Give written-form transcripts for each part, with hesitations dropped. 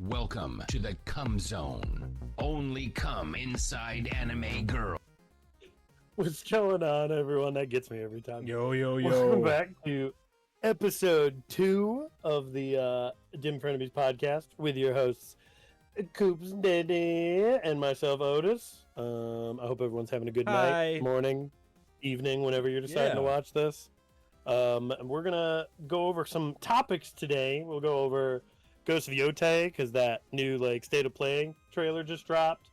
Welcome to the Cum Zone. Only come inside anime girl. What's going on, everyone? That gets me every time. Yo. Welcome back to episode 2 of the Dim Frenemies podcast with your hosts, Coops, Daddy, and myself, Otis. I hope everyone's having a good night, morning, evening, whenever you're deciding to watch this. And we're going to go over some topics today. We'll go over Ghosts of Yotei, because that new State of Play trailer just dropped.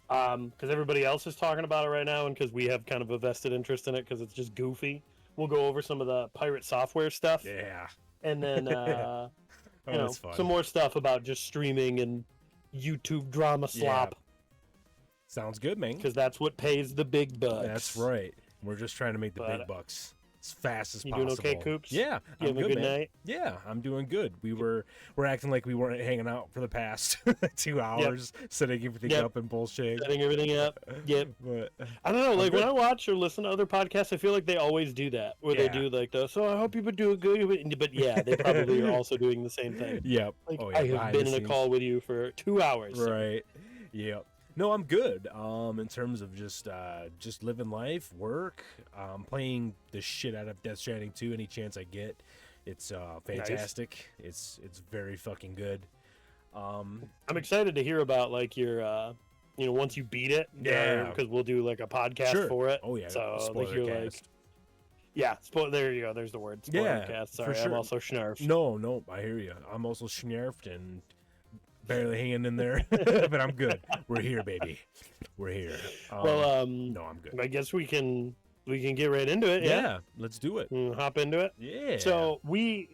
Because everybody else is talking about it right now, and because we have kind of a vested interest in it because it's just goofy. We'll go over some of the pirate software stuff. Yeah. And then, some more stuff about just streaming and YouTube drama slop. Yeah. Sounds good, man. Because that's what pays the big bucks. That's right. We're just trying to make the big bucks as fast as possible. You doing okay, Coops? Yeah. You having a good night? Yeah, I'm doing good. We're acting like we weren't hanging out for the past 2 hours, setting everything up and bullshit. Setting everything up. Yep. But I don't know, when I watch or listen to other podcasts, I feel like they always do that, where they do so I hope you've been doing good, but yeah, they probably are also doing the same thing. Yep. I have been in a call with you for 2 hours. Right. Yep. No, I'm good. In terms of just living life, work, playing the shit out of Death Stranding 2 any chance I get. It's fantastic. Nice. It's very fucking good. I'm excited to hear about your once you beat it. Yeah, because we'll do a podcast for it. Oh yeah. So spoiler cast. There you go. There's the word. Spoiler cast. Sorry, sure. I'm also schnarfed. No, I hear you. I'm also schnarfed and barely hanging in there, but I'm good. We're here, baby. We're here. No, I'm good. I guess we can get right into it. Yeah, let's do it. Hop into it. Yeah. So we,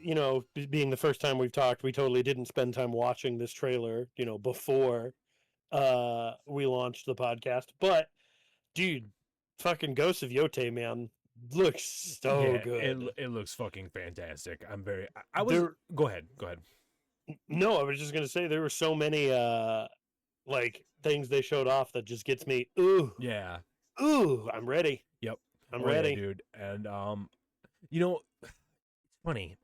being the first time we've talked, we totally didn't spend time watching this trailer, before we launched the podcast. But dude, fucking Ghosts of Yotei, man, looks so good. It looks fucking fantastic. I was. Go ahead. No, I was just gonna say there were so many things they showed off that just gets me. Ooh. Yeah. Ooh, I'm ready. Yep. I'm ready, dude. And it's funny.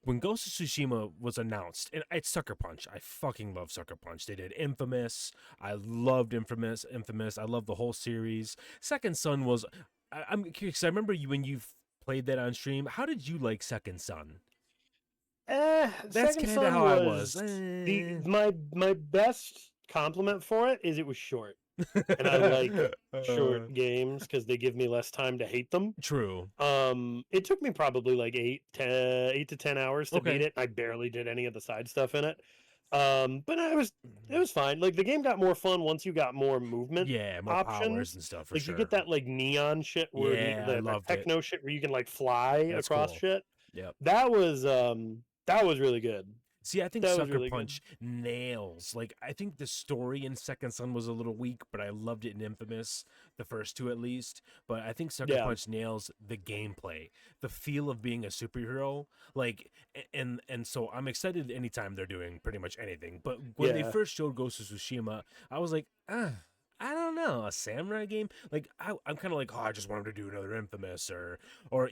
When Ghost of Tsushima was announced, and it's Sucker Punch. I fucking love Sucker Punch. They did Infamous. I loved Infamous. I love the whole series. Second Son was. I'm curious. I remember when you played that on stream. How did you like Second Son? That's kind of how I was. My best compliment for it was short, and I like short games because they give me less time to hate them. True. It took me probably 8 to 10 hours to beat it. I barely did any of the side stuff in it. But it was fine. The game got more fun once you got more movement. Yeah, more options. Powers and stuff. For sure. You get that neon shit where the techno shit where you can fly across shit. Yep. That was really good. See, I think Sucker Punch nails. I think the story in Second Son was a little weak, but I loved it in Infamous, the first two at least. But I think Sucker Punch nails the gameplay, the feel of being a superhero. And so I'm excited anytime they're doing pretty much anything. But when they first showed Ghost of Tsushima, I was like, I don't know, a samurai game. I'm kind of I just wanted to do another Infamous, or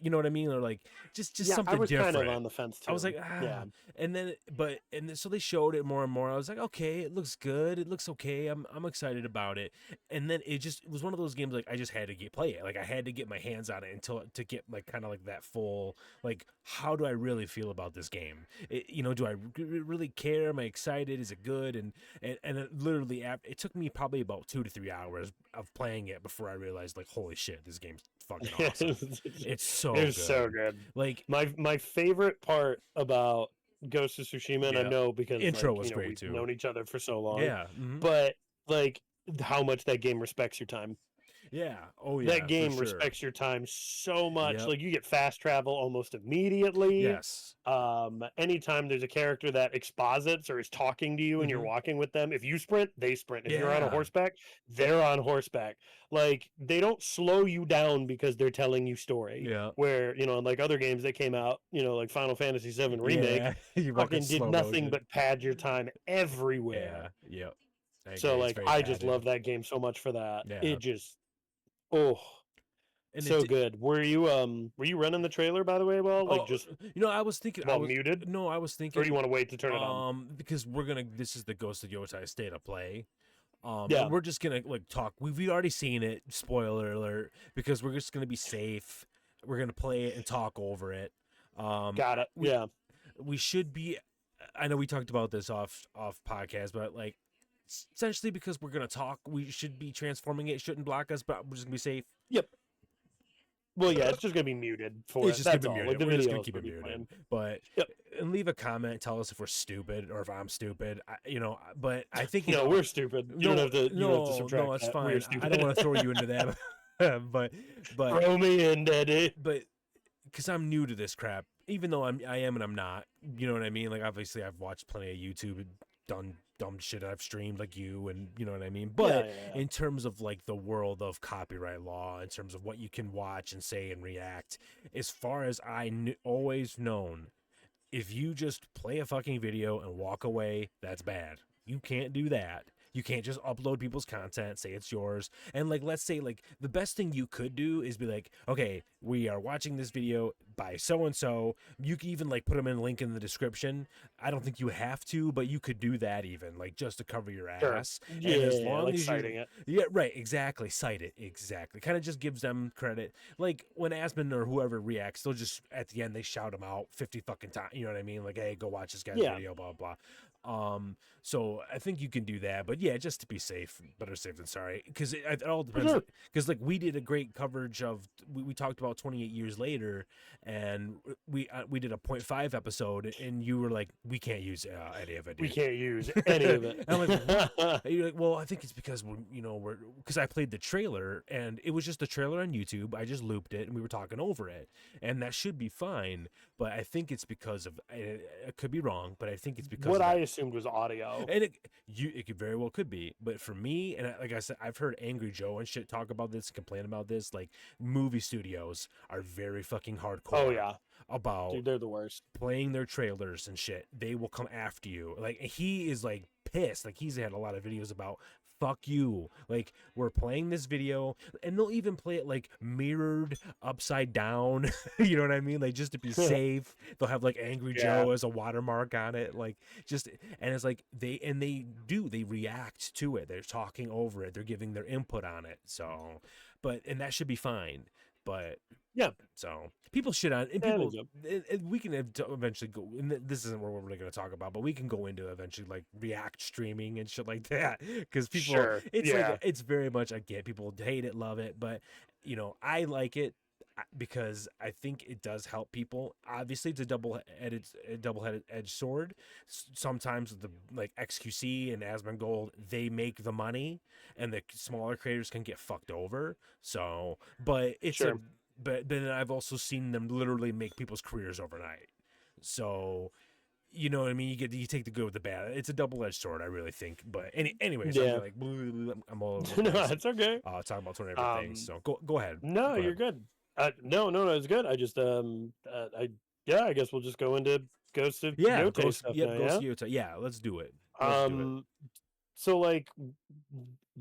you know what I mean, or just something different. I was kind of on the fence too. I was like, so they showed it more and more. I was like, okay, it looks good, it looks okay. I'm excited about it. And then it was one of those games I just had to play it. I had to get my hands on it to get kind of that full how do I really feel about this game? Do I really care? Am I excited? Is it good? And it literally it took me probably about 2 to 3 hours of playing it before I realized holy shit, this game's fucking awesome. It's so good. My favorite part about Ghost of Tsushima, and I know because intro was great we've too. Known each other for so long. Yeah. But how much that game respects your time. Yeah. Oh yeah. That game respects your time so much. You get fast travel almost immediately. Yes. Anytime there's a character that exposits or is talking to you and you're walking with them, if you sprint, they sprint. If you're on a horseback, they're on horseback. They don't slow you down because they're telling you story. Yeah. Where, other games that came out, Final Fantasy VII Remake, you fucking did nothing but pad your time everywhere. Yeah. Yep. So I just love that game so much for that. Yeah. It just, oh, And so good. Were you running the trailer, by the way, like just I was thinking muted? No, I was thinking, or do you want to wait to turn it on? because this is the Ghost of Yotei State of Play. Yeah. And we're just gonna talk. We've already seen it. Spoiler alert! Because we're just gonna be safe. We're gonna play it and talk over it. Got it. We should be. I know we talked about this off podcast, but essentially because we're gonna talk, we should be transforming it. It shouldn't block us, but we're just gonna be safe. Yep. Well, yeah, it's just gonna be muted for it's it. just That's gonna be all. muted. Like, the We're just video gonna keep it muted. But Yep. and leave a comment. Tell us if we're stupid or if I'm stupid. But I think No, we're stupid. You don't have to. You don't have to subtract. No, it's that. fine. I don't want to throw you into that. but throw me in, Daddy. But because I'm new to this crap, even though I am and I'm not. You know what I mean? Like, obviously, I've watched plenty of YouTube and done dumb shit I've streamed like you, and you know what I mean. But in terms of like the world of copyright law, in terms of what you can watch and say and react, as far as always known, if you just play a fucking video and walk away, that's bad. You can't do that. You can't just upload people's content, say it's yours. And let's say the best thing you could do is be like, okay, we are watching this video by so-and-so. You can even put them in a link in the description. I don't think you have to, but you could do that even just to cover your ass. Sure. Yeah, and as long as citing it. Yeah, right, exactly. Cite it, exactly. Kind of just gives them credit. Like when Aspen or whoever reacts, they'll just at the end they shout them out 50 fucking times. You know what I mean? Like, hey, go watch this guy's video, blah blah. So I think you can do that, but yeah, just to be safe, better safe than sorry, because it all depends. Because we did a great coverage of we talked about 28 years later, and we did a 0.5 episode, and you were like, we can't use any of it. Dude. We can't use any of it. I'm like, you're like, well, I think it's because we're because I played the trailer, and it was just the trailer on YouTube. I just looped it, and we were talking over it, and that should be fine. But I think it's because of it could be wrong, but I think it's because what I assumed was audio, and it could very well could be. But for me, and like I said, I've heard Angry Joe and shit talk about this, complain about this. Like movie studios are very fucking hardcore. Oh yeah, about dude, they're the worst. Playing their trailers and shit. They will come after you. Like he is pissed. Like he's had a lot of videos about. Fuck you. Like, we're playing this video, and they'll even play it mirrored upside down. You know what I mean? Just to be safe. They'll have Angry Joe as a watermark on it. And it's they react to it. They're talking over it. They're giving their input on it. So, and that should be fine. But yeah, so people shit on and people. We can eventually go. And this isn't what we're really going to talk about, but we can go into eventually React streaming and shit like that because people. It's very much I get people hate it, love it, but I like it because I think it does help people. Obviously, it's a double-headed edged sword. Sometimes the XQC and Asmongold, they make the money, and the smaller creators can get fucked over. So, but it's but then I've also seen them literally make people's careers overnight. So, you know what I mean? You take the good with the bad. It's a double-edged sword, I really think. But anyways, I'm all over the place. No, it's okay. Talking about 20 different things. So go ahead. No, you're good. No, it's good. I just I guess we'll just go into Ghosts of Yotei stuff now, Ghosts of Yotei. Yeah, let's do it. So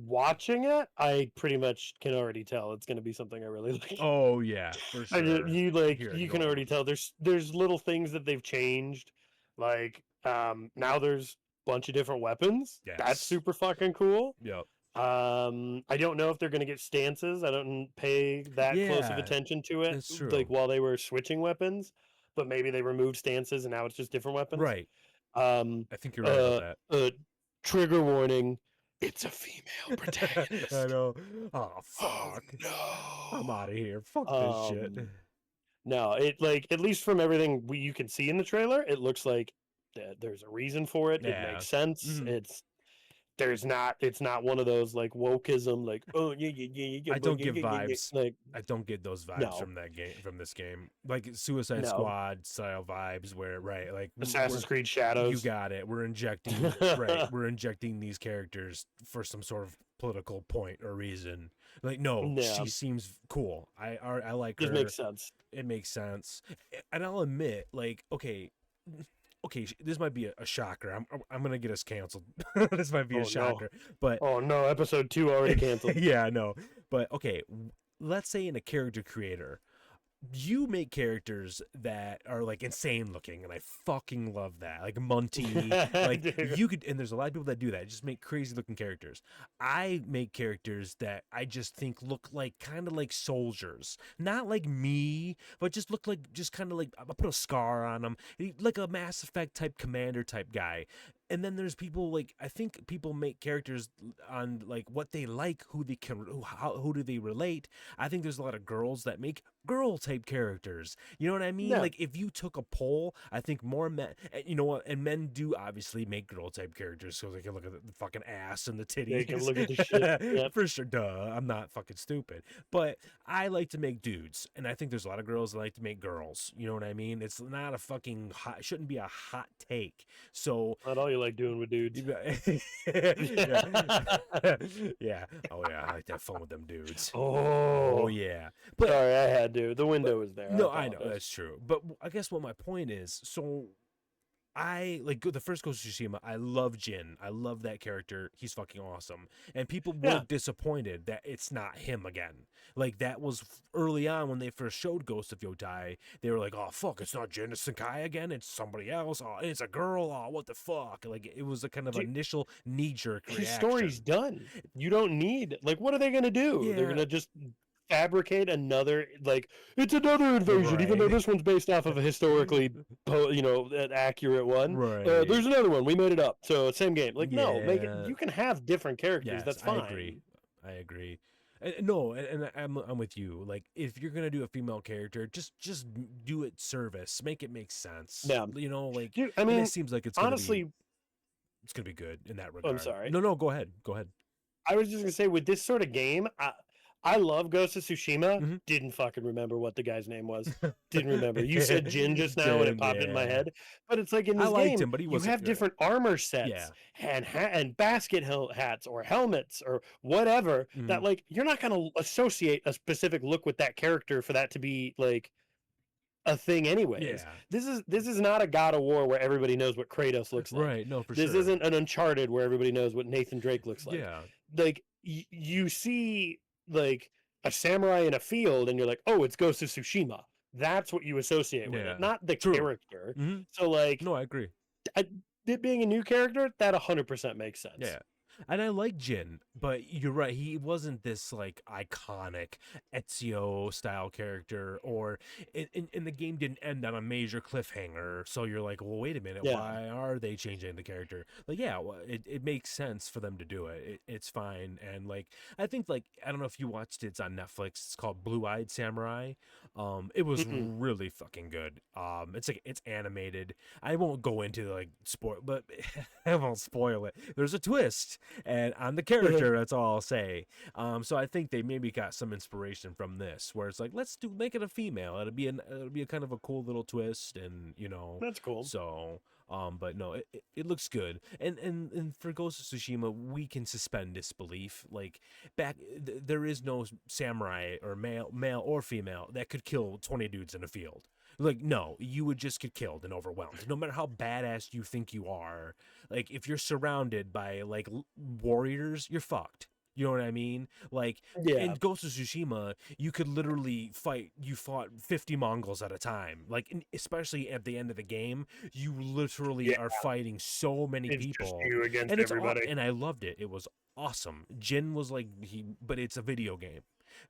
watching it, I pretty much can already tell it's going to be something I really like. Oh yeah, for sure. You can already tell there's little things that they've changed. Now there's a bunch of different weapons. Yes. That's super fucking cool. Yep. I don't know if they're going to get stances. I don't pay that close of attention to it. That's true. While they were switching weapons, but maybe they removed stances and now it's just different weapons. Right. I think you're right about that. Trigger warning. It's a female protagonist. I know. Oh fuck. Oh, no. I'm out of here. Fuck this shit. No, at least from everything you can see in the trailer, it looks like there's a reason for it. Yeah. It makes sense. Mm-hmm. It's not one of those wokeism I don't get vibes. I don't get those vibes from this game. Suicide Squad style vibes where Assassin's Creed Shadows. You got it. We're injecting we're injecting these characters for some sort of political point or reason. She seems cool. I like her. It makes sense. It makes sense. And I'll admit okay, this might be a shocker. I'm gonna get us canceled. This might be a shocker, but oh no, episode 2 already canceled. Yeah, I know. But okay, let's say in a character creator, you make characters that are like insane looking, and I fucking love that. Like Monty, like you could, and there's a lot of people that do that. Just make crazy looking characters. I make characters that I just think look like kind of like soldiers, not like me, but just look like just kind of like I put a scar on them, like a Mass Effect type commander type guy. And then there's people like I think people make characters on like what they like, who they can, who do they relate. I think there's a lot of girls that make girl type characters. You know what I mean? Yeah. Like if you took a poll, I think more men, you know what? And men do obviously make girl type characters so they can look at the fucking ass and the titties. They can look at the shit. Yep. For sure, duh. I'm not fucking stupid, but I like to make dudes, and I think there's a lot of girls that like to make girls. You know what I mean? It's not a fucking hot. Shouldn't be a hot take. So Not all you like doing with dudes. yeah. Yeah. Oh yeah, I like to have fun with them dudes. Oh Yeah. But sorry, I had to. The window was there. no, I know that's true. But I guess what my point is, so I like the first Ghost of Tsushima. I love Jin. I love that character. He's fucking awesome. And people were disappointed that it's not him again. Like that was early on when they first showed Ghost of Yotei. They were like, "Oh fuck, it's not Jin, it's Sakai again. It's somebody else. Oh, it's a girl. Oh, what the fuck?" Like it was a kind of initial knee-jerk reaction. His story's done. You don't need like. What are they gonna do? Yeah. They're gonna just fabricate another like it's another invasion, even though this one's based off of a historically an accurate one. Right. There's another one, we made it up, so same game. Like no, make it. Yeah. You can have different characters. Yes, that's fine. I agree. No, and I'm with you. Like if you're gonna do a female character, just do it service. Make it make sense. Yeah. You know, like Dude, I mean, it seems like it's honestly, it's gonna be good in that regard. I'm sorry. No, go ahead. Go ahead. I was just gonna say with this sort of game, I love Ghost of Tsushima. Mm-hmm. Didn't fucking remember what the guy's name was. Didn't remember. You said Jin just now, and it popped in my head. But it's like in this game, him, but you have different armor sets and basket hats or helmets or whatever that like you're not gonna associate a specific look with that character for that to be like a thing anyways. Yeah. This is not a God of War where everybody knows what Kratos looks like. Right. No, for this sure. isn't an Uncharted where everybody knows what Nathan Drake looks like. Yeah. Like you see like a samurai in a field and you're like, oh, it's Ghost of Tsushima. That's what you associate with it, not the character. So like, no, I agree. It being a new character, that 100% makes sense. Yeah. And I like Jin, but you're right. He wasn't this like iconic Ezio style character, or in the game didn't end on a major cliffhanger. So you're like, well, wait a minute, why are they changing the character? Like, yeah, well, it makes sense for them to do it. It's fine. And like, I think like, I don't know if you watched it. It's on Netflix. It's called Blue-Eyed Samurai. It was really fucking good. It's like it's animated. I won't go into like spoil, but I won't spoil it. There's a twist. And on the character, that's all I'll say. So I think they maybe got some inspiration from this, where it's like, make it a female. It'll be a kind of a cool little twist, and that's cool. So, but no, it looks good. And for Ghost of Tsushima, we can suspend disbelief. Like there is no samurai or male or female that could kill 20 dudes in a field. Like, no, you would just get killed and overwhelmed. No matter how badass you think you are, like, if you're surrounded by, like, warriors, you're fucked. You know what I mean? Like, in Ghost of Tsushima, you could literally fought 50 Mongols at a time. Like, especially at the end of the game, you literally are fighting so many people. Just you against and everybody. And I loved it. It was awesome. Jin was like, but it's a video game.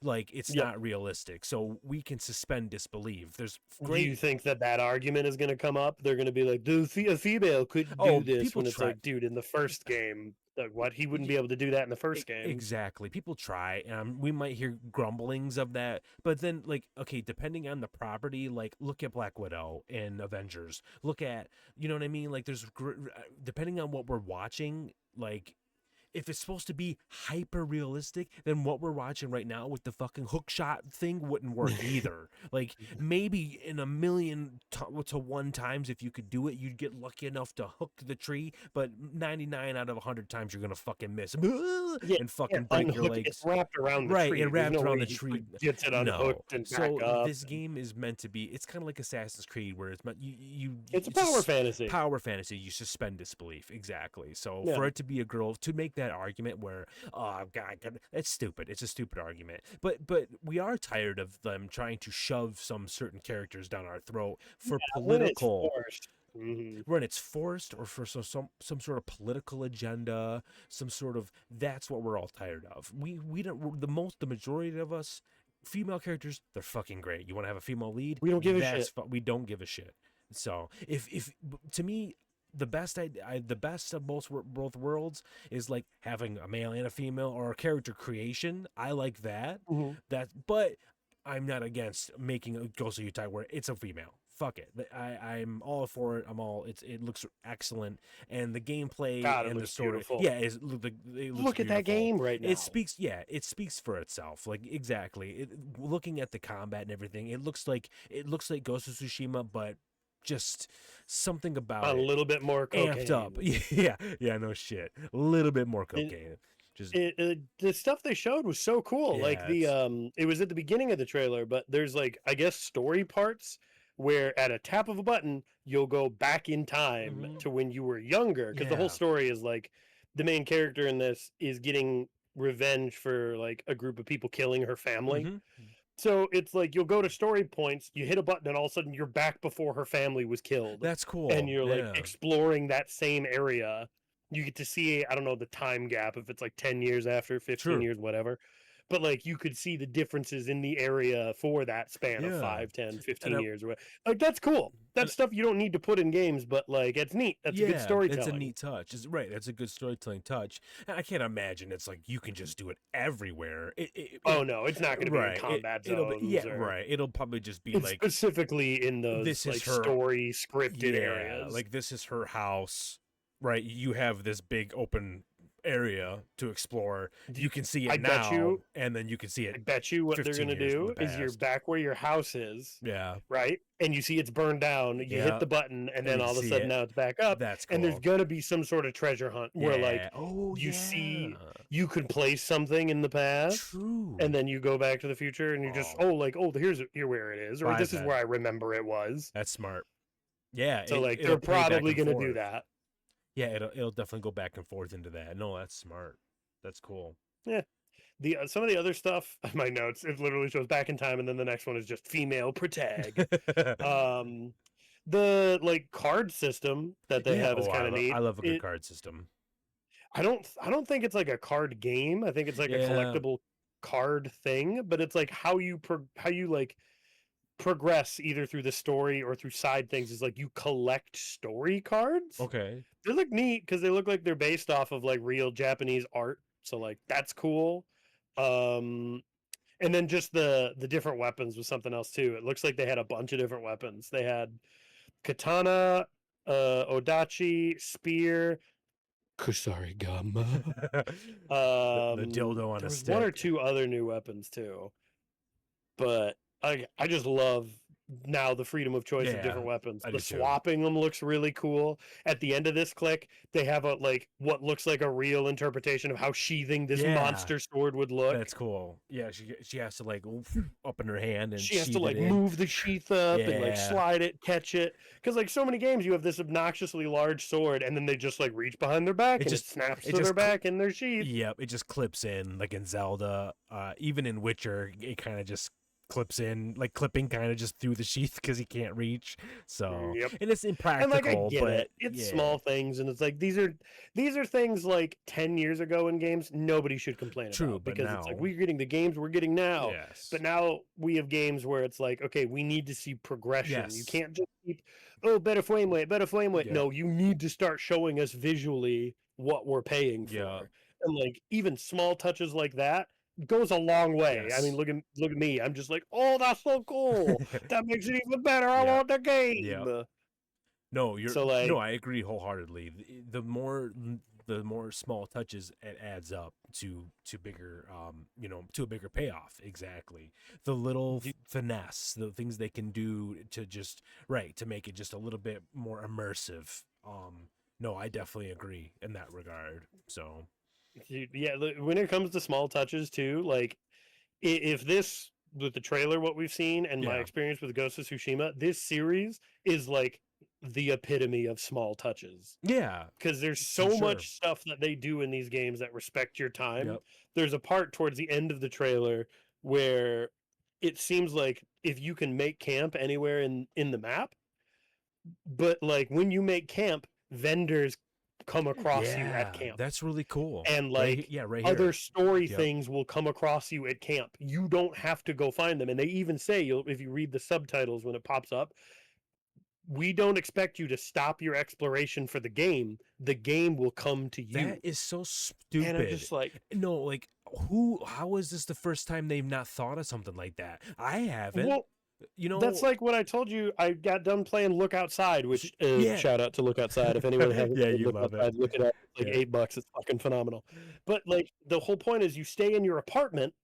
Like, it's not realistic, so we can suspend disbelief. There's great. Do you think that argument is going to come up? They're going to be like, "Dude, a female could do this," when it's like, dude, in the first game, like, what, he wouldn't be able to do that in the first game. Exactly. People try, and we might hear grumblings of that, but then, like, okay, depending on the property, like, look at Black Widow in Avengers. Look at, you know what I mean? Like, there's depending on what we're watching, like, if it's supposed to be hyper realistic, then what we're watching right now with the fucking hook shot thing wouldn't work either. Like, maybe in a million to one times, if you could do it, you'd get lucky enough to hook the tree, but 99 out of 100 times you're gonna fucking miss and fucking break your legs. It's wrapped around the tree. It wrapped around the tree. Gets it unhooked and back up. This game is meant to be. It's kind of like Assassin's Creed, where it's meant it's a power fantasy. Power fantasy. You suspend disbelief, exactly. So for it to be a girl, to make that argument where, oh God, it's stupid. It's a stupid argument. But we are tired of them trying to shove some certain characters down our throat for when it's political. forced. Mm-hmm. When it's forced, or for some sort of political agenda, some sort of, that's what we're all tired of. We don't, the majority of us, female characters, they're fucking great. You want to have a female lead? We don't give a shit. We don't give a shit. So if to me, the best the best of both worlds is like having a male and a female, or a character creation. I like that. But I'm not against making a Ghosts of Yotei where it's a female. Fuck it. I'm all for it. It looks excellent, and the gameplay and the story. Beautiful. Yeah, it looks Look at that game right now. It speaks for itself. Like, exactly. Looking at the combat and everything, it looks like Ghost of Tsushima, but just something about a little bit more cocaine. Amped up. Yeah, no shit. A little bit more cocaine. The stuff they showed was so cool. Yeah, like it was at the beginning of the trailer, but there's like, I guess, story parts where at a tap of a button you'll go back in time to when you were younger, because the whole story is like the main character in this is getting revenge for like a group of people killing her family. So it's like you'll go to story points, you hit a button, and all of a sudden you're back before her family was killed. That's cool. And you're like exploring that same area. You get to see, I don't know, the time gap, if it's like 10 years after, 15 years, whatever. But like you could see the differences in the area for that span of 5, 10, 15 years. Like, that's cool. That's stuff you don't need to put in games, but like, it's neat. That's a good storytelling. It's a neat touch. Right. That's a good storytelling touch. And I can't imagine it's like you can just do it everywhere. No, it's not going to be in combat zones. Right. It'll probably just be like specifically in those like story scripted areas. Like, this is her house. Right. You have this big open area to explore. You can see it now, and then you can see it. I bet you what they're going to do is you're back where your house is. Yeah. Right? And you see it's burned down. You hit the button, and then all of a sudden now it's back up. That's cool. And there's going to be some sort of treasure hunt where like you see you could place something in the past. True. And then you go back to the future and you just here's where it is, or this is where I remember it was. That's smart. Yeah. So like they're probably going to do that. Yeah, it'll definitely go back and forth into that. No, that's smart. That's cool. Yeah. Some of the other stuff, my notes, it literally shows back in time, and then the next one is just female protag. The like card system that they have is kind of neat. I love a good card system. I don't think it's like a card game. I think it's like a collectible card thing, but it's like how you like progress either through the story or through side things is like you collect story cards. Okay. They look neat because they look like they're based off of like real Japanese art. So like that's cool. And then just the different weapons was something else too. It looks like they had a bunch of different weapons. They had katana, odachi, spear, kusarigama. The dildo on a stick. One or two other new weapons too. But I just love now the freedom of choice of different weapons. The swapping them looks really cool. At the end of this click, they have a like what looks like a real interpretation of how sheathing this monster sword would look. That's cool. Yeah, she has to like up in her hand, and she has to like move the sheath up and like slide it, catch it. Because like so many games, you have this obnoxiously large sword, and then they just like reach behind their back and it snaps to their back in their sheath. Yep, it just clips in like in Zelda. Even in Witcher, it kind of just clips in, like clipping kind of just through the sheath because he can't reach. So and it's impractical. And like I get it. It's small things, and it's like these are things like 10 years ago in games nobody should complain about, because now, it's like we're getting the games we're getting now. But now we have games where it's like, okay, we need to see progression. You can't just keep better frame rate. No, you need to start showing us visually what we're paying for. And like even small touches like that goes a long way. I mean, look at me. I'm just like, oh, that's so cool. That makes it even better. I want the game. No, I agree wholeheartedly. The more small touches it adds up to bigger, to a bigger payoff. Exactly. The little finesse, the things they can do to just to make it just a little bit more immersive. No, I definitely agree in that regard. So. Yeah, when it comes to small touches too, like if this with the trailer, what we've seen and my experience with Ghost of Tsushima, this series is like the epitome of small touches. Yeah, Because there's for so sure. much stuff that they do in these games that respect your time. Yep. There's a part towards the end of the trailer where it seems like if you can make camp anywhere in the map, but like when you make camp, vendors come across you at Yeah, camp. that's really cool. And Right, like right other here. story Yep. things will come across you at camp. You don't have to go find them. And they even say, if you read the subtitles when it pops up, we don't expect you to stop your exploration for the game. The game will come to you. That is so And I'm stupid. just like, No, like how is this the first time they've not thought of something like that? I haven't. well, You know, that's like what I told you. I got done playing Look Outside, which yeah. shout out to Look Outside. If anyone hasn't Yeah, played you Look love it. Outside, look it up. It's like Yeah. $8. It's fucking phenomenal. But like the whole point is you stay in your apartment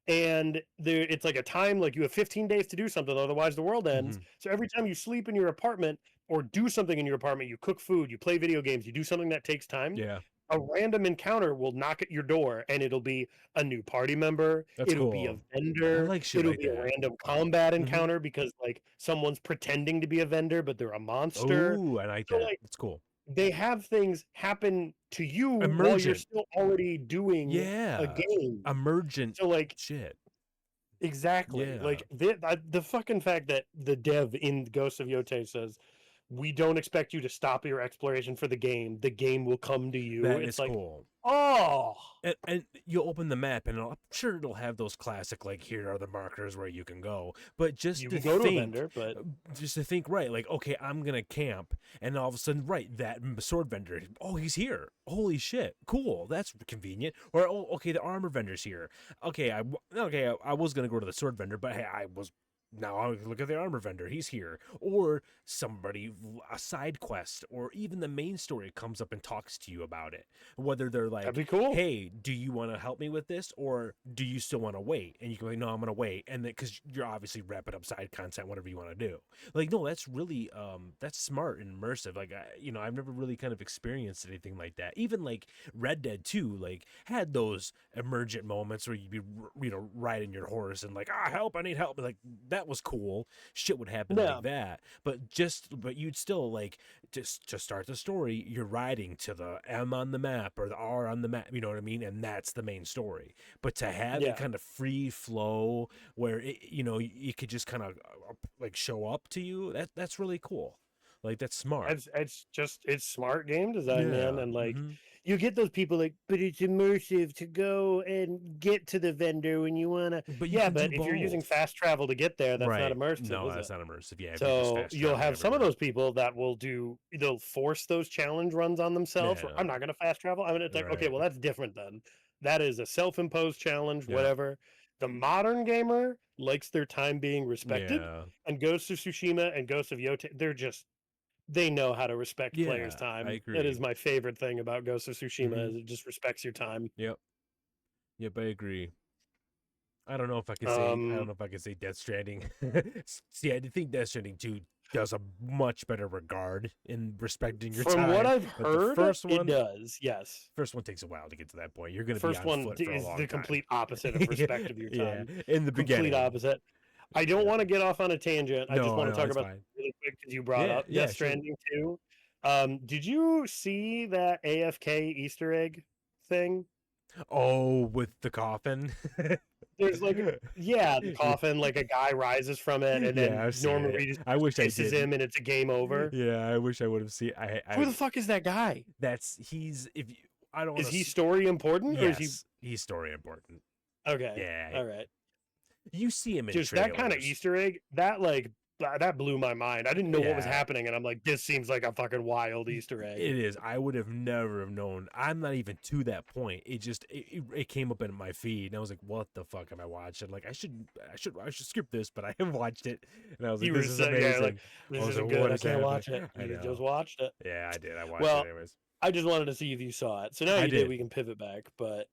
and it's like a time, like you have 15 days to do something, otherwise the world ends. Mhm. So every time you sleep in your apartment or do something in your apartment, you cook food, you play video games, you do something that takes time, Yeah, a random encounter will knock at your door and it'll be a new party member, that's it'll be a cool. I vendor, like shit it'll like be a that. random combat Mhm. encounter because like someone's pretending to be a vendor but they're a monster. Oh, I like So that. like That's cool. they have things happen to you while you're Emergent. still already doing a Yeah. game. Emergent So like shit. exactly. Yeah. Like the fucking fact that the dev in Ghosts of Yotei says, "We don't expect you to stop your exploration for the game. The game will come to you." That It's is like, cool. oh, And you open the map, and I'm sure it'll have those classic, like, here are the markers where you can go. But just you to can go to a think, vendor, but right, like, okay, I'm gonna camp, and all of a sudden, right, that sword vendor, oh, he's here. Holy shit, cool, that's convenient. Or, oh, okay, the armor vendor's here. Okay, I was gonna go to the sword vendor, but hey, now I look at the armor vendor. He's here. Or somebody, a side quest, or even the main story comes up and talks to you about it. Whether they're that'd like, be cool. hey, do you want to help me with this, or do you still want to wait? And you can be like, no, I'm gonna wait, and then because you're obviously wrapping up side content, whatever you want to do. Like, no, that's really that's smart and immersive. Like, I've never really kind of experienced anything like that. Even like Red Dead 2, like, had those emergent moments where you'd be riding your horse and like, help, I need help. Like, that was cool. Shit would happen Yeah. like that, but you'd still like, just to start the story, you're riding to the M on the map or the R on the map, you know what I mean? And that's the main story. But to have Yeah. it kind of free flow where it could just kind of like show up to you, that's really cool. Like, that's smart. It's smart game design, man. Yeah. And like Mhm. you get those people like, but it's immersive to go and get to the vendor when you wanna. But you Yeah, can do but if you're using both. fast travel to get there, that's not Right. immersive, No, is that's it? not immersive. Yeah, if you're just So fast you'll traveling have some of everywhere. those people that they'll force those challenge runs on themselves. Where Yeah. I'm not gonna fast travel. It's like, okay, Right. well that's different then. That is a self-imposed challenge, Yeah. whatever. The modern gamer likes their time being respected, Yeah. and Ghost of Tsushima and Ghost of Yotei, they know how to respect players' Yeah, I time. That agree. is my favorite thing about Ghost of Tsushima Mhm. is it just respects your time. Yep. Yep, I agree. I don't know if I could say Death Stranding. See, I think Death Stranding 2 does a much better regard in respecting your From what time. I've But the heard, first it one, does. Yes. first one takes a while to get to that point. You're going to be First on one foot for a is long the time. complete opposite of respect of your Yeah, time. in the Complete beginning. opposite. I don't Yeah. want to get off on a tangent. I just No, want to no, talk it's about fine. really quick because you brought Yeah, up yeah, Death sure. Stranding 2. Did you see that AFK Easter egg thing? Oh, with the coffin. There's like, yeah, the coffin, like a guy rises from it, and Yeah, then I've seen Norman it. Reedus I wish I kisses didn't. him, and it's a game over. Yeah, I wish I would have seen. Who the fuck is that guy? He's if you, I don't want Is to. he story important, or is he? Yes, he's story important. Okay, Yeah, all right. you see him in Just trailers. that kind of Easter egg, that blew my mind. I didn't know what was Yeah. happening, and I'm like, this seems like a fucking wild Easter egg. It is. I would have never have known. I'm not even to that point. It came up in my feed, and I was like, "What the fuck am I watching?" Like, I should skip this, but I have watched it, and I was like, You "This were is saying, amazing." yeah, like, this I was isn't like, good. "What I is can't happening?" watch it. I You just know. watched it. Yeah, I did. I watched Well, it anyways. I just wanted to see if you saw it. So now I you did. did. We can pivot back. But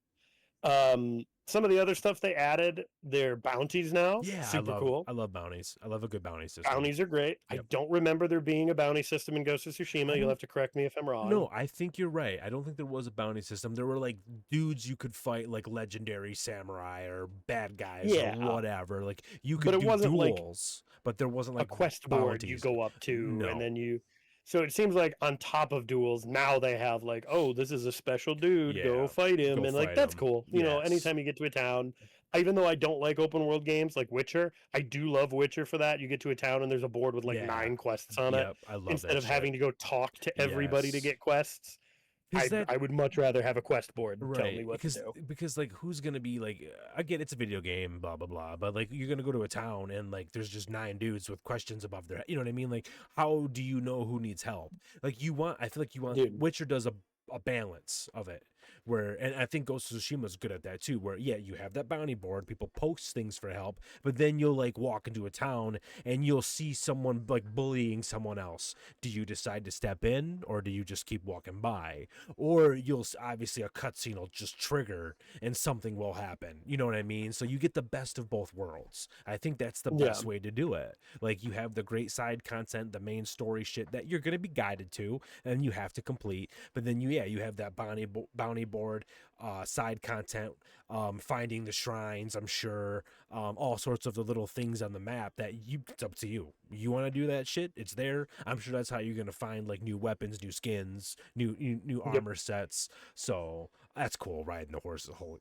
some of the other stuff they added, they're bounties now. Yeah, Super cool. I love bounties. I love a good bounty system. Bounties are great. I Yep. don't remember there being a bounty system in Ghost of Tsushima. You'll have to correct me if I'm wrong. No, I think you're right. I don't think there was a bounty system. There were like dudes you could fight, like legendary samurai or bad guys Yeah. or whatever. Like you But could it do wasn't like duels, but there wasn't like a quest board you bounties. go up to, No. and then you So it seems like on top of duels, now they have like, oh, this is a special dude, go Yeah, fight him, go and like fight that's him. cool. Yes. Anytime you get to a town, even though I don't like open world games like Witcher, I do love Witcher for that. You get to a town and there's a board with like Yeah. 9 quests on it, Yep. I love instead that of shit. having to go talk to everybody to Yes. get quests. Because that I would much rather have a quest board telling right me what to do. because like who's gonna be like I get it's a video game blah blah blah but like you're gonna go to a town and like there's just 9 dudes with questions above their head, you know what I mean, like how do you know who needs help? Like I feel like you want Dude. Witcher does a balance of it where, and I think Ghost of Tsushima is good at that too, where yeah, you have that bounty board, people post things for help, but then you'll like walk into a town and you'll see someone like bullying someone else. Do you decide to step in or do you just keep walking by? Or you'll obviously a cutscene will just trigger and something will happen. You know what I mean? So you get the best of both worlds. I think that's the best way to do it. Like you have the great side content, the main story shit that you're gonna be guided to and you have to complete. But then you have that bounty board, side content, finding the shrines. I'm sure, all sorts of the little things on the map that it's up to you. You want to do that shit? It's there. I'm sure that's how you're gonna find like new weapons, new skins, new armor sets. So that's cool. Riding the horses, holy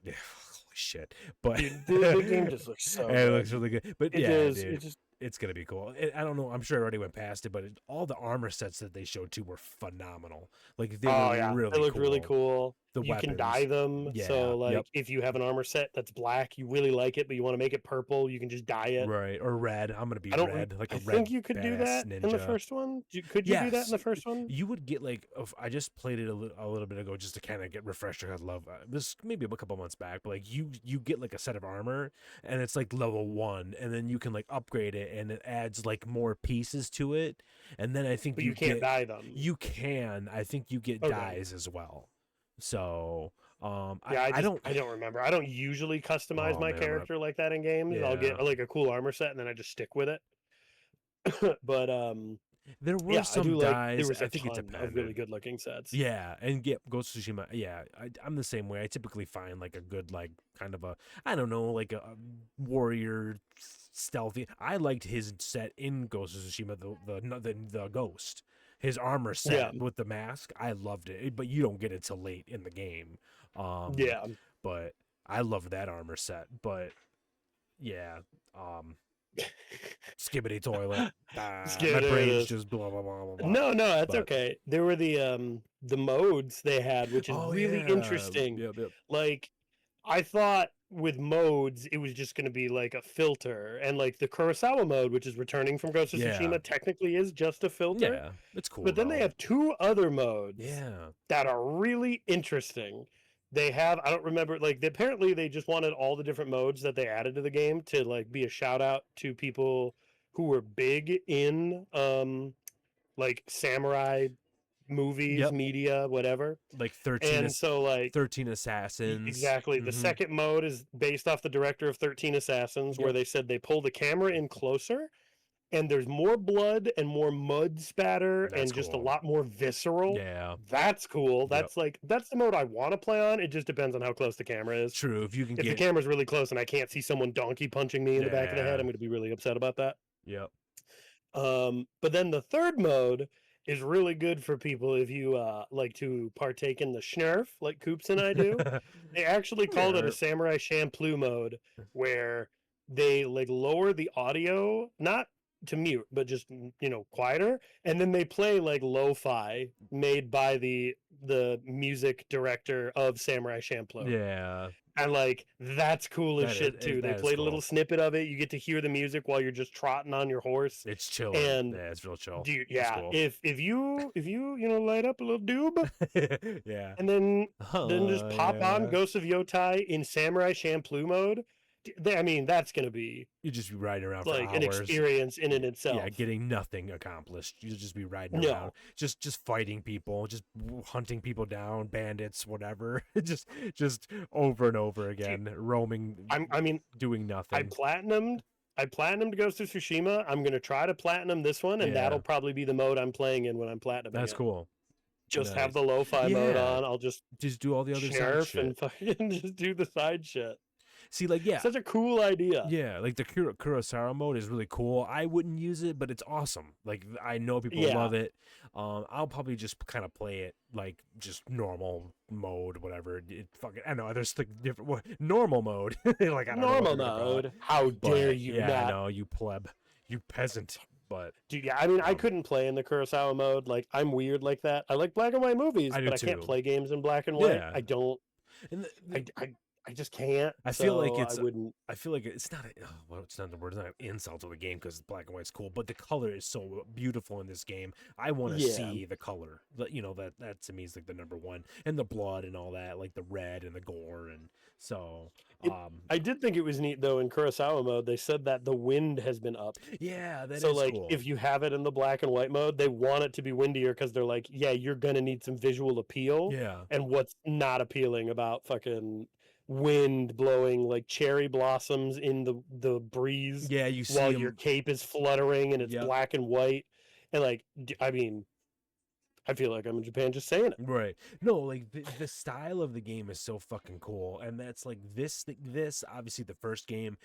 shit! But Dude, the game just looks so it good. looks really good. But It yeah, is, dude, it just it's gonna be cool. I don't know. I'm sure I already went past it, but all the armor sets that they showed too were phenomenal. Like they were really they look cool. really cool. The You weapons. can dye them. Yeah. So like Yep. if you have an armor set that's black, you really like it, but you want to make it purple, you can just dye it. Right. Or red. I'm gonna be red. Like a I red. think you could do that ninja. in the first one. Could you do that in the first one? You would get like I just played it a little bit ago just to kind of get refresher. I love this maybe a couple months back, but like you get like a set of armor and it's like level 1, and then you can like upgrade it and it adds like more pieces to it, and then I think But you can't dye them. You can. I think you get dyes as well. So I don't remember. I don't usually customize my character like that in games. Yeah. I'll get like a cool armor set and then I just stick with it. But there were some dyes. There was I think it depended. of really good looking sets. Yeah, and get Ghost of Tsushima. Yeah, I'm the same way. I typically find like a good like kind of a I don't know like a warrior stealthy. I liked his set in Ghost of Tsushima, the ghost. His armor set with the mask, I loved it. But you don't get it till late in the game. But I love that armor set. But yeah, skibbity toilet. My brain's just blah blah blah blah blah. No, that's okay. There were the modes they had, which is really interesting. Yep. Like I thought with modes it was just going to be like a filter, and like the Kurosawa mode, which is returning from Ghost of Tsushima, technically is just a filter. Yeah, it's cool. But then they have 2 other modes that are really interesting. They have, I don't remember, like apparently they just wanted all the different modes that they added to the game to like be a shout out to people who were big in like samurai movies, media, whatever. Like 13 and so like 13 Assassins. Exactly. The second mode is based off the director of 13 Assassins, where they said they pull the camera in closer and there's more blood and more mud spatter and just a lot more visceral. Yeah. That's cool. That's that's the mode I want to play on. It just depends on how close the camera is. True. If the camera's really close and I can't see someone donkey punching me in the back of the head, I'm going to be really upset about that. Yep. But then the third mode is really good for people if you like to partake in the schnurf like Coops and I do. They actually called it a Samurai Champloo mode, where they like lower the audio, not to mute, but just quieter, and then they play like lo-fi made by the music director of Samurai Champloo. Yeah. And like that's cool as shit too. They played a little snippet of it. You get to hear the music while you're just trotting on your horse. It's chill. And yeah, it's real chill. Dude, cool. If you light up a little doob, and then just pop on Ghosts of Yotei in Samurai Champloo mode. I mean, that's gonna be you just be riding around like for an hours. experience in and itself. Yeah, getting nothing accomplished. You just be riding around, just fighting people, just hunting people down, bandits, whatever. just over and over again, roaming. Doing nothing. I platinumed Ghost of Tsushima. I'm gonna try to platinum this one, and that'll probably be the mode I'm playing in when I'm platinuming. That's cool. Just have the lo-fi mode on. I'll just do all the other side shit. and fucking just do the side shit. See, like, yeah. Such a cool idea. Yeah, like the Kurosawa mode is really cool. I wouldn't use it, but it's awesome. Like, I know people love it. I'll probably just kind of play it like just normal mode, whatever. I know there's like different normal mode. Like, I don't normal know what mode. How dare you? Yeah, not. I know, you pleb, you peasant. But dude, yeah, I mean, I couldn't play in the Kurosawa mode. Like, I'm weird like that. I like black and white movies, but I can't play games in black and white. Yeah. I don't. And I just can't. I feel like it's. I wouldn't. I feel like it's not. It's not the word. It's not an insult to the game because black and white's cool, but the color is so beautiful in this game. I want to see the color. You know, that to me is like the number one, and the blood and all that, like the red and the gore, and so. I did think it was neat though in Kurosawa mode. They said that the wind has been up. Yeah, that so is like cool. if you have it in the black and white mode, they want it to be windier because they're like, yeah, you're gonna need some visual appeal. Yeah. And what's not appealing about fucking wind blowing like cherry blossoms in the breeze? Yeah, you see while them... your cape is fluttering and it's black and white, and like, I mean, I feel like I'm in Japan just saying it. Right. No, like the style of the game is so fucking cool. And that's like this obviously the first games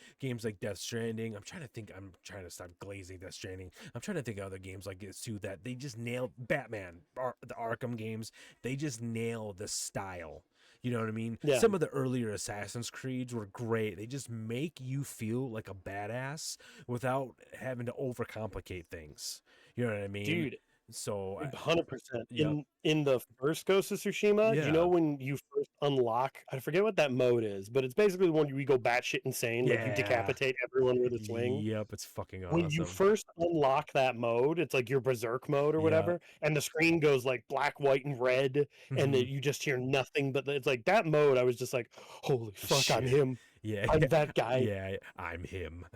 like Death Stranding. I'm trying to stop glazing Death Stranding. I'm trying to think of other games like this too that they just nailed. Batman, the Arkham games, they just nail the style. You know what I mean? Yeah. Some of the earlier Assassin's Creeds were great. They just make you feel like a badass without having to overcomplicate things. You know what I mean? Dude. So 100%. In the first Ghost of Tsushima, you know when you first unlock, I forget what that mode is, but it's basically the one where you go batshit insane, like you decapitate everyone with a swing. Yep, it's fucking awesome. When you first unlock that mode, it's like your berserk mode or whatever, and the screen goes like black, white, and red, and then you just hear nothing but it's like that mode. I was just like, holy fuck, shit. I'm him. Yeah, I'm that guy. Yeah, I'm him.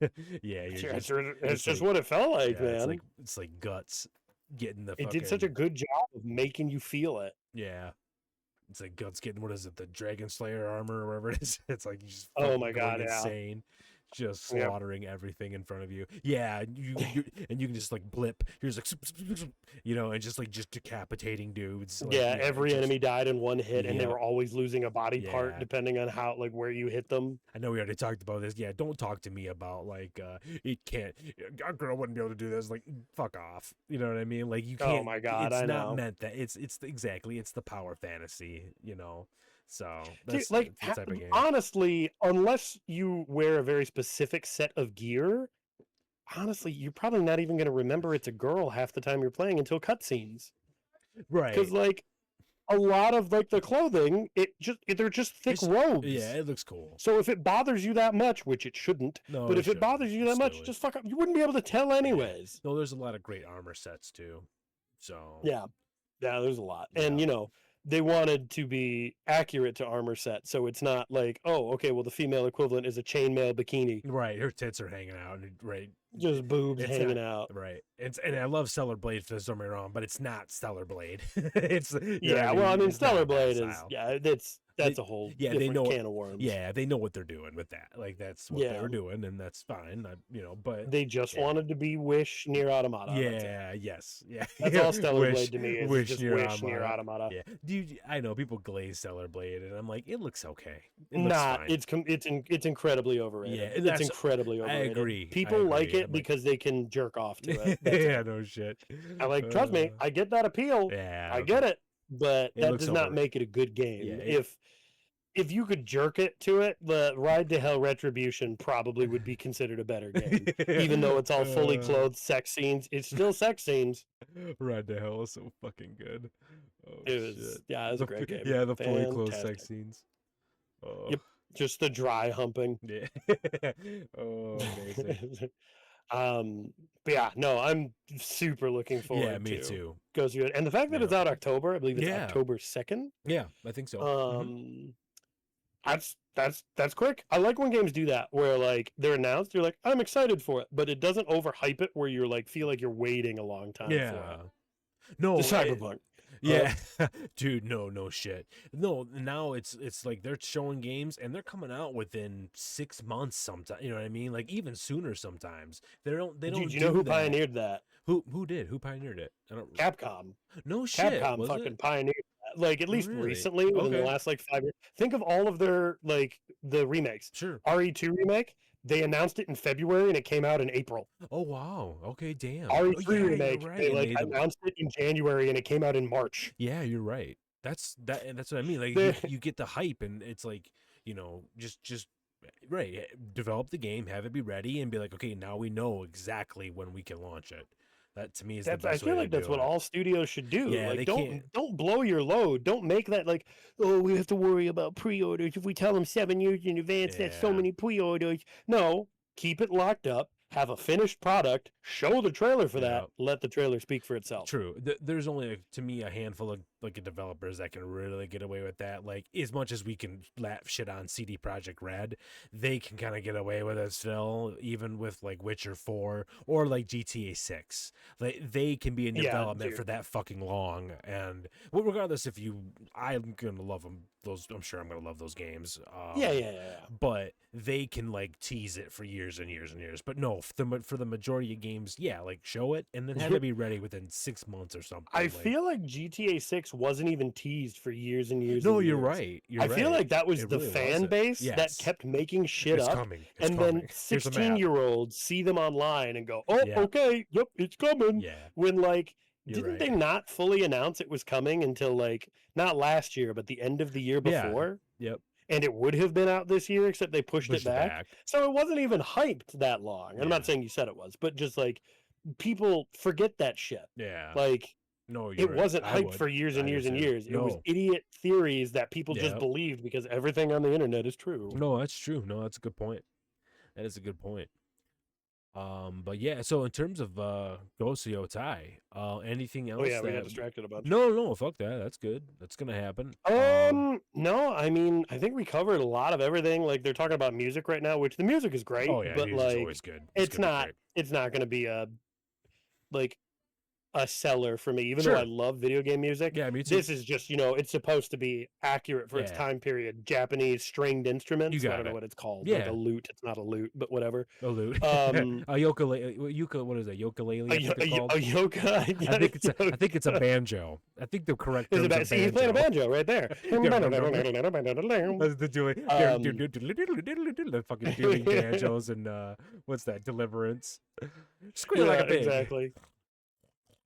Yeah, it's just what it felt like, man. It's like guts. Getting it did such a good job of making you feel it. Yeah, it's like Guts getting, what is it, the Dragon Slayer armor or whatever it is. It's like you just oh my god, insane, just slaughtering everything in front of you. Yeah, you and you can just like blip. You're just like, you know, and just decapitating dudes. Like, every enemy died in one hit, and they were always losing a body part depending on how where you hit them. I know we already talked about this. Yeah, don't talk to me about like it can't. A girl wouldn't be able to do this. Like, fuck off. You know what I mean? Like, you can't. Oh my god, it's I not know. meant that. It's exactly. It's the power fantasy. You know. So that's the type of game. Honestly, unless you wear a very specific set of gear, honestly, you're probably not even going to remember it's a girl half the time you're playing until cutscenes. Right. Because like a lot of like the clothing, they're just thick robes. Yeah, it looks cool. So if it bothers you that much, which it shouldn't, but if it bothers you that much, just fuck up. You wouldn't be able to tell anyways. No, there's a lot of great armor sets too. So yeah, there's a lot, and you know. They wanted to be accurate to armor set, so it's not like, oh, okay, well, the female equivalent is a chainmail bikini. Right, her tits are hanging out, right? Just boobs hanging out. Right. And I love Stellar Blade, for don't get me wrong, but it's not Stellar Blade. I mean, Stellar Blade is, that's a whole different can of worms. Yeah, they know what they're doing with that. Like, that's what they were doing, and that's fine. But they just wanted to be Wish Near Automata. Yeah, yes, yeah. That's all Stellar Blade to me is Wish Near Automata. Yeah, dude, I know people glaze Stellar Blade, and I'm like, it looks okay. It's incredibly overrated. Yeah, it's incredibly overrated. I agree. People like it because they can jerk off to it. Yeah, no shit. I like. Trust me, I get that appeal. Yeah, I get it, but that does not make it a good game. Yeah, if you could jerk it to it, the Ride to Hell Retribution probably would be considered a better game. Even though it's all fully clothed sex scenes, it's still sex scenes. Ride to Hell is so fucking good. Oh, it was a great game. Yeah, the fully clothed sex scenes. Oh. Yep, just the dry humping. Yeah. Oh, amazing. But yeah, no, I'm super looking forward to. Yeah, me too. Ghosts of Yotei. And the fact that it's out October, I believe it's October 2nd. Yeah, I think so. That's quick. I like when games do that, where like they're announced, you're like, I'm excited for it, but it doesn't overhype it, where you're like feel like you're waiting a long time for it. No, the Cyberpunk. Yeah, dude, no shit. No, now it's like they're showing games and they're coming out within 6 months sometimes. You know what I mean? Like even sooner sometimes. They don't. Dude, you know who pioneered that? Who did? Who pioneered it? I don't. Capcom. No shit. Capcom fucking pioneered that. like at least Really? recently within the Okay. last like 5 years. Think of all of their like the remakes. Sure. RE2 remake, they announced it in February and it came out in April. Oh wow. Okay, damn. Oh RE3 yeah, you're remake, right. they And like they the announced it in January and it came out in March. Yeah, you're right. That's what I mean. Like The- you get the hype and it's like, just right, develop the game, have it be ready and be like, okay, now we know exactly when we can launch it. That to me is the That's I best way feel to like that's do what it. all studios should do. Yeah, Like they can't. don't blow your load. Don't make that like, oh, we have to worry about pre-orders. If we tell them 7 years in advance, that's so Yeah. many pre-orders. No, keep it locked up, have a finished product, show the trailer for Yeah. that, let the trailer speak for itself. True. There's only to me a handful of like developers that can really get away with that. Like as much as we can laugh shit on CD Projekt Red, they can kind of get away with it still, even with like Witcher 4 or like GTA 6. Like they can be in Yeah, development dude. for that fucking long, and well, regardless if you, I'm gonna love them. Those I'm sure I'm gonna love those games. Yeah. But they can like tease it for years and years and years. But no, for the majority of games, yeah, like show it and then have it be ready within 6 months or something. I like, feel like GTA 6 wasn't even teased for years and years. no, and you're years. right. You're I right. feel like that was It the really fan wasn't. base that Yes. kept making shit It's up. coming. It's And coming. then Here's a map. 16-year-olds see them online and go, oh, Yeah. okay, yep, it's coming. Yeah. When like, You're didn't right. they not fully announce it was coming until like, not last year, but the end of the year Yeah. before? Yep. And it would have been out this year, except they pushed it back. So it wasn't even hyped that long. And I'm Yeah. not saying you said it was, but just like, people forget that shit. Yeah. Like, No, you're it right. wasn't I hyped would. for years and I years do and too. years. It was No. idiot theories that people just Yep. believed because everything on the internet is true. No, that's true. No, that's a good point. That is a good point. But yeah, so in terms of Ghosts of Yotei, anything else Oh yeah, we got that distracted a bunch. No, fuck that. That's good. That's gonna happen. No, I mean, I think we covered a lot of everything. Like they're talking about music right now, which the music is great, Oh yeah, but music's like always good. it's gonna be not great. it's not going to be a like a seller for me, even Sure. though I love video game music. Yeah, me too. This is just, it's supposed to be accurate for its Yeah. time period. Japanese stringed instruments. You got I don't know it. what it's called. Yeah. Like a lute. It's not a lute, but whatever. A lute. Um, A ukulele. What is it? Ukulele. I think they're called. a yoga. I think it's a banjo. I think the correct Is term it is ba- see, he's playing a banjo right there. That's the fucking doing banjos and what's that? Deliverance. Squeal like a pig. Exactly.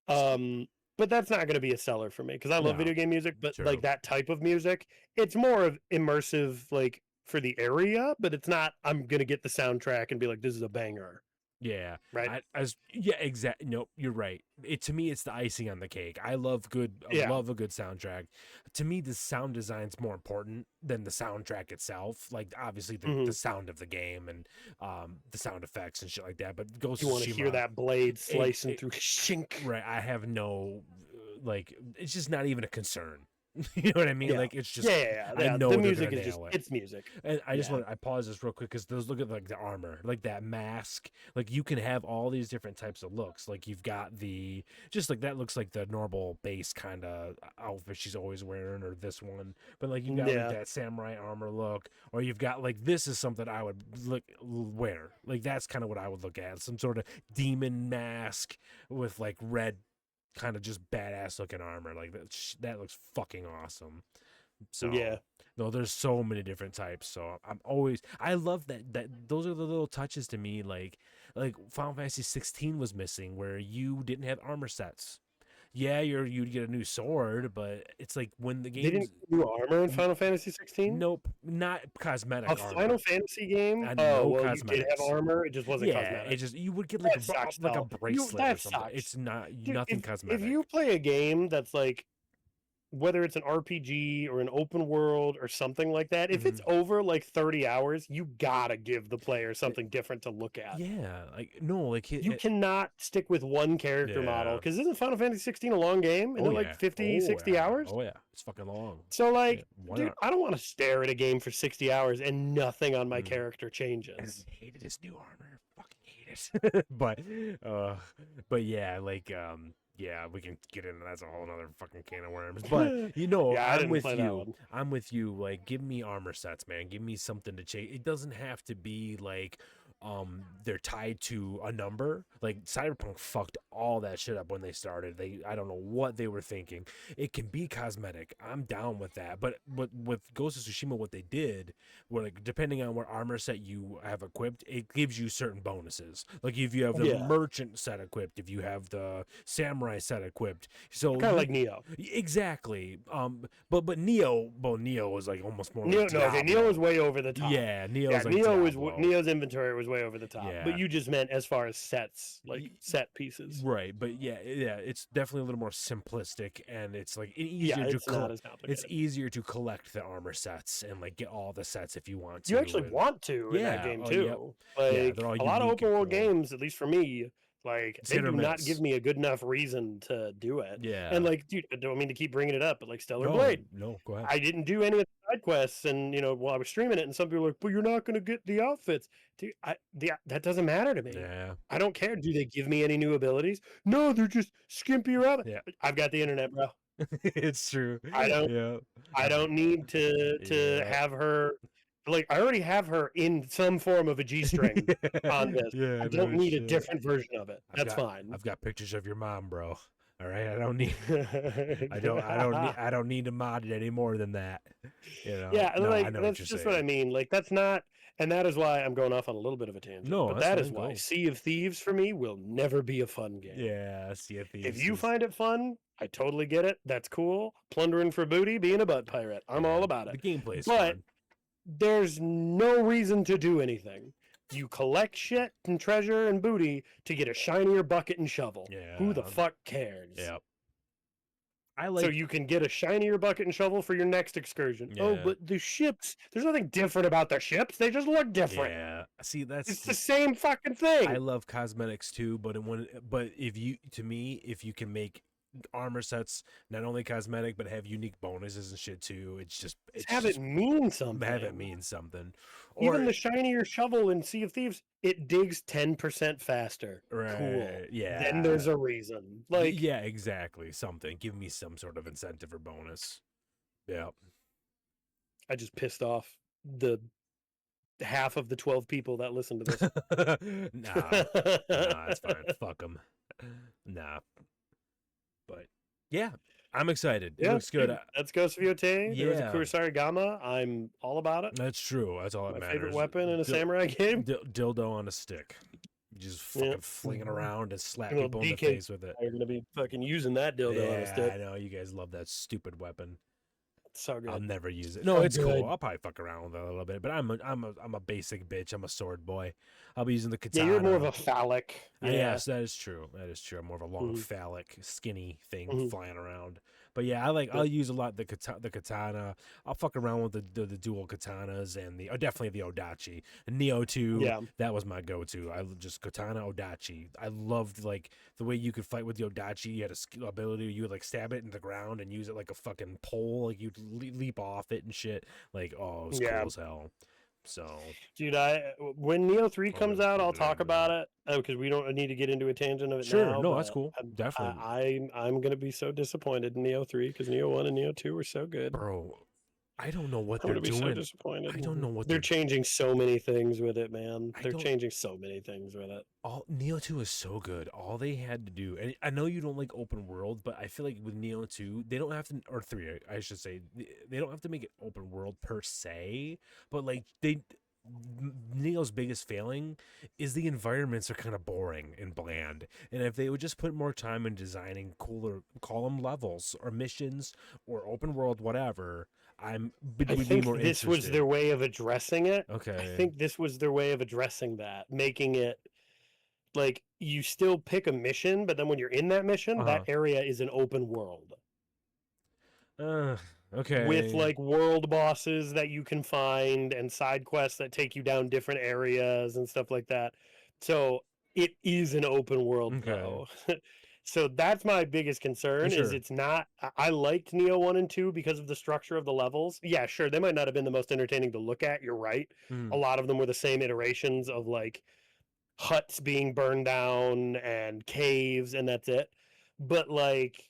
But that's not going to be a seller for me because I love No. video game music, but True. like that type of music, it's more of immersive, like for the area, but it's not, I'm going to get the soundtrack and be like, this is a banger. Yeah. Right. Yeah, exactly. Nope, you're right. To me, it's the icing on the cake. I love love a good soundtrack. To me, the sound design's more important than the soundtrack itself. Like obviously the sound of the game and the sound effects and shit like that. But Ghost You of want to Tsushima, hear that blade slicing through shink. right? I have no like. It's just not even a concern. You know what I mean? Yeah. Like it's just Yeah. I know The they're music gonna is just, nail it. it's music. And I just Yeah. I pause this real quick because look at like the armor, like that mask. Like you can have all these different types of looks. Like you've got the just like that looks like the normal base kind of outfit she's always wearing, or this one. But like you've got like that samurai armor look, or you've got like this is something I would wear. Like that's kind of what I would look at. Some sort of demon mask with like red kind of just badass looking armor. Like that looks fucking awesome. So Yeah. no, there's so many different types. So I love that those are the little touches to me. Like Final Fantasy 16 was missing, where you didn't have armor sets. Yeah, you'd get a new sword, but it's like when the game They didn't get new armor in Final Fantasy 16? Nope, not cosmetic A armor. Final Fantasy game? No You did cosmetics. have armor, it just wasn't cosmetic. It just you would get like That sucks, like a though. bracelet or That something. sucks. It's not Dude, nothing cosmetic. If you play a game that's like, whether it's an RPG or an open world or something like that, if it's over like 30 hours, you gotta give the player something different to look at. Yeah, like no, like You cannot stick with one character model, because isn't Final Fantasy 16 a long game? Isn't it like 50, 60 hours? Oh yeah, it's fucking long. So like, why dude, not? I don't want to stare at a game for 60 hours and nothing on my character changes. I hated his new armor. Fucking hate it. but yeah, like yeah, we can get into that's a whole other fucking can of worms. But Yeah, I I'm didn't with play that you. one. I'm with you. Like, give me armor sets, man. Give me something to chase. It doesn't have to be like they're tied to a number. Like Cyberpunk fucked all that shit up when they started. I don't know what they were thinking. It can be cosmetic. I'm down with that. But with Ghost of Tsushima, what they did, where like depending on what armor set you have equipped, it gives you certain bonuses. Like if you have the merchant set equipped, if you have the samurai set equipped, so kind of like Neo. Exactly. But Neo was like almost more. Neo, like no, okay, Neo was way over the top. Yeah, Neo's like Neo's inventory was way over the top. Yeah. But you just meant as far as sets, like set pieces. Right, but yeah, it's definitely a little more simplistic, and it's like easier it's easier to collect the armor sets and like get all the sets if you want to. You actually want to in that game too. Like a lot of open world games, at least for me, like they do not give me a good enough reason to do it. Yeah. And like, dude, I don't mean to keep bringing it up, but like Stellar Blade. No, go ahead. I didn't do any of the side quests, and while I was streaming it, and some people were like, "But you're not going to get the outfits." Dude, that doesn't matter to me. Yeah. I don't care. Do they give me any new abilities? No, they're just skimpy around. Yeah. I've got the internet, bro. It's true. I don't need to have her. Like, I already have her in some form of a G-string on this. I don't need a different version of it. That's fine. I've got pictures of your mom, bro. All right, I don't need I don't need to mod it any more than that. Yeah, no, like that's just what I mean. Like that's not, and that is why I'm going off on a little bit of a tangent. No, but that is why Sea of Thieves for me will never be a fun game. Yeah, Sea of Thieves. If you find it fun, I totally get it. That's cool. Plundering for booty, being a butt pirate, I'm all about it. The gameplay is fun. But there's no reason to do anything. You collect shit and treasure and booty to get a shinier bucket and shovel. Yeah. Who the fuck cares? Yeah. So you can get a shinier bucket and shovel for your next excursion. Yeah. Oh, but the ships, there's nothing different about the ships. They just look different. Yeah. See, it's the same fucking thing. I love cosmetics too, but if you can make armor sets not only cosmetic but have unique bonuses and shit too, it's have it mean something. Have it mean something. Even the shinier shovel in Sea of Thieves, it digs 10% faster. Right. Cool. Yeah. Then there's a reason. Like, yeah, exactly. Something. Give me some sort of incentive or bonus. Yeah. I just pissed off the half of the 12 people that listen to this. Nah, it's fine. Fuck them. Nah. But yeah, I'm excited. It looks good. That's Ghosts of Yotei. Yeah. There's a Kurosari Gama. I'm all about it. That's true. That's all that matters. My favorite weapon in a samurai game. Dildo on a stick. You just fucking fling it around and slap people in the face with it. You're going to be fucking using that dildo on a stick. I know. You guys love that stupid weapon. It's so good. I'll never use it. No, it's cool. I'll probably fuck around with it a little bit, but I'm a basic bitch. I'm a sword boy. I'll be using the katana. Yeah, you're more of a phallic. Yeah. Yes, that is true. That is true. I'm more of a long phallic, skinny thing flying around. But yeah, I'll use a lot the katana. I'll fuck around with the dual katanas and definitely the Odachi. And Neo 2, that was my go-to. I just katana Odachi. I loved like the way you could fight with the Odachi. You had a skill ability. You would like stab it in the ground and use it like a fucking pole. Like you'd leap off it and shit. Like, oh, it was cool as hell. So, dude, when Neo 3 comes out, I'll talk about it because we don't need to get into a tangent of it now. Sure, no, that's cool. Definitely. I'm gonna be so disappointed in Neo 3 because Neo 1 and Neo 2 were so good. Bro, I don't know what they're doing. So disappointed. I don't know what they're changing so many things with it, man. They're changing so many things with it. Neo 2 is so good. All they had to do, and I know you don't like open world, but I feel like with Neo 2, they don't have to, or 3, I should say, they don't have to make it open world per se, but like Neo's biggest failing is the environments are kind of boring and bland, and if they would just put more time in designing cooler, call them levels or missions or open world, whatever, I think more this was their way of addressing it. Okay. I think this was their way of addressing that, making it like you still pick a mission, but then when you're in that mission, that area is an open world. Okay. With like world bosses that you can find and side quests that take you down different areas and stuff like that. So it is an open world though. So that's my biggest concern is it's not, I liked Neo 1 and 2 because of the structure of the levels. Yeah, sure. They might not have been the most entertaining to look at. You're right. A lot of them were the same iterations of like huts being burned down and caves and that's it. But like,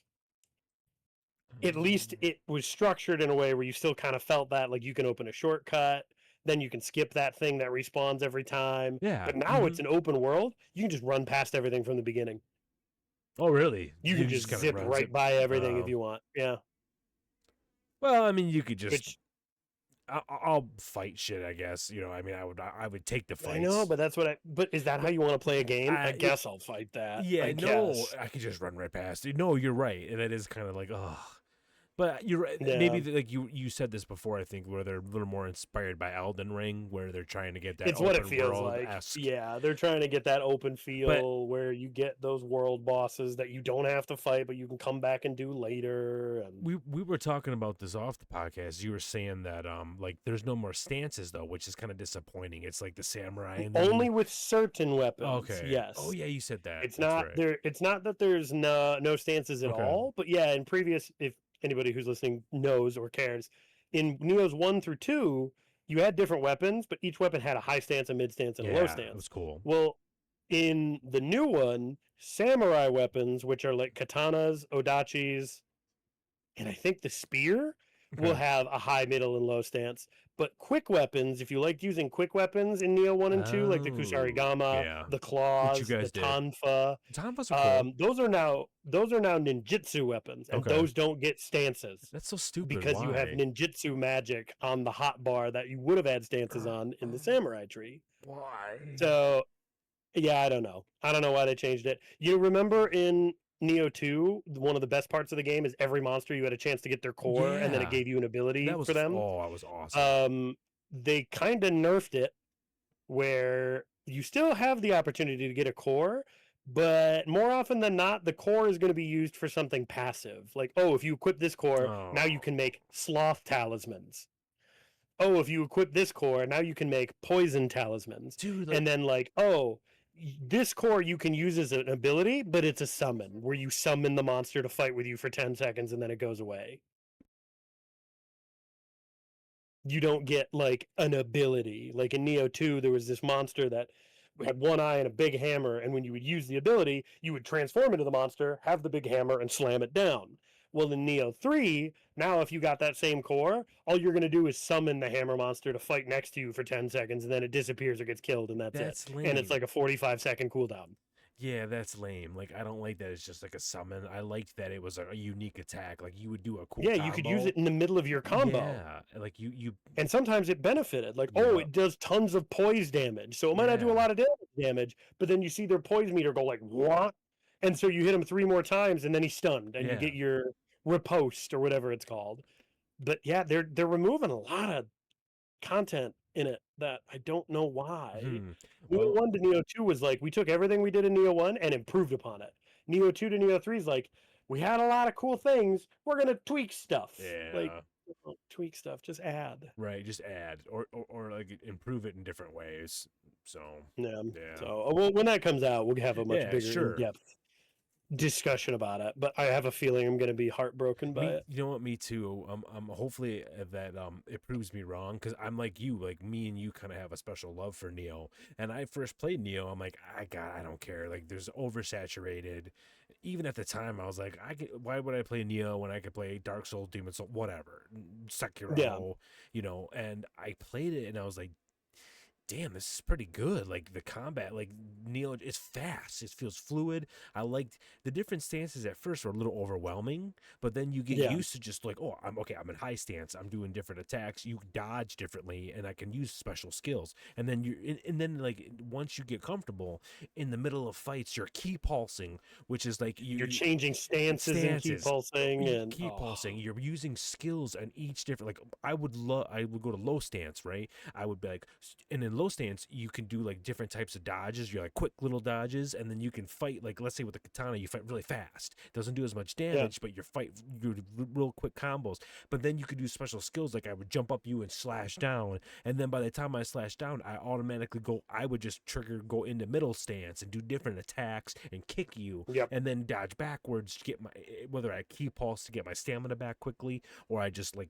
at least it was structured in a way where you still kind of felt that like you can open a shortcut then you can skip that thing that respawns every time. Yeah. But now it's an open world. You can just run past everything from the beginning. Oh, really? You can just just kind of zip runs right it. by everything if you want. Yeah. Well, I mean, you could just. Which I'll fight shit, I guess. I mean, I would take the I know, fights. but that's what but is that how you want to play a game? I I- guess I'll fight that. Yeah, I no, guess. I could just run right past it. No, you're right, and it is kind of like, oh. But you're right. Yeah. Maybe like you said this before. I think where they're a little more inspired by Elden Ring, where they're trying to get that It's open what it feels world like. esque. Yeah, they're trying to get that open feel But where you get those world bosses that you don't have to fight, but you can come back and do later. And we were talking about this off the podcast. You were saying that like there's no more stances though, which is kind of disappointing. It's like the samurai and only with certain weapons. Okay. Yes. Oh yeah, you said that. It's That's not right. there. It's not that there's no stances at Okay. all. But yeah, in previous, if anybody who's listening knows or cares, in Neo's 1 through 2, you had different weapons, but each weapon had a high stance, a mid stance, and a low Yeah, stance. it was cool. Well, in the new one, samurai weapons, which are like katanas, odachis, and I think the spear, will have a high, middle, and low stance. But quick weapons, if you liked using quick weapons in Neo 1 and 2, like the Oh, Kusarigama, yeah. the claws, Which the you guys did. tonfa, Tonfas are cool. those are now ninjutsu weapons, and Okay. those don't get stances That's so stupid. because you have Why? ninjutsu magic on the hot bar that you would have had stances on in the samurai tree. Why? So yeah, I don't know. I don't know why they changed it. You remember in Neo 2, one of the best parts of the game is every monster you had a chance to get their core, and then it Yeah. gave you an ability That was for them. that was awesome. They kind of nerfed it where you still have the opportunity to get a core, but more often than not, the core is going to be used for something passive. Like, oh, if you equip this core, now you can make sloth talismans. Oh, if you equip this core, now you can make poison talismans. Dude, And then like, oh, this core you can use as an ability, but it's a summon where you summon the monster to fight with you for 10 seconds and then it goes away. You don't get like an ability. Like in Neo 2, there was this monster that had one eye and a big hammer, and when you would use the ability, you would transform into the monster, have the big hammer, and slam it down. Well, in Neo 3, now if you got that same core, all you're going to do is summon the hammer monster to fight next to you for 10 seconds, and then it disappears or gets killed, and that's it. lame. And it's like a 45-second cooldown. Yeah, that's lame. Like, I don't like that it's just like a summon. I liked that it was a unique attack. Like, you would do a cool Yeah, you could use it in the middle of your combo. Yeah, like you. And sometimes it benefited. Like, Yeah. oh, it does tons of poise damage. So it might not do a Yeah. lot of damage, but then you see their poise meter go like, what? And so you hit him 3 more times, and then he's stunned, and you Yeah. get your riposte or whatever it's called. But yeah, they're removing a lot of content in it that I don't know why. Neo 1 to Neo 2 was like, we took everything we did in Neo 1 and improved upon it. Neo 2 to Neo 3 is like, we had a lot of cool things. We're going to tweak stuff. Yeah. Like, don't tweak stuff, just add. Right, just add or like improve it in different ways. So Yeah. yeah. So well, when that comes out, we'll have a much Yeah, bigger sure. in-depth discussion about it. But I have a feeling I'm going to be heartbroken by it. You know what? Me too. Hopefully that it proves me wrong because I'm like you. Like me and you kind of have a special love for Neo. And I first played Neo. I'm like, I don't care. Like there's oversaturated. Even at the time, I was like, why would I play Neo when I could play Dark Souls, Demon Soul, whatever, Sekiro, And I played it, and I was like, damn, this is pretty good. Like the combat, like Neo is fast. It feels fluid. I liked the different stances at first were a little overwhelming, but then you get used to just like, oh, I'm in high stance. I'm doing different attacks. You dodge differently, and I can use special skills. And then then like once you get comfortable in the middle of fights, you're key pulsing, which is like you're changing stances and key pulsing and pulsing. You're using skills on each different. Like I would go to low stance, right? I would be like, and in low stance you can do like different types of dodges. You're like quick little dodges, and then you can fight, like let's say with the katana you fight really fast. It doesn't do as much damage, but you're real quick combos. But then you could do special skills, like I would jump up you and slash down, and then by the time I slash down, I would just go into middle stance and do different attacks and kick you, and then dodge backwards to get whether I key pulse to get my stamina back quickly, or I just let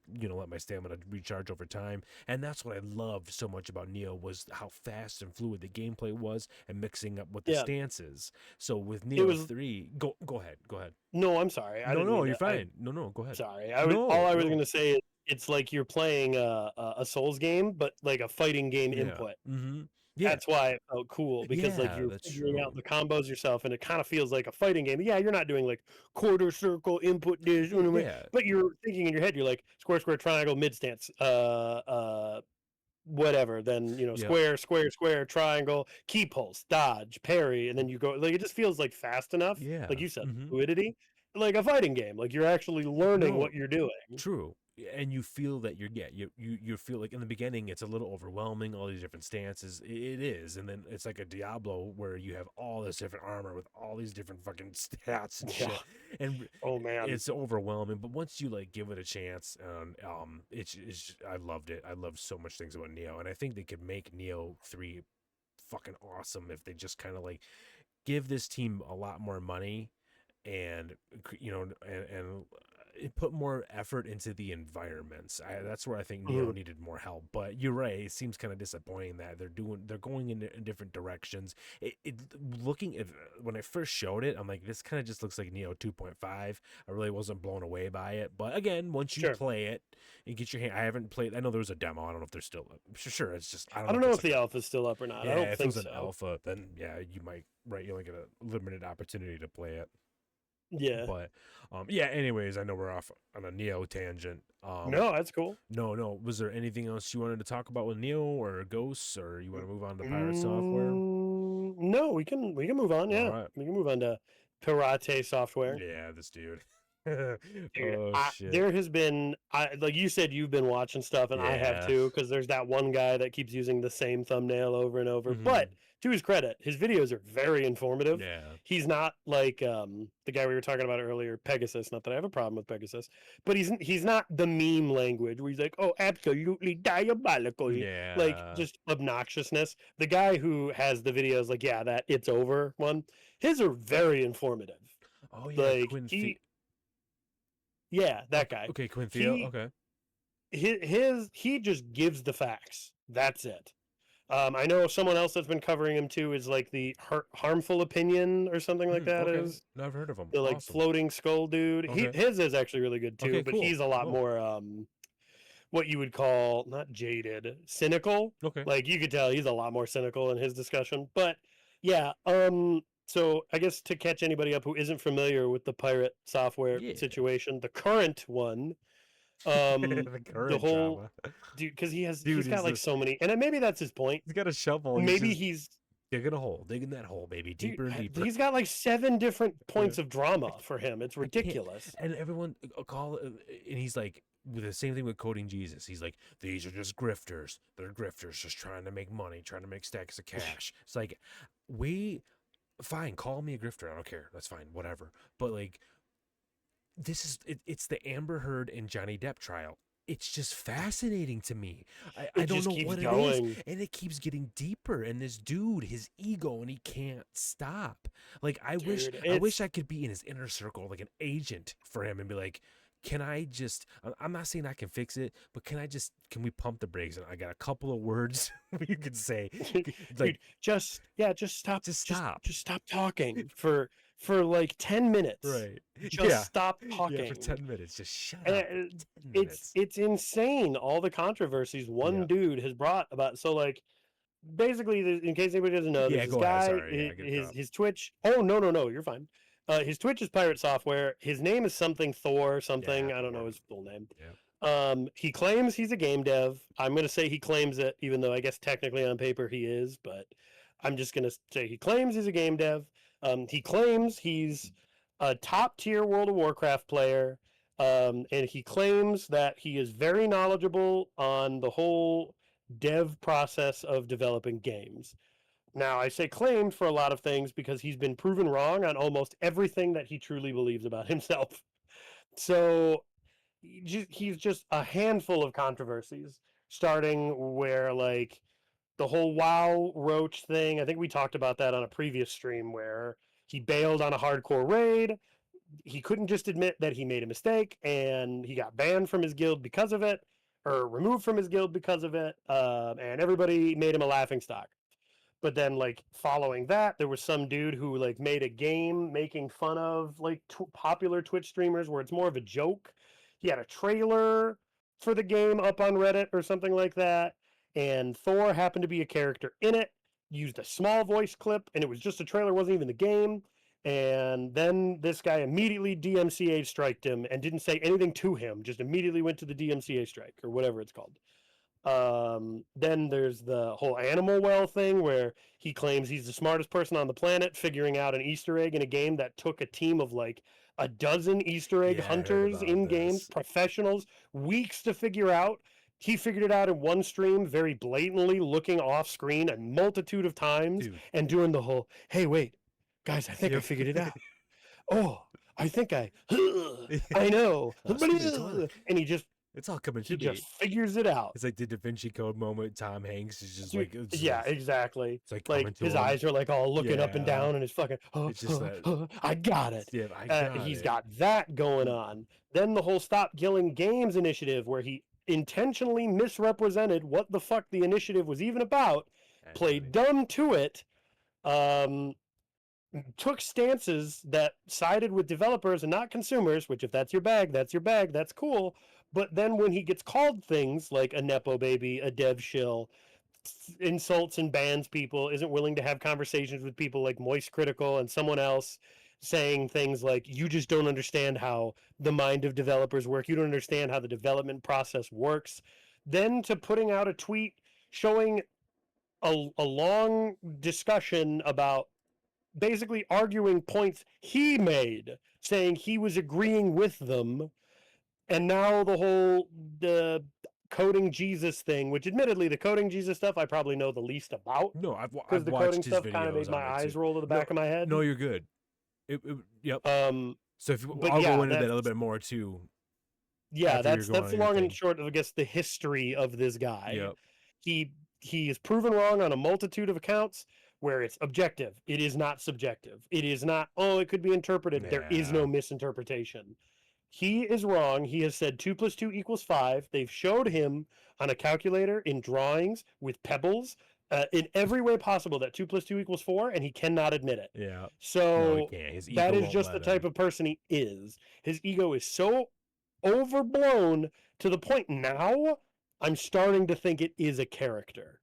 my stamina recharge over time. And that's what I loved so much about Neo, was how fast and fluid the gameplay was, and mixing up with the stances. So with Neo 3, go ahead. No, I'm sorry. No, you're fine. No, go ahead. Sorry. All I was going to say is it's like you're playing a Souls game, but like a fighting game Yeah. input. Mm-hmm. Yeah. That's why it felt cool because like Yeah, you're that's figuring out true. the combos yourself, and it kind of feels like a fighting game. Yeah, you're not doing like quarter circle input this, Yeah. but you're thinking in your head. You're like square, square, triangle, mid stance, whatever. Then Yep. square, square, square, triangle, key pulse, dodge, parry, and then you go. Like it just feels like fast enough, like Yeah. you said, Mm-hmm. fluidity, like a fighting game. Like you're actually learning No, what you're doing. true. And you feel that you feel like in the beginning it's a little overwhelming, all these different stances. It is, and then it's like a Diablo where you have all this different armor with all these different fucking stats and Yeah. shit, and Oh man. it's overwhelming. But once you like give it a chance, it's I loved it. I loved so much things about Neo, and I think they could make Neo 3 fucking awesome if they just kind of like give this team a lot more money and and put more effort into the environments. That's where I think Neo Mhm. needed more help. But you're right; it seems kind of disappointing that they're going in different directions. It looking at when I first showed it, I'm like, this kind of just looks like Neo 2.5. I really wasn't blown away by it, but again, once you Sure. play it and get your hand, I haven't played. I know there was a demo. I don't know if there's still. Sure, it's just I don't know if the alpha's still up or not. I yeah. don't If it think was an so. alpha, then yeah, you might you only get a limited opportunity to play it. Yeah. But yeah, anyways, I know we're off on a Neo tangent. No, that's cool. No, was there anything else you wanted to talk about with Neo or Ghosts, or you want to move on to Pirate Software? No, we can move on. All Yeah, right. we can move on to Pirate Software. Yeah, this dude. Dude, Oh shit. there has been, like you said, you've been watching stuff, and I have Yeah. too, because there's that one guy that keeps using the same thumbnail over and over. Hmm. But to his credit, his videos are very informative. Yeah. He's not like the guy we were talking about earlier, Pegasus. Not that I have a problem with Pegasus, but he's not the meme language where he's like, oh, absolutely diabolical, like Yeah. just obnoxiousness. The guy who has the videos, like yeah, that it's over one, his are very informative. Oh yeah, Like yeah, that guy. Okay, Quinthio. He Okay. he just gives the facts. That's it. I know someone else that's been covering him too is like the harmful opinion or something like that Okay. is No, I've heard of him. the like Awesome. floating skull dude. Okay. His is actually really good too, Okay, but cool. he's a lot Cool. more what you would call not jaded, cynical. Okay. Like you could tell he's a lot more cynical in his discussion. But yeah, so I guess to catch anybody up who isn't familiar with the pirate software Yeah. situation, the current one, The the current whole drama. dude, because Dude he's got is like this so many, and maybe that's his point. he's got a shovel. He's Maybe just he's digging a hole, digging that hole, baby, dude, deeper and deeper. he's got like 7 different Yeah. points of drama for him. It's I can't. ridiculous. And everyone call and he's like with the same thing with quoting Jesus. He's like, these are just grifters. They're grifters just trying to make money, trying to make stacks of cash. It's like, fine, call me a grifter. I don't care. That's fine, whatever. But like, it's the Amber Heard and Johnny Depp trial. It's just fascinating to me. I It don't just know keeps what it going. is, and it keeps getting deeper. And this dude, his ego, and he can't stop. Like I wish Dude, I could be in his inner circle, like an agent for him, and be like, can I just? I'm not saying I can fix it, but can we pump the brakes? And I got a couple of words you could say, dude, like just stop, just stop. just stop talking for like 10 minutes. Right? Just Yeah. stop Yeah, talking. for 10 minutes. Just shut up. And 10 minutes. it's insane all the controversies one Yeah. dude has brought about. So like basically, in case anybody doesn't know, Yeah. there's this Go ahead. guy. Sorry. Yeah. I get His Twitch. Oh no, you're fine. His Twitch is Pirate Software. His name is something Thor something. Yeah, I don't know Thor. his full name. Yeah. He claims he's a game dev. I'm gonna say he claims it, even though I guess technically on paper he is. But I'm just gonna say he claims he's a game dev. He claims he's a top tier World of Warcraft player. And he claims that he is very knowledgeable on the whole dev process of developing games. Now, I say claimed for a lot of things because he's been proven wrong on almost everything that he truly believes about himself. So he's just a handful of controversies, starting where like the whole WoW Roach thing. I think we talked about that on a previous stream where he bailed on a hardcore raid. He couldn't just admit that he made a mistake, and he got banned from his guild because of it, or removed from his guild because of it, and everybody made him a laughing stock. But then, like following that, there was some dude who like made a game making fun of like popular Twitch streamers, where it's more of a joke. He had a trailer for the game up on Reddit or something like that, and Thor happened to be a character in it, used a small voice clip, and it was just a trailer, wasn't even the game. And then this guy immediately DMCA striked him and didn't say anything to him, just immediately went to the DMCA strike or whatever it's called. Then there's the whole animal well thing where he claims he's the smartest person on the planet, figuring out an Easter egg in a game that took a team of like a dozen Easter egg Yeah, I heard hunters about in games, this. professionals, weeks to figure out. He figured it out in one stream, very blatantly, looking off screen a multitude of times Dude. and doing the whole, hey, wait, guys, I think I Yep. figured it out. Oh, I think I Yeah. know. Excuse me, Tyler. And he just It's all coming to he me. just figures it out. It's like the Da Vinci Code moment. Tom Hanks is just Dude, like, it's yeah, just- exactly. it's like Like coming to his him. eyes are like all looking up and Yeah. down, and his fucking. It's just that- I got it. Yeah, I got He's it. got that going on. Then the whole Stop Killing Games initiative, where he intentionally misrepresented what the fuck the initiative was even about, played dumb to it, took stances that sided with developers and not consumers, which if that's your bag, that's cool. But then when he gets called things like a Nepo baby, a dev shill, insults and bans people, isn't willing to have conversations with people like Moist Critical and someone else, saying things like, you just don't understand how the mind of developers work. You don't understand how the development process works. Then to putting out a tweet showing a long discussion about basically arguing points he made, saying he was agreeing with them. And now the coding Jesus thing, which admittedly the coding Jesus stuff I probably know the least about, No, I've because the watched coding his stuff videos kind of made my on it, eyes too. roll to the back of my head. No, you're good. Yep. So if but I'll yeah, go into that a that's- little bit more too. Yeah, after you're that's going the on your long and thing. short of, I guess, the history of this guy. Yep. He is proven wrong on a multitude of accounts where it's objective. It is not subjective. It is not, oh, it could be interpreted. There is no Yeah. misinterpretation. He is wrong. He has said 2 + 2 = 5. They've showed him on a calculator, in drawings, with pebbles, in every way possible that 2 + 2 = 4, and he cannot admit it. Yeah. No, So he can't. His that ego is won't just the let type him. of person he is. His ego is so overblown to the point now I'm starting to think it is a character.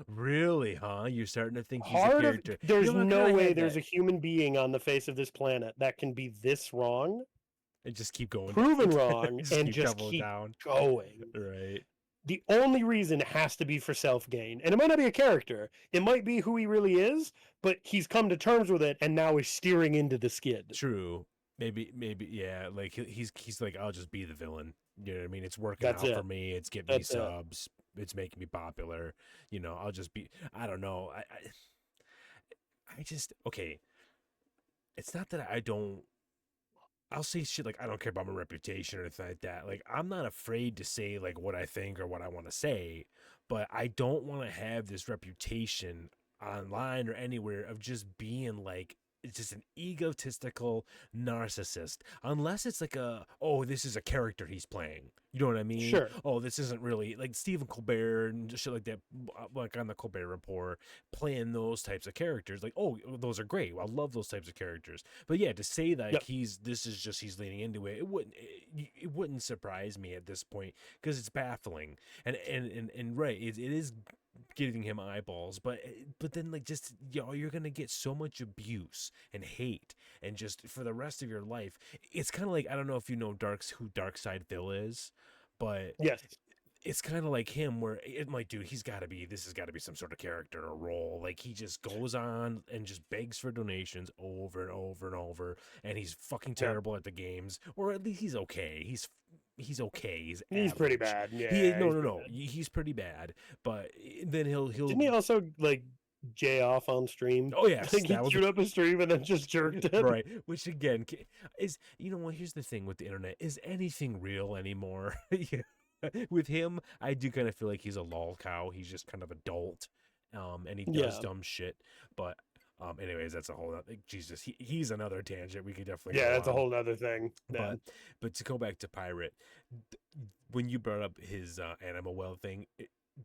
Really, huh? You're starting to think he's a Hard of, character. there's You know, I no kinda way had there's that. a human being on the face of this planet that can be this wrong, And just keep going. proven wrong, just and keep just doubling keep down. going. Right. The only reason has to be for self-gain. And it might not be a character. It might be who he really is, but he's come to terms with it and now is steering into the skid. True. Maybe, yeah. Like he's like, I'll just be the villain. You know what I mean? It's working That's out it. for me. It's getting me That's it. subs. It's making me popular. You know, I'll just be. I don't know. I just okay. It's not that I don't. I'll say shit like I don't care about my reputation or anything like that. Like I'm not afraid to say like what I think or what I want to say, but I don't want to have this reputation online or anywhere of just being like it's just an egotistical narcissist. Unless it's like oh, this is a character he's playing. You know what I mean? Sure. Oh, this isn't really like Stephen Colbert and shit like that, like on the Colbert Report, playing those types of characters. Like, oh, those are great. I love those types of characters. But yeah, to say that Yep. this is just he's leaning into it, it wouldn't surprise me at this point because it's baffling and right, it is giving him eyeballs, but then like just you're gonna get so much abuse and hate and just for the rest of your life. It's kind of like I don't know if you know who Darkside Phil is, but Yes. it's kind of like him where it like dude this has got to be some sort of character or role. Like he just goes on and just begs for donations over and over and over, and he's fucking terrible at the games, or at least he's okay. He's okay. He's pretty average. bad. Yeah. No. He's pretty bad. But then he'll. Didn't he also like jay off on stream? Oh yes, Like he that was queued up a stream and then just jerked it. right. Which again is what? Here's the thing with the internet: is anything real anymore? Yeah. With him, I do kind of feel like he's a lol cow. He's just kind of adult, and he does dumb shit. But anyways, that's a whole other, Jesus. He's another tangent. We could definitely Yeah, go that's a on. whole other thing. Yeah. But to go back to Pirate, when you brought up his Animal Well thing,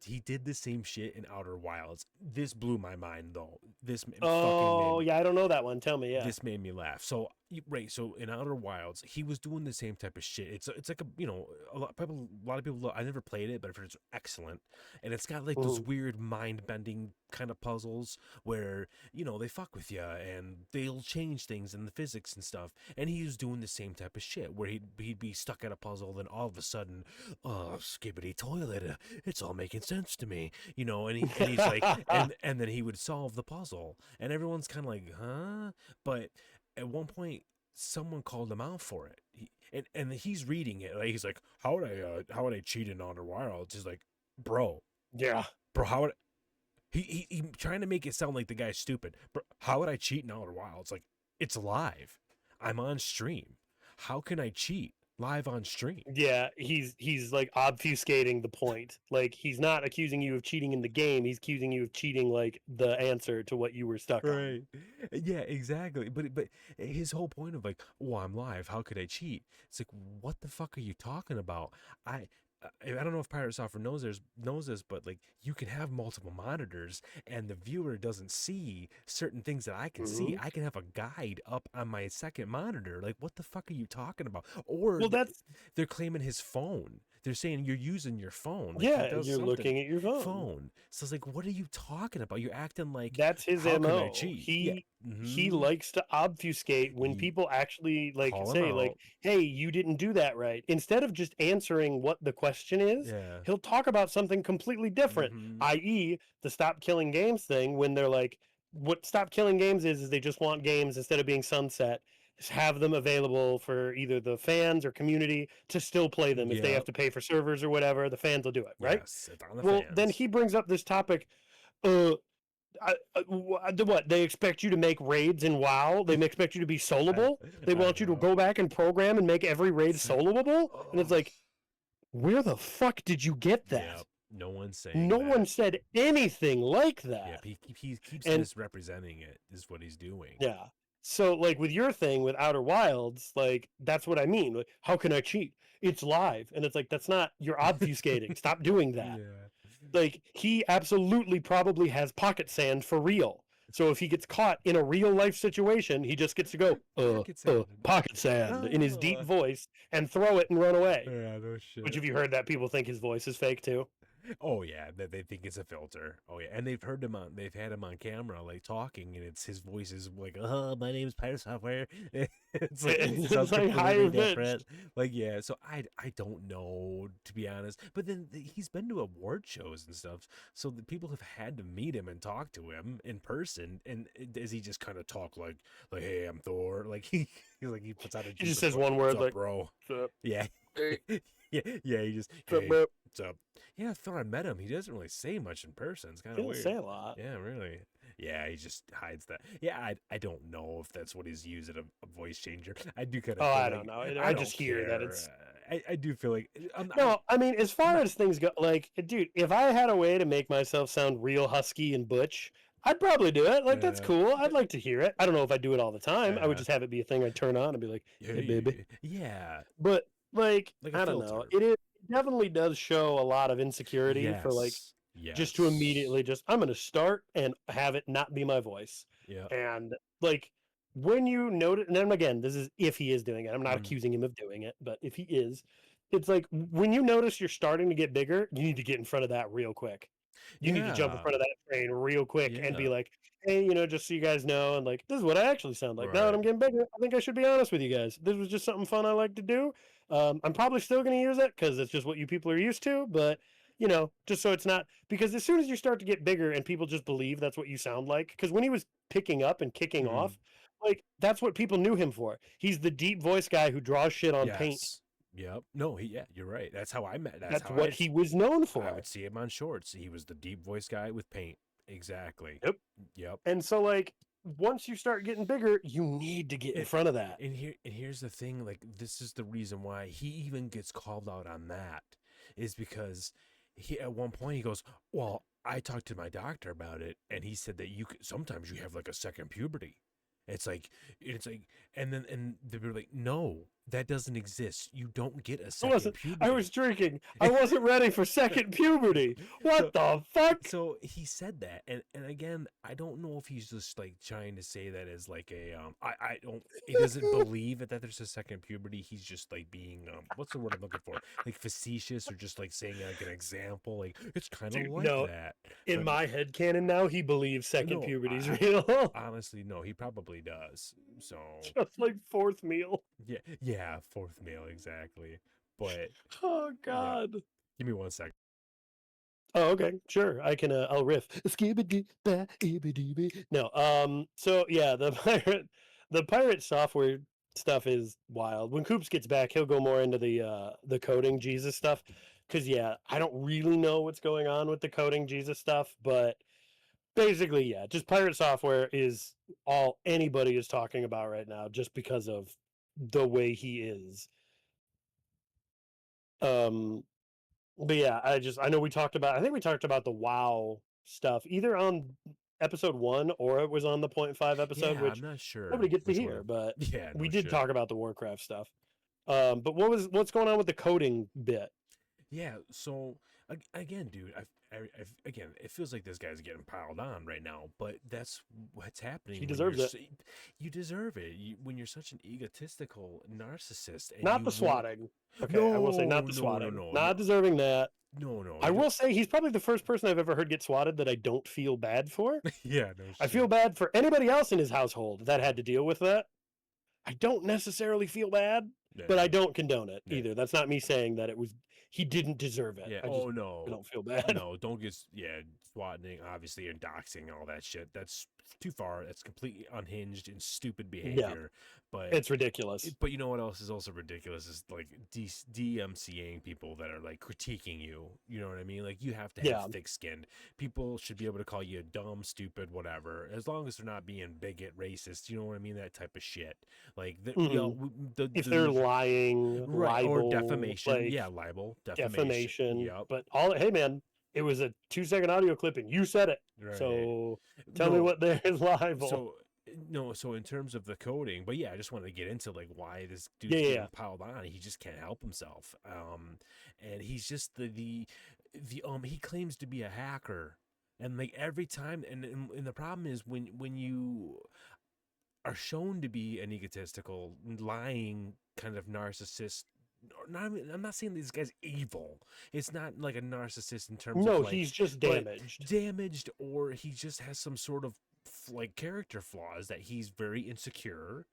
he did the same shit in Outer Wilds. This blew my mind though. This Oh, yeah, I don't know that one. Tell me. Yeah. this made me laugh. So Right. So in Outer Wilds, he was doing the same type of shit. It's like a lot of people. I never played it, but I've heard it's excellent. And it's got like those Mhm. weird mind bending kind of puzzles where they fuck with you and they'll change things in the physics and stuff. And he was doing the same type of shit where he'd be stuck at a puzzle, then all of a sudden, oh, skibbity toilet, it's all making sense to me, and he's like, and then he would solve the puzzle, and everyone's kind of like, huh? But at one point, someone called him out for it. And he's reading it. Like, he's like, how would I cheat in Outer Wilds? He's like, bro, Yeah. how would he trying to make it sound like the guy's stupid. Bro, how would I cheat in Outer Wilds? Like, it's live. I'm on stream. How can I cheat live on stream? Yeah, he's like obfuscating the point. Like, he's not accusing you of cheating in the game. He's accusing you of cheating like the answer to what you were stuck on. Right. Yeah, exactly. But his whole point of like, oh, I'm live. How could I cheat? It's like, what the fuck are you talking about? I don't know if Pirate Software knows this, but like, you can have multiple monitors, and the viewer doesn't see certain things that I can see. I can have a guide up on my second monitor. Like, what the fuck are you talking about? Or Well, they're claiming his phone. They're saying you're using your phone. Like, yeah, you're looking at your phone. So it's like, what are you talking about? You're acting like, that's his how can I MO. cheat? He likes to obfuscate when people actually like call him say like, out. "Hey, you didn't do that right." Instead of just answering what the question is, Yeah. he'll talk about something completely different, i.e., the stop killing games thing. When they're like, what stop killing games is they just want games, instead of being sunset, just have them available for either the fans or community to still play them. If they have Yep. to pay for servers or whatever, the fans will do it, right? Yes, it's on the Well, then fans. he brings up this topic. What they expect you to make raids in WoW? They expect you to be soloable. They I want you to know. go back and program and make every raid It's like, soloable. And it's oh, like, where the fuck did you get that? yep. No one's saying No that. one said anything like Yep, that. he keeps And misrepresenting it, is what he's doing. yeah. So like with your thing with Outer Wilds, like that's what I mean. Like, how can I cheat? It's live. And it's like, that's not, you're obfuscating. Stop doing that. Yeah. Like, he absolutely probably has pocket sand for real. So if he gets caught in a real life situation, he just gets to go, pocket sand in his deep Oh. voice and throw it and run away. Yeah, no shit. Which, have you heard that people think his voice is fake too? Oh yeah, that they think it's a filter. Oh yeah, and they've had him on camera like talking, and his voice is like, my name's Pirate Software. It's like, it sounds like completely higher different. Like, yeah, so I don't know, to be honest. But then he's been to award shows and stuff, so the people have had to meet him and talk to him in person. And does he just kind of talk like, hey, I'm Thor? Like he puts out a. He just says one word, like, bro. "What's up?" Yeah. Hey. yeah. He just, What's up, hey, bro? what's up? Yeah, I thought I met him. He doesn't really say much in person. It's kind He of doesn't weird. say a lot. Yeah, really. Yeah, he just hides that. Yeah, I don't know if that's what he's using, a voice changer. I do kind of. Oh, feel I like, don't know. I just don't hear that care. it's. I do feel like. No, I mean, as far as things go, like, dude, if I had a way to make myself sound real husky and butch, I'd probably do it. Like, that's cool. I'd like to hear it. I don't know if I do it all the time. I would just have it be a thing I'd turn on and be like, "Hey, baby." Yeah. But like Like a I don't know. filter. It definitely does show a lot of insecurity for like just to immediately just, I'm gonna start and have it not be my voice. Yeah. And like, when you notice, and then again, this is if he is doing it. I'm not accusing him of doing it, but if he is, it's like when you notice you're starting to get bigger, you need to get in front of that real quick. You need to jump in front of that train real quick and be like, hey, just so you guys know, and like, this is what I actually sound like. Now that I'm getting bigger, I think I should be honest with you guys. This was just something fun I like to do. I'm probably still going to use it because it's just what you people are used to, but just so it's not, because as soon as you start to get bigger and people just believe that's what you sound like, because when he was picking up and kicking off, like, that's what people knew him for. He's the deep voice guy who draws shit on paint. Yep. No, you're right. That's how I met. That's what he was known for. I would see him on shorts. He was the deep voice guy with paint. Exactly. Yep. And so, like, once you start getting bigger, you need to get in front of that. And here's the thing. Like, this is the reason why he even gets called out on that, is because he, at one point, he goes, "Well, I talked to my doctor about it, and he said that sometimes you have like a second puberty." And they were like, no, that doesn't exist. You don't get a I second puberty. I was drinking. I wasn't ready for second puberty. What the fuck? So he said that, and again, I don't know if he's just like trying to say that as like a I don't. He doesn't believe that there's a second puberty. He's just like being what's the word I'm looking for? Like facetious, or just like saying like an example. Like it's kind of like No, that. in But my head canon now, he believes second no, puberty's real. honestly, no, he probably does. So Just like fourth meal. yeah, fourth male exactly. But Oh yeah, God. give me 1 second. Oh, okay, sure. I can. I'll riff. No. So yeah, the pirate software stuff is wild. When Coops gets back, he'll go more into the coding Jesus stuff. Cause yeah, I don't really know what's going on with the coding Jesus stuff, but basically, yeah, just pirate software is all anybody is talking about right now, just because of the way he is. Um, But yeah, I know I think we talked about the WoW stuff either on episode 1 or it was on the point 5 episode, Yeah, I'm which not sure nobody gets to which one. hear, but Yeah, we no did shit. talk about the Warcraft stuff. But what's going on with the coding bit? Yeah, so again, dude, again, it feels like this guy's getting piled on right now, but that's what's happening He when you're deserves it. you deserve it. When you're such an egotistical narcissist and Not you the won't. swatting. Okay, I will say No, not the no, no, swatting. no, no, Not deserving that. no. I You will don't. say he's probably the first person I've ever heard get swatted that I don't feel bad for. Yeah, no I feel shit. bad for anybody else in his household that had to deal with that. I don't necessarily feel bad, but I Yeah, don't condone it yeah. either. That's not me saying that he didn't deserve it. Yeah. I just Oh no. don't feel bad. No, don't get swatting obviously and doxing and all that shit. That's too far. That's completely unhinged and stupid Yeah, behavior. But it's ridiculous. but you know what else is also ridiculous is like DMCAing people that are like critiquing you. You know what I mean? Like you have to have Yeah. thick skinned. People should be able to call you dumb, stupid, whatever, as long as they're not being bigot, racist. You know what I mean? That type of shit. Like Mhm. If they're lying, right, or libel, defamation. like Yeah, libel, defamation. defamation, Yep. but hey man, it was a 2-second audio clip and you said it. Right. So tell me No. what there is libel. So no, so in terms of the coding, but yeah, I just wanted to get into like why this Yeah, dude's yeah, getting yeah. piled on. He just can't help himself. And he's just the he claims to be a hacker. And like every time and the problem is when you are shown to be an egotistical, lying kind of narcissist. I'm not saying this guy's evil. It's not like a narcissist in terms of No, like, he's just but damaged. damaged, or he just has some sort of like character flaws that he's very insecure,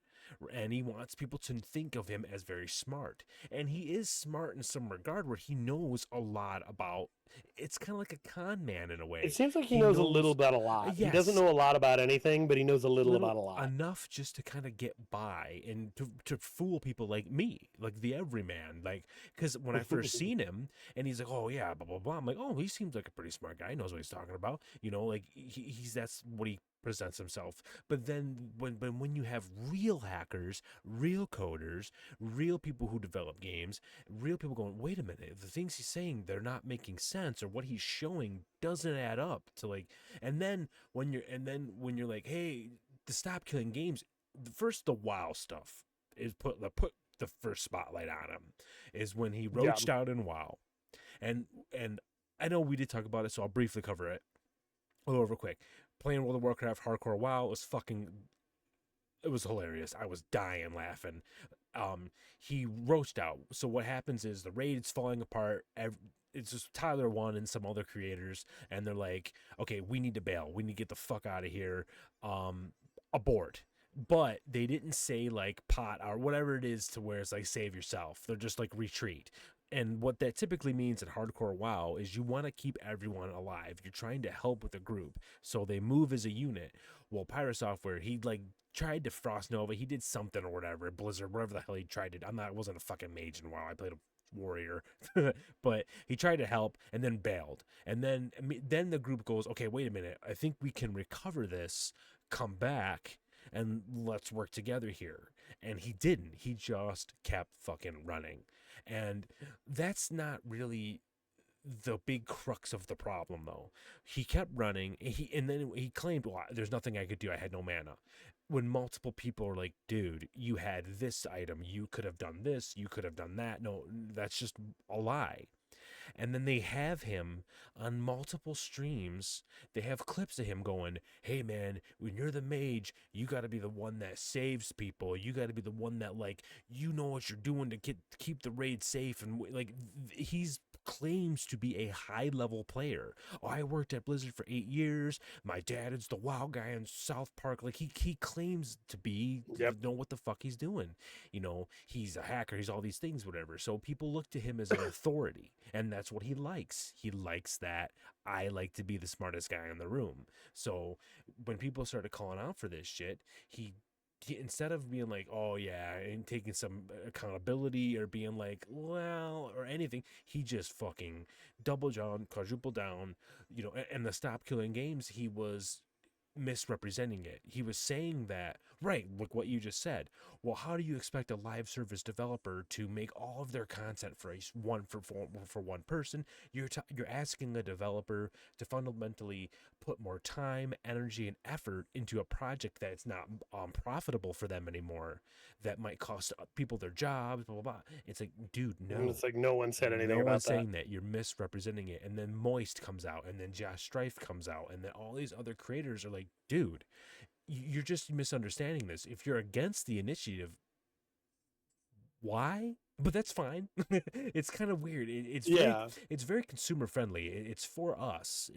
and he wants people to think of him as very smart. And he is smart in some regard where he knows a lot about. It's kind of like a con man in a It way. seems like he He knows a little knows, about a lot. He doesn't yes, know a lot about anything, but he knows a little about little a lot. enough just to kind of get by and to fool people like me, like the everyman. Like, because when I first seen him and he's like, oh yeah, blah blah blah, I'm like, oh, he seems like a pretty smart guy. He knows what he's talking about. You know, like he's that's what he presents himself. But then when you have real hackers, real coders, real people who develop games, real people going, wait a minute, the things he's saying, they're not making sense, or what he's showing doesn't add up to like. And then when you're like, hey, to stop killing games, first the WoW stuff is put the first spotlight on him is when he Yeah. roached out in WoW. And I know we did talk about it, so I'll briefly cover it a little real quick. Playing World of Warcraft hardcore WoW was it was hilarious. I was dying laughing. He roached out. So what happens is the raid's falling apart. It's just Tyler One and some other creators, and they're like, okay, we need to bail. We need to get the fuck out of here. Abort. But they didn't say like pot or whatever it is to where it's like save yourself. They're just like retreat. And what that typically means in hardcore WoW is you want to keep everyone alive. You're trying to help with a group. So they move as a unit. Well, Pyro Software, he like tried to Frost Nova. He did something or whatever. Blizzard, whatever the hell he tried to. I wasn't a fucking mage in WoW. I played a warrior. But he tried to help and then bailed. And then the group goes, okay, wait a minute. I think we can recover this, come back, and let's work together here. And he didn't. He just kept fucking running. And that's not really the big crux of the problem, though. He kept running, and then he claimed, well, there's nothing I could do. I had no mana. When multiple people are like, dude, you had this item. You could have done this. You could have done that. No, that's just a lie. And then they have him on multiple streams. They have clips of him going, hey, man, when you're the mage, you got to be the one that saves people. You got to be the one that, like, you know what you're doing to keep the raid safe. And, like, he's claims to be a high-level player. Oh, I worked at Blizzard for 8 years. My dad is the WoW guy in South Park. Like, he claims to be, to know what the fuck he's doing. You know, he's a hacker. He's all these things, whatever. So people look to him as an authority, and that's what he likes. He likes that I like to be the smartest guy in the room. So when people started calling out for this shit, he instead of being like, oh yeah, and taking some accountability or being like, well, or anything, he just fucking double down, quadruple down, you know, and the Stop Killing Games, he was misrepresenting it. He was saying that, right, look what you just said. Well, how do you expect a live service developer to make all of their content for one person? You're asking a developer to fundamentally put more time, energy, and effort into a project that's not profitable for them anymore, that might cost people their jobs, blah, blah, blah. It's like, dude, no. And it's like no one said anything no about one's that. saying that. You're misrepresenting it. And then Moist comes out, and then Josh Strife comes out, and then all these other creators are like, dude, you're just misunderstanding this. If you're against the initiative, why? But that's fine. It's kind of weird. It's very consumer friendly. It's for us.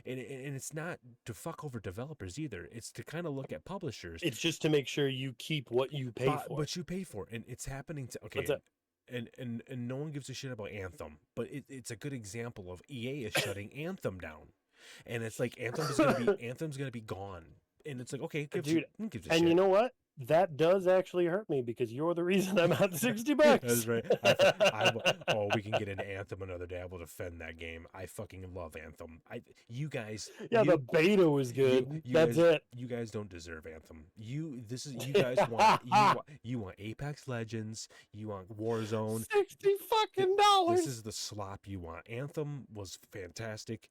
And it's not to fuck over developers either. It's to kind of look at publishers. It's just to make sure you keep what you pay for. But you pay for it, and it's happening to and no one gives a shit about Anthem, but it's a good example of EA is shutting Anthem down, and it's like Anthem's gonna be gone, and it's like, okay, dude, gives a and shit. you know what? That does actually hurt me because you're the reason I'm at $60. That's right. We can get into Anthem another day. I will defend that game. I fucking love Anthem. You guys. Yeah, the beta was good. That's it. You guys don't deserve Anthem. You guys you want Apex Legends. You want Warzone. $60. This is the slop you want. Anthem was fantastic.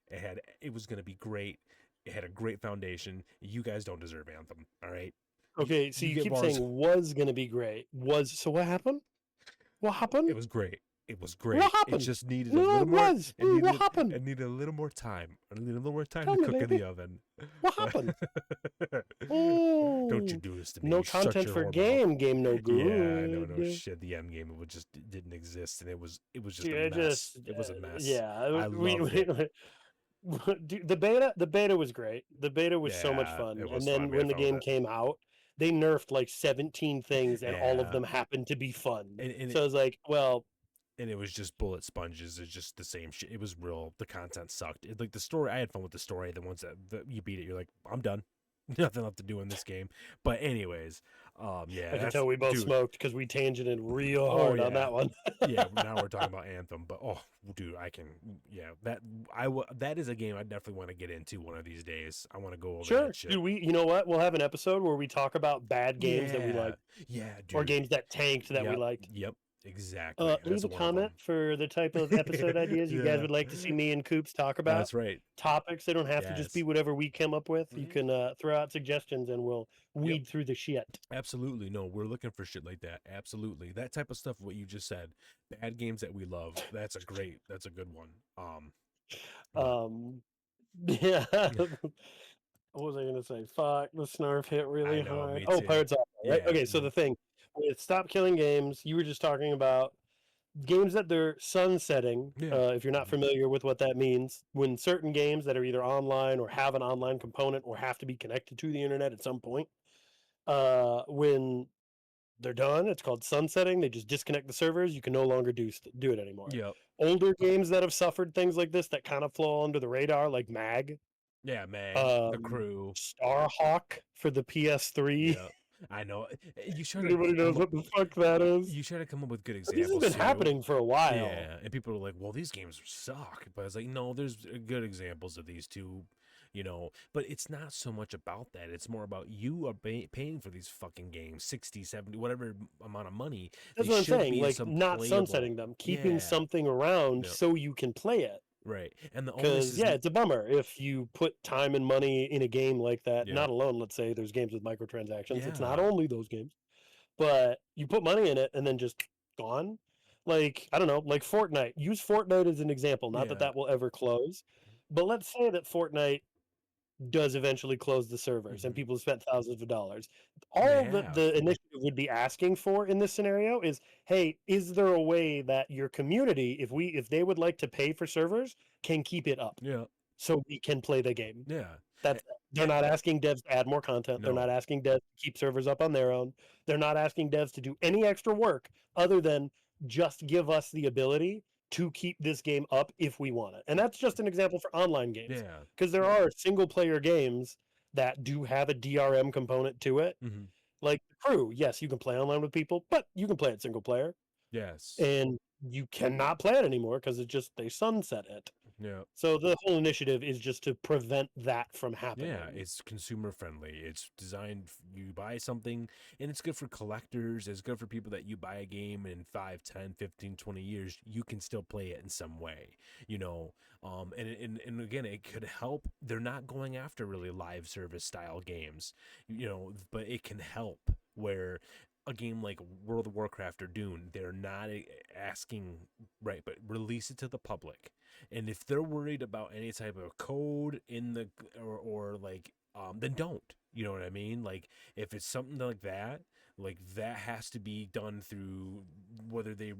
It was gonna be great. It had a great foundation. You guys don't deserve Anthem. All right. Okay, so you keep saying was going to be great. So what happened? What happened? It was great. It was great. What happened? It just needed a little more. What happened? It needed a little more time. A little more time Tell to me, cook baby. in the oven. What happened? Don't you do this to me. No content for game no good. Yeah, no shit. The end game, it just didn't exist, and it was just a mess. It was a mess. Yeah, I loved it. Dude, the beta was great. The beta was so much fun. And then when the game came out, they nerfed like 17 things, and all of them happened to be fun. So I was like, well. And it was just bullet sponges. It's just the same shit. It was real. The content sucked. Like the story, I had fun with the story. The ones that you beat it, you're like, I'm done. Nothing left to do in this game. But anyways, yeah. I can tell we both smoked because we tangented real hard on that one. Yeah, now we're talking about Anthem. But dude, that is a game I definitely want to get into one of these days. I want to go over that shit. Dude, you know what? We'll have an episode where we talk about bad games that we like. Yeah, dude. Or games that tanked that we liked. Yep. Exactly. Leave a comment for the type of episode ideas you guys would like to see me and Coops talk about. That's right. Topics. They don't have to just be whatever we come up with. You can throw out suggestions and we'll weed through the shit. Absolutely. No, we're looking for shit like that. Absolutely. That type of stuff, what you just said. Bad games that we love. That's a good one. Yeah. What was I going to say? Fuck, the snarf hit really hard. Oh, Pirates Off, right? Okay, so the thing with Stop Killing Games, you were just talking about games that they're sunsetting. If you're not familiar with what that means, when certain games that are either online or have an online component or have to be connected to the internet at some point, when they're done, it's called sunsetting. They just disconnect the servers. You can no longer do it anymore. Yep. Older games that have suffered things like this that kind of flow under the radar, like MAG. Yeah, man. The Crew. Starhawk for the PS3. Yeah, I know. Everybody knows what the fuck that is. You try to come up with good examples. This has been happening for a while. Yeah, and people are like, well, these games suck. But it's like, no, there's good examples of these two. But it's not so much about that. It's more about you are paying for these fucking games, 60, 70, whatever amount of money. That's They what I'm should saying. be in Like, some not playable. sunsetting them, keeping Yeah. something around No. so you can play it. Right. And the onus Because, is yeah, it's a bummer if you put time and money in a game like that. yeah. Not alone, let's say there's games with microtransactions. It's not Yeah. only those games, but you put money in it and then just gone. Like, I don't know, like Fortnite. Use Fortnite as an example. Not that Yeah. that will ever close, but let's say that Fortnite does eventually close the servers and Mhm. people have spent thousands of dollars. They All that have. the initiative would be asking for in this scenario is, hey, is there a way that your community, if they would like to pay for servers, can keep it up Yeah. so we can play the game? Yeah. That's they're not asking devs to add more content. They're not No. asking devs to keep servers up on their own. They're not asking devs to do any extra work other than just give us the ability to keep this game up if we want it. And that's just an example for online games. Yeah. Because there are single player games that do have a DRM component to it. Mhm. Like The Crew, yes, you can play online with people, but you can play it single player. Yes. And you cannot play it anymore because they sunset it. Yeah. So the whole initiative is just to prevent that from happening. Yeah, it's consumer friendly. It's designed you buy something and it's good for collectors. It's good for people that you buy a game and in 5, 10, 15, 20 years you can still play it in some way, and again, it could help. They're not going after really live service style games, but it can help where a game like World of Warcraft or Dune, they're not asking, right, but release it to the public. And if they're worried about any type of code in the or like then don't. You know what I mean? Like if it's something like that has to be done through whether they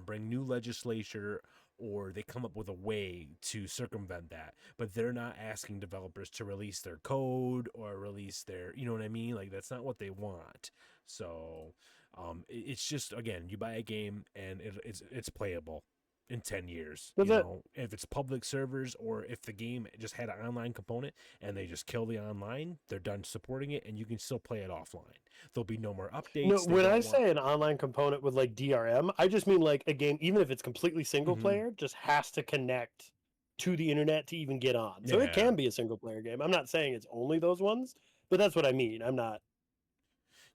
bring new legislature or they come up with a way to circumvent that. But they're not asking developers to release their code or release their, you know what I mean? Like that's not what they want. So it's just, again, you buy a game and it's playable in 10 years. That's it. If it's public servers or if the game just had an online component and they just kill the online, they're done supporting it and you can still play it offline. There'll be no more updates. No, when I say an online component with like DRM, I just mean like a game, even if it's completely single player, just has to connect to the internet to even get on. So it Yeah. can be a single player game. I'm not saying it's only those ones, but that's what I mean. I'm not.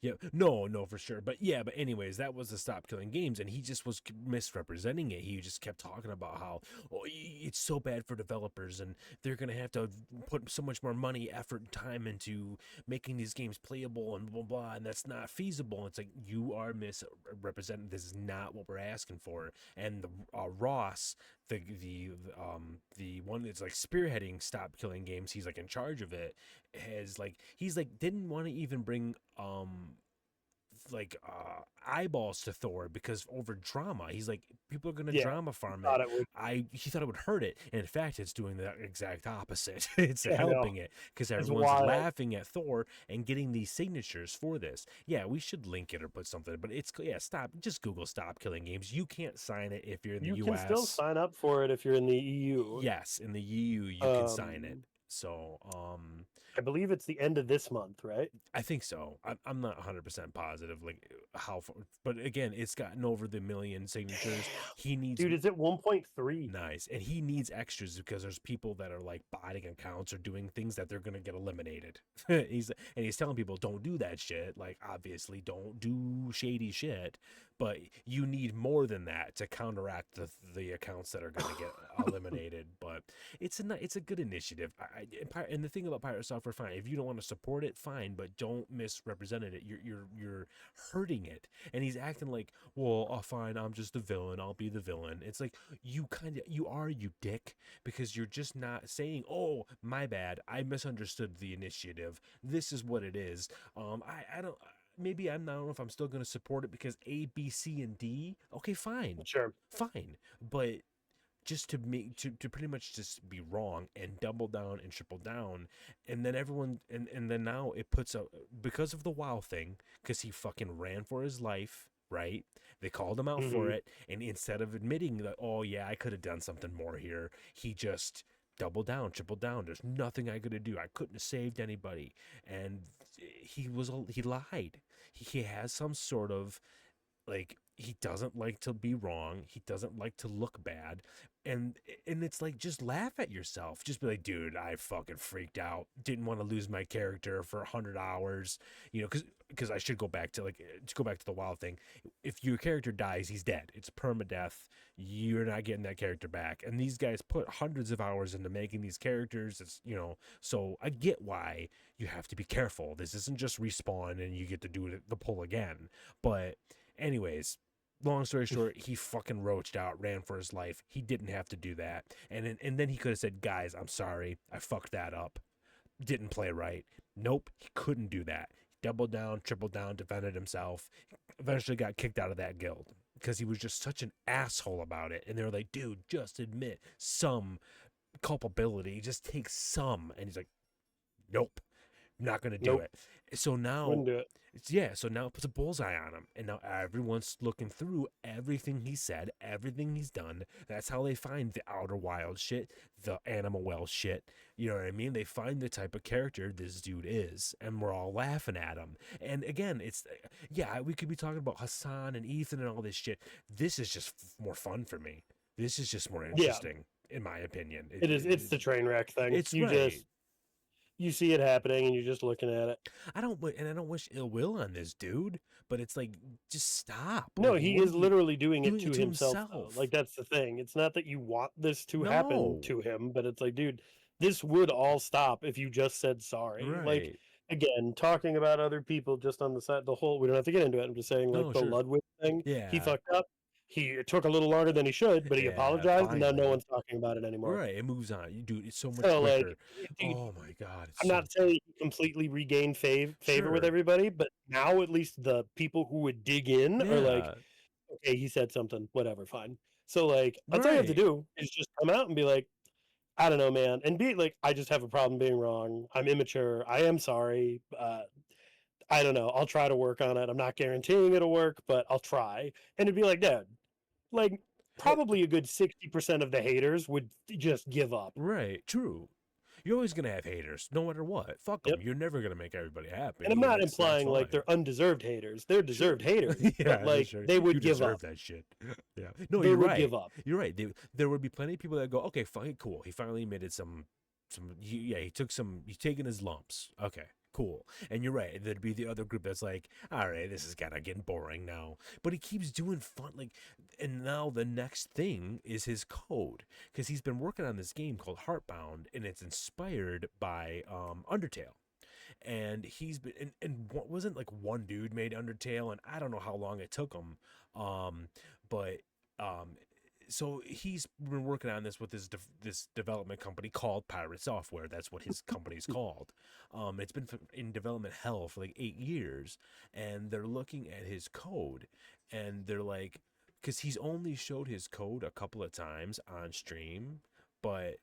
Yeah, no, for sure. But anyways, that was the Stop Killing Games, and he just was misrepresenting it. He just kept talking about how it's so bad for developers, and they're gonna have to put so much more money, effort, and time into making these games playable, and blah blah, and that's not feasible. It's like you are misrepresenting. This is not what we're asking for. And the Ross, the one that's like spearheading Stop Killing Games, he's like in charge of it, he's like didn't want to even bring eyeballs to Thor because over drama. He's like, people are gonna drama farm it. He thought it would hurt it, and in fact, it's doing the exact opposite. It's helping it because everyone's laughing at Thor and getting these signatures for this. Yeah, we should link it or put something, but just Google Stop Killing Games. You can't sign it if you're in the US. You can still sign up for it if you're in the EU. Yes, in the EU you can sign it. So, I believe it's the end of this month, right? I think so. I'm not 100% positive, like how far, but again, it's gotten over the million signatures. He needs, dude, it's at 1.3. Nice, and he needs extras because there's people that are like botting accounts or doing things that they're gonna get eliminated. he's telling people don't do that shit. Like obviously, don't do shady shit, but you need more than that to counteract the accounts that are gonna get eliminated. But it's a good initiative. And the thing about pirate software, fine. If you don't want to support it, fine, but don't misrepresent it. You're hurting it. And he's acting like, well, fine, I'm just the villain. I'll be the villain. It's like you are, you dick, because you're just not saying, oh, my bad, I misunderstood the initiative. This is what it is. I don't. Maybe I don't know if I'm still going to support it because A, B, C, and D. Okay, fine. Sure. Fine. But just to pretty much just be wrong and double down and triple down, and then everyone and then now it puts up because of the WoW thing, because he fucking ran for his life, right? They called him out for it, and instead of admitting that, oh yeah, I could have done something more here, he just double down, triple down. There's nothing I could do. I couldn't have saved anybody, and he lied. He has some sort of like he doesn't like to be wrong. He doesn't like to look bad. And it's like, just laugh at yourself. Just be like, dude, I fucking freaked out. Didn't want to lose my character for 100 hours. You know, because I should go back to the wild thing. If your character dies, he's dead. It's permadeath. You're not getting that character back. And these guys put hundreds of hours into making these characters. It's, you know, so I get why you have to be careful. This isn't just respawn and you get to do the pull again. But anyways, long story short, he fucking roached out, ran for his life. He didn't have to do that. And then he could have said, guys, I'm sorry. I fucked that up. Didn't play right. Nope, he couldn't do that. He doubled down, tripled down, defended himself. Eventually got kicked out of that guild because he was just such an asshole about it. And they were like, dude, just admit some culpability. Just take some. And he's like, nope, not going to do it. So now, wouldn't do it. So now it puts a bullseye on him, and now everyone's looking through everything he said, everything he's done. That's how they find the Outer Wild shit, the Animal Well shit. You know what I mean? They find the type of character this dude is, and we're all laughing at him. And again, it's, yeah, we could be talking about Hassan and Ethan and all this shit. This is just more fun for me. This is just more interesting, in my opinion. It is. It's the train wreck thing. It's you right. You see it happening and you're just looking at it. I don't wish ill will on this dude, but it's like, just stop. No, like, he is literally doing it to himself. himself. Like, that's the thing. It's not that you want this to happen to him, but it's like, dude, this would all stop if you just said sorry. Right. Like, again, talking about other people just on the side, we don't have to get into it. I'm just saying, like, the Ludwig thing, he fucked up. It took a little longer than he should, but he apologized, and now no one's talking about it anymore. Right, it moves on. Dude, it's so much quicker. Like, dude, oh my God. I'm not saying he completely regained favor with everybody, but now at least the people who would dig in are like, okay, he said something, whatever, fine. So, like, that's all you have to do is just come out and be like, I don't know, man. And be like, I just have a problem being wrong. I'm immature. I am sorry. I don't know. I'll try to work on it. I'm not guaranteeing it'll work, but I'll try. And it'd be like, Dad, like, probably a good 60% of the haters would just give up. Right, true. You're always going to have haters, no matter what. Fuck them. You're never going to make everybody happy. And I'm not implying, like, they're undeserved haters. They're deserved haters. But, like, they would give up. That shit. Yeah. No, they you're would right. give up. You're right. There would be plenty of people that go, okay, fine, cool. He finally admitted he's taking his lumps. Okay. Cool. And you're right. There'd be the other group that's like, all right, this is kind of getting boring now. But he keeps doing fun. Like, and now the next thing is his code, because he's been working on this game called Heartbound, and it's inspired by Undertale. And he's been, and what wasn't like one dude made Undertale, and I don't know how long it took him. So he's been working on this with this development company called Pirate Software. That's what his company's called. It's been in development hell for like 8 years, and they're looking at his code, and they're like, because he's only showed his code a couple of times on stream, but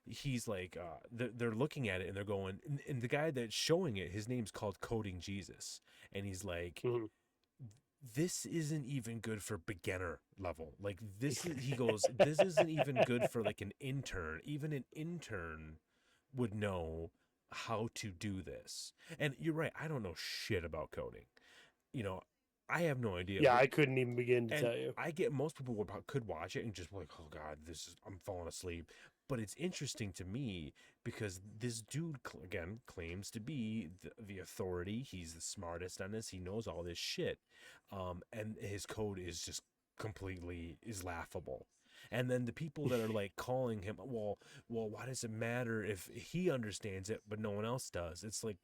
he's like, they're looking at it and they're going, and the guy that's showing it, his name's called Coding Jesus, and he's like. Mm-hmm. This isn't even good for beginner level. Like, this isn't even good for like an intern. Even an intern would know how to do this. And you're right, I don't know shit about coding. You know, I have no idea. Yeah, I couldn't even begin to tell you. I get most people could watch it and just be like, oh God, I'm falling asleep. But it's interesting to me because this dude, again, claims to be the authority. He's the smartest on this. He knows all this shit. And his code is just completely laughable. And then the people that are like calling him, well, why does it matter if he understands it, but no one else does? It's like,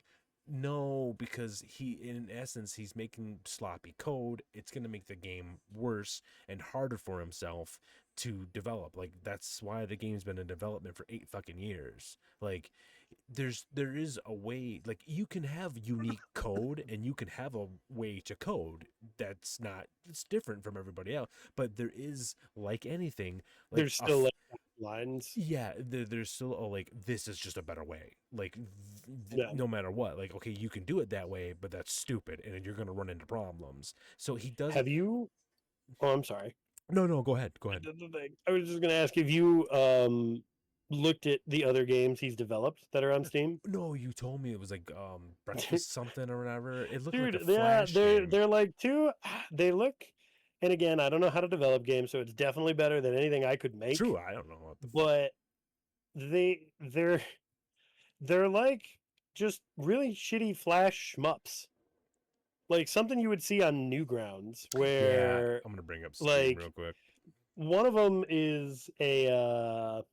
no, because in essence, he's making sloppy code. It's going to make the game worse and harder for himself to develop. Like, that's why the game's been in development for 8 fucking years. Like, there is a way, like, you can have unique code and you can have a way to code it's different from everybody else, but there is, like anything, like, there's still like lines. Yeah, there's still like, this is just a better way. Like, no matter what, like, okay, you can do it that way, but that's stupid, and you're gonna run into problems. So he does. Have you? Oh, I'm sorry. No, go ahead. I was just gonna ask if you looked at the other games he's developed that are on Steam. No, you told me it was like breakfast something or whatever. It looked like Dude, a yeah, Flash game. they're like two. They look, and again, I don't know how to develop games, so it's definitely better than anything I could make. True, I don't know what the But they're like just really shitty Flash shmups, like something you would see on Newgrounds, Yeah, where I'm gonna bring up Steam like real quick. one of them is a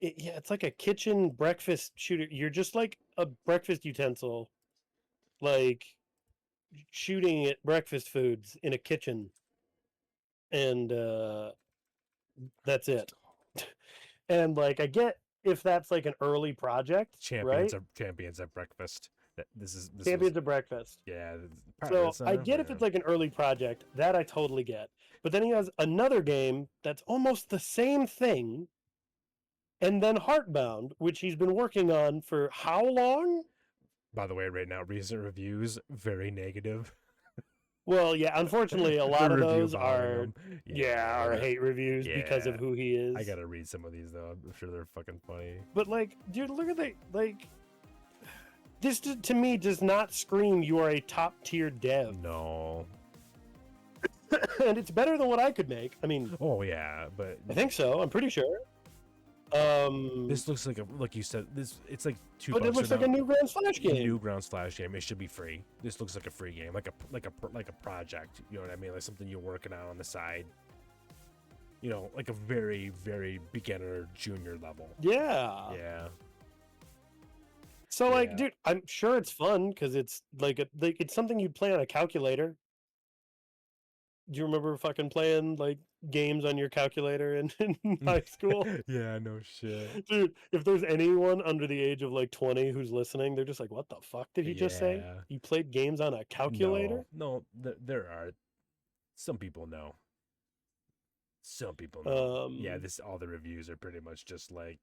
yeah, it's like a kitchen breakfast shooter. You're just like a breakfast utensil, like shooting at breakfast foods in a kitchen, and that's it. And like I get if that's like an early project, right? Champions at breakfast. This was Champions of breakfast. yeah. So I get if it's like an early project, that I totally get. But then he has another game that's almost the same thing, and then Heartbound, which he's been working on for how long? By the way, right now recent reviews very negative. Well, yeah, unfortunately, a The lot of review those are volume. are hate reviews because of Yeah. who he is. I gotta read some of these though. I'm sure they're fucking funny. But like, dude, look at the like. This to me does not scream you are a top tier dev, No. and it's better than what I could make. I mean, Oh yeah, but I think so. I'm pretty sure. this looks like you said, it's like $2. But it looks like a Newgrounds Flash game. Newgrounds Flash game. It should be free. This looks like a free game, like a project. You know what I mean? Like something you're working on the side. You know, like a very very beginner junior level. Yeah. Yeah. So like, Yeah. dude, I'm sure it's fun because it's like it's something you'd play on a calculator. Do you remember fucking playing like games on your calculator in high school? Yeah, no shit. Dude, if there's anyone under the age of like 20 who's listening, they're just like, what the fuck did he just say? Yeah. You played games on a calculator? No, there are some people know. Some people know. Yeah, all the reviews are pretty much just like,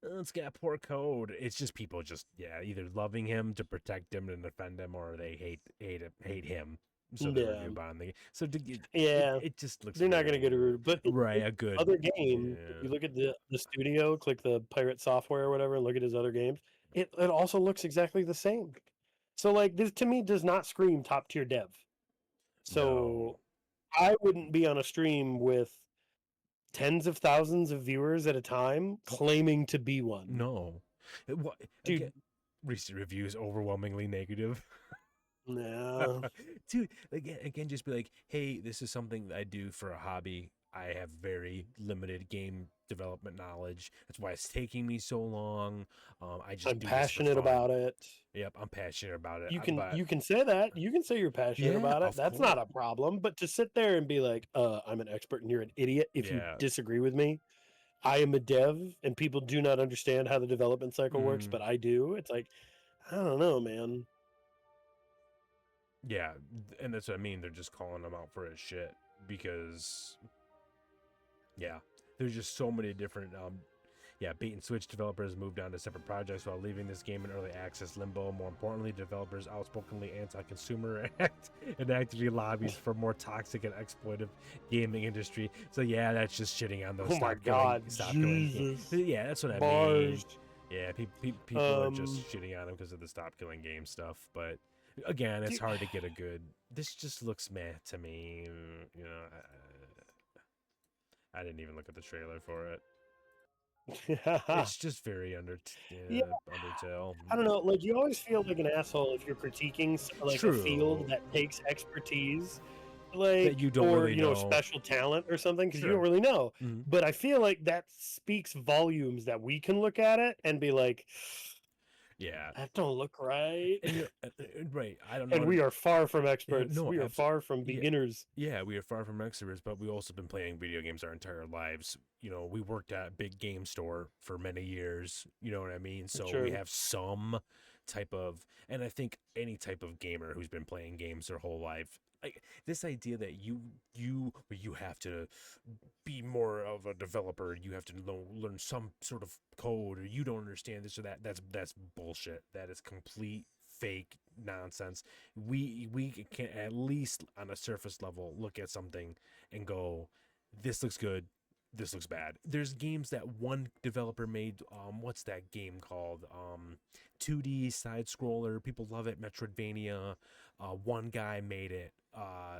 "Oh, it's got poor code." It's just people just either loving him to protect him and defend him, or they hate him. So they review bond the so it just looks. They're not gonna get a review, but right a good other game. If you look at the studio, click the pirate software or whatever, and look at his other games. It also looks exactly the same. So like this to me does not scream top tier dev. So I wouldn't be on a stream with tens of thousands of viewers at a time claiming to be one. No, dude. Again, recent reviews overwhelmingly negative. No, dude. Again, just be like, hey, this is something that I do for a hobby. I have very limited game development knowledge. That's why it's taking me so long. I'm passionate about it. Yep, I'm passionate about it. You can say that. You can say you're passionate about it. That's not a problem. But to sit there and be like, I'm an expert and you're an idiot if you disagree with me. I am a dev and people do not understand how the development cycle works, but I do. It's like, I don't know, man. Yeah, and that's what I mean. They're just calling him out for his shit because, there's just so many different, bait and switch developers moved on to separate projects while leaving this game in early access limbo. More importantly, developers outspokenly anti-consumer act and actively lobbies for more toxic and exploitive gaming industry. So that's just shitting on those. Oh my god, Jesus! Yeah, that's what I mean. Yeah, people are just shitting on him because of the stop killing game stuff, but. Again, it's hard to get a good. This just looks meh to me. You know, I didn't even look at the trailer for it. It's just very Undertale. I don't know. Like you always feel like an asshole if you're critiquing like a field that takes expertise, like that you don't really know. Special talent or something because you don't really know. But I feel like that speaks volumes that we can look at it and be like. Yeah, that don't look right. Right, I don't know. And we are far from experts. We are far from beginners. Yeah, we are far from experts, but we also been playing video games our entire lives. You know, we worked at a big game store for many years. You know what I mean? So we have some type of, and I think any type of gamer who's been playing games their whole life. Like this idea that you have to be more of a developer, you have to learn some sort of code, or you don't understand this or that. That's bullshit. That is complete fake nonsense. We can at least on a surface level look at something and go, this looks good. this looks bad. There's games that one developer made. What's that game called? 2D side scroller. People love it. Metroidvania. One guy made it.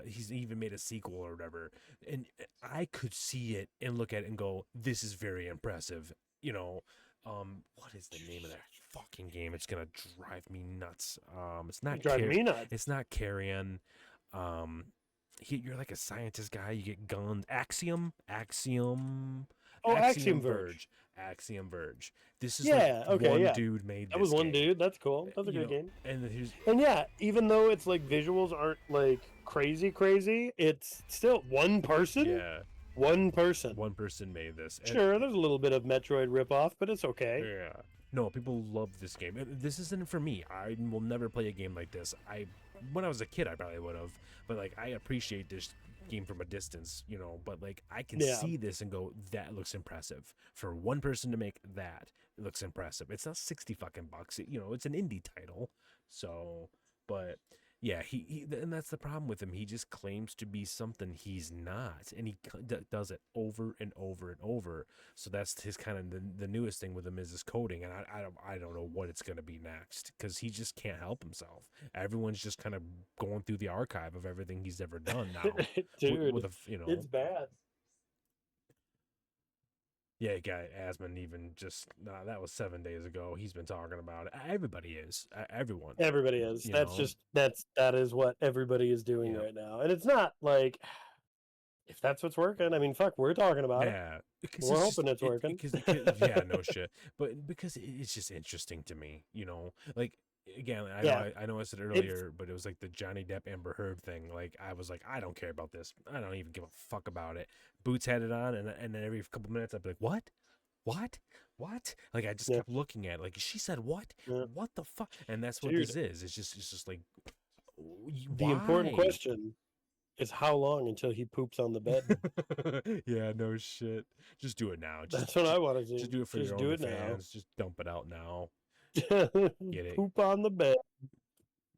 He's even made a sequel or whatever. And I could see it and look at it and go, "This is very impressive." You know, what is the name of that fucking game? It's gonna drive me nuts. It's not Drive me nuts. It's not Carrion. You're like a scientist guy. You get guns. Axiom. Oh, Axiom Verge. Axiom Verge. This is one dude made. That was one dude. That's cool. That's a good game. And yeah, even though it's like visuals aren't like crazy, it's still one person. Yeah. One person made this. Sure, there's a little bit of Metroid ripoff, but it's okay. Yeah. No, people love this game. This isn't for me. I will never play a game like this. When I was a kid, I probably would have, but like I appreciate this game from a distance, but like I can see this and go, that looks impressive. For one person to make that, it looks impressive. It's not 60 fucking bucks. It's an indie title. So, but yeah, he and that's the problem with him. He just claims to be something he's not, and he does it over and over and over. So that's his kind of the newest thing with him is his coding, and I don't know what it's gonna be next because he just can't help himself. Everyone's just kind of going through the archive of everything he's ever done now. Dude, it's bad. Yeah, guy Asman even that was 7 days ago. He's been talking about it. Everybody is. Everyone. Everybody is. That is what everybody is doing right now. And it's not like, if that's what's working, I mean, fuck, we're talking about it. We're hoping it's working. Yeah, no shit. But because it's just interesting to me, like, again, I know I said earlier, but it was like the Johnny Depp Amber Heard thing. Like, I was like, I don't care about this. I don't even give a fuck about it. Boots had it on, and then every couple minutes I'd be like, what? Like, I just kept looking at it. Like, she said what? What the fuck? And that's what this is. It's just like, the important question is how long until he poops on the bed. Yeah, no shit. Just do it now. That's what I want to do. Just do it for your own fans. Just dump it out now. Get it. Poop on the bed.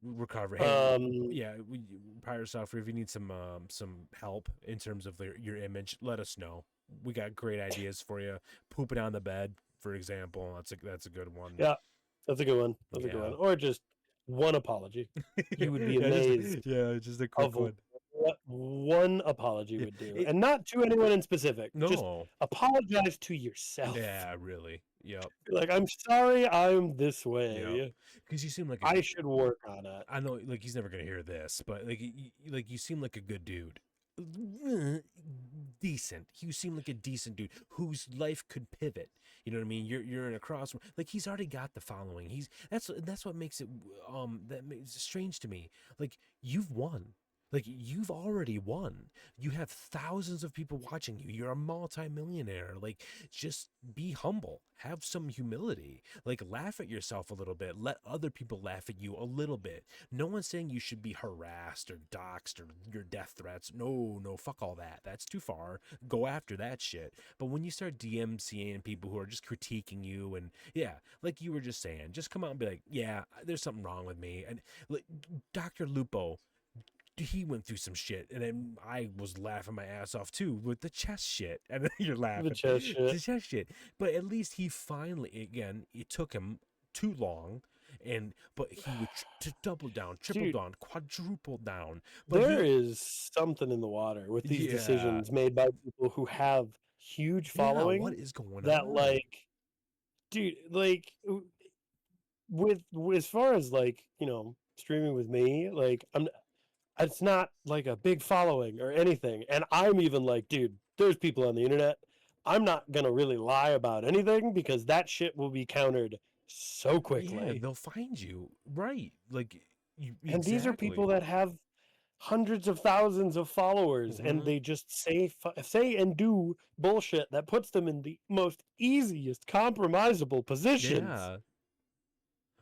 Recover. Hey, Pirate Software, if you need some help in terms of your image, let us know. We got great ideas for you. Pooping on the bed, for example. That's a good one. Yeah, that's a good one. That's a good one. Or just one apology. You would be amazed. Just a quick one. What one apology would do, and not to anyone in specific. No, just apologize to yourself. Yeah, really. Yep. Like, I'm sorry, I'm this way. Because you seem like I should work on it. I know, like, he's never gonna hear this, but like you seem like a good dude. Decent. You seem like a decent dude whose life could pivot. You know what I mean? You're in a crossroad. Like, he's already got the following. That's what makes it strange to me. Like, you've won. Like, you've already won. You have thousands of people watching you. You're a multi-millionaire. Like, just be humble. Have some humility. Like, laugh at yourself a little bit. Let other people laugh at you a little bit. No one's saying you should be harassed or doxxed or your death threats. No, fuck all that. That's too far. Go after that shit. But when you start DMCing people who are just critiquing you and, like you were just saying, just come out and be like, yeah, there's something wrong with me. And like, Dr. Lupo, he went through some shit, and then I was laughing my ass off too with the chest shit, and then you're laughing the chest shit. But at least he finally, again, it took him too long, but he would double down, triple down, quadruple down. But there is something in the water with these decisions made by people who have huge following. What is going on? That, like, dude, like, with as far as, like, streaming with me, like, it's not like a big following or anything. And I'm even like, dude, there's people on the internet. I'm not going to really lie about anything because that shit will be countered so quickly. Yeah, they'll find you. Right. Like, and these are people that have hundreds of thousands of followers, and they just say and do bullshit that puts them in the most easiest compromisable positions. Yeah.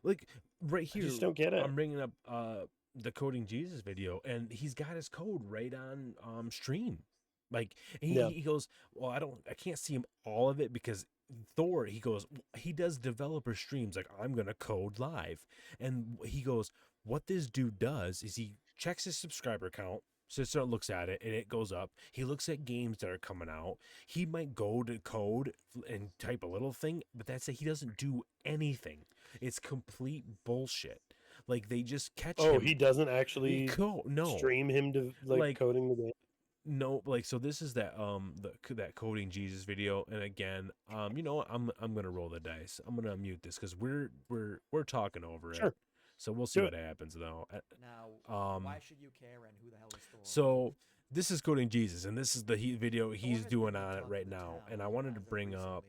Like, right here, I just don't get it. I'm bringing up the Coding Jesus video, and he's got his code right on stream. Like, he goes, well, I can't see him all of it because Thor, he goes, he does developer streams, like, I'm gonna code live. And he goes, what this dude does is he checks his subscriber count, sits there and looks at it, and it goes up. He looks at games that are coming out. He might go to code and type a little thing, but that's it. He doesn't do anything. It's complete bullshit. Like, they just catch him. Oh, he doesn't actually No. stream him to like coding the game. No, like, so this is that that coding Jesus video, and again, you know what, I'm gonna roll the dice. I'm gonna mute this because we're talking over it. So we'll see what happens though. Now, why should you care, and who the hell is Thor? So this is coding Jesus, and this is the video he's doing on it right now. And I wanted to bring up,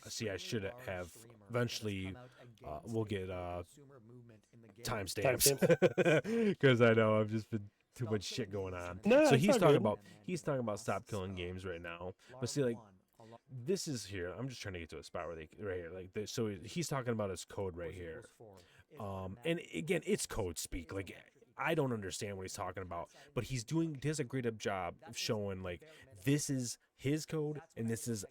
see, I should have eventually. We'll get timestamps because I know I've just been too much shit going on. No, so he's talking about stop killing games right now. But see, like, this is here. I'm just trying to get to a spot where they right here, like this. So he's talking about his code right here. And again, it's code speak. Like, I don't understand what he's talking about, but he does a great job of showing, like, this is his code and this is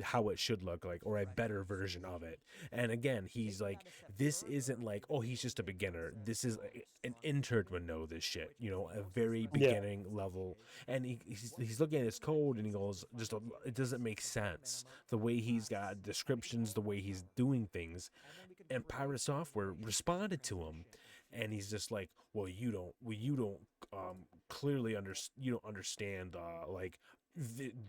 how it should look like, or a better version of it. And again, he's like, this isn't like, oh, he's just a beginner. This is an intern would know this shit, you know, a very beginning level. And he's looking at his code and he goes, it doesn't make sense the way he's got descriptions, the way he's doing things. And Pirate Software responded to him, and he's just like, well, you don't clearly understand like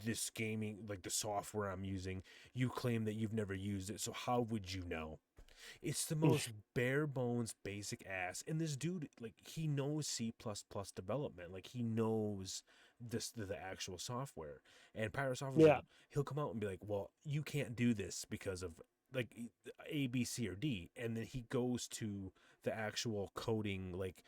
this gaming, like the software I'm using. You claim that you've never used it, so how would you know? It's the most bare bones basic ass. And this dude, like, he knows C++ development. Like, he knows the actual software. And Pirate Software, he'll come out and be like, well, you can't do this because of like A, B, C, or D. And then he goes to the actual coding like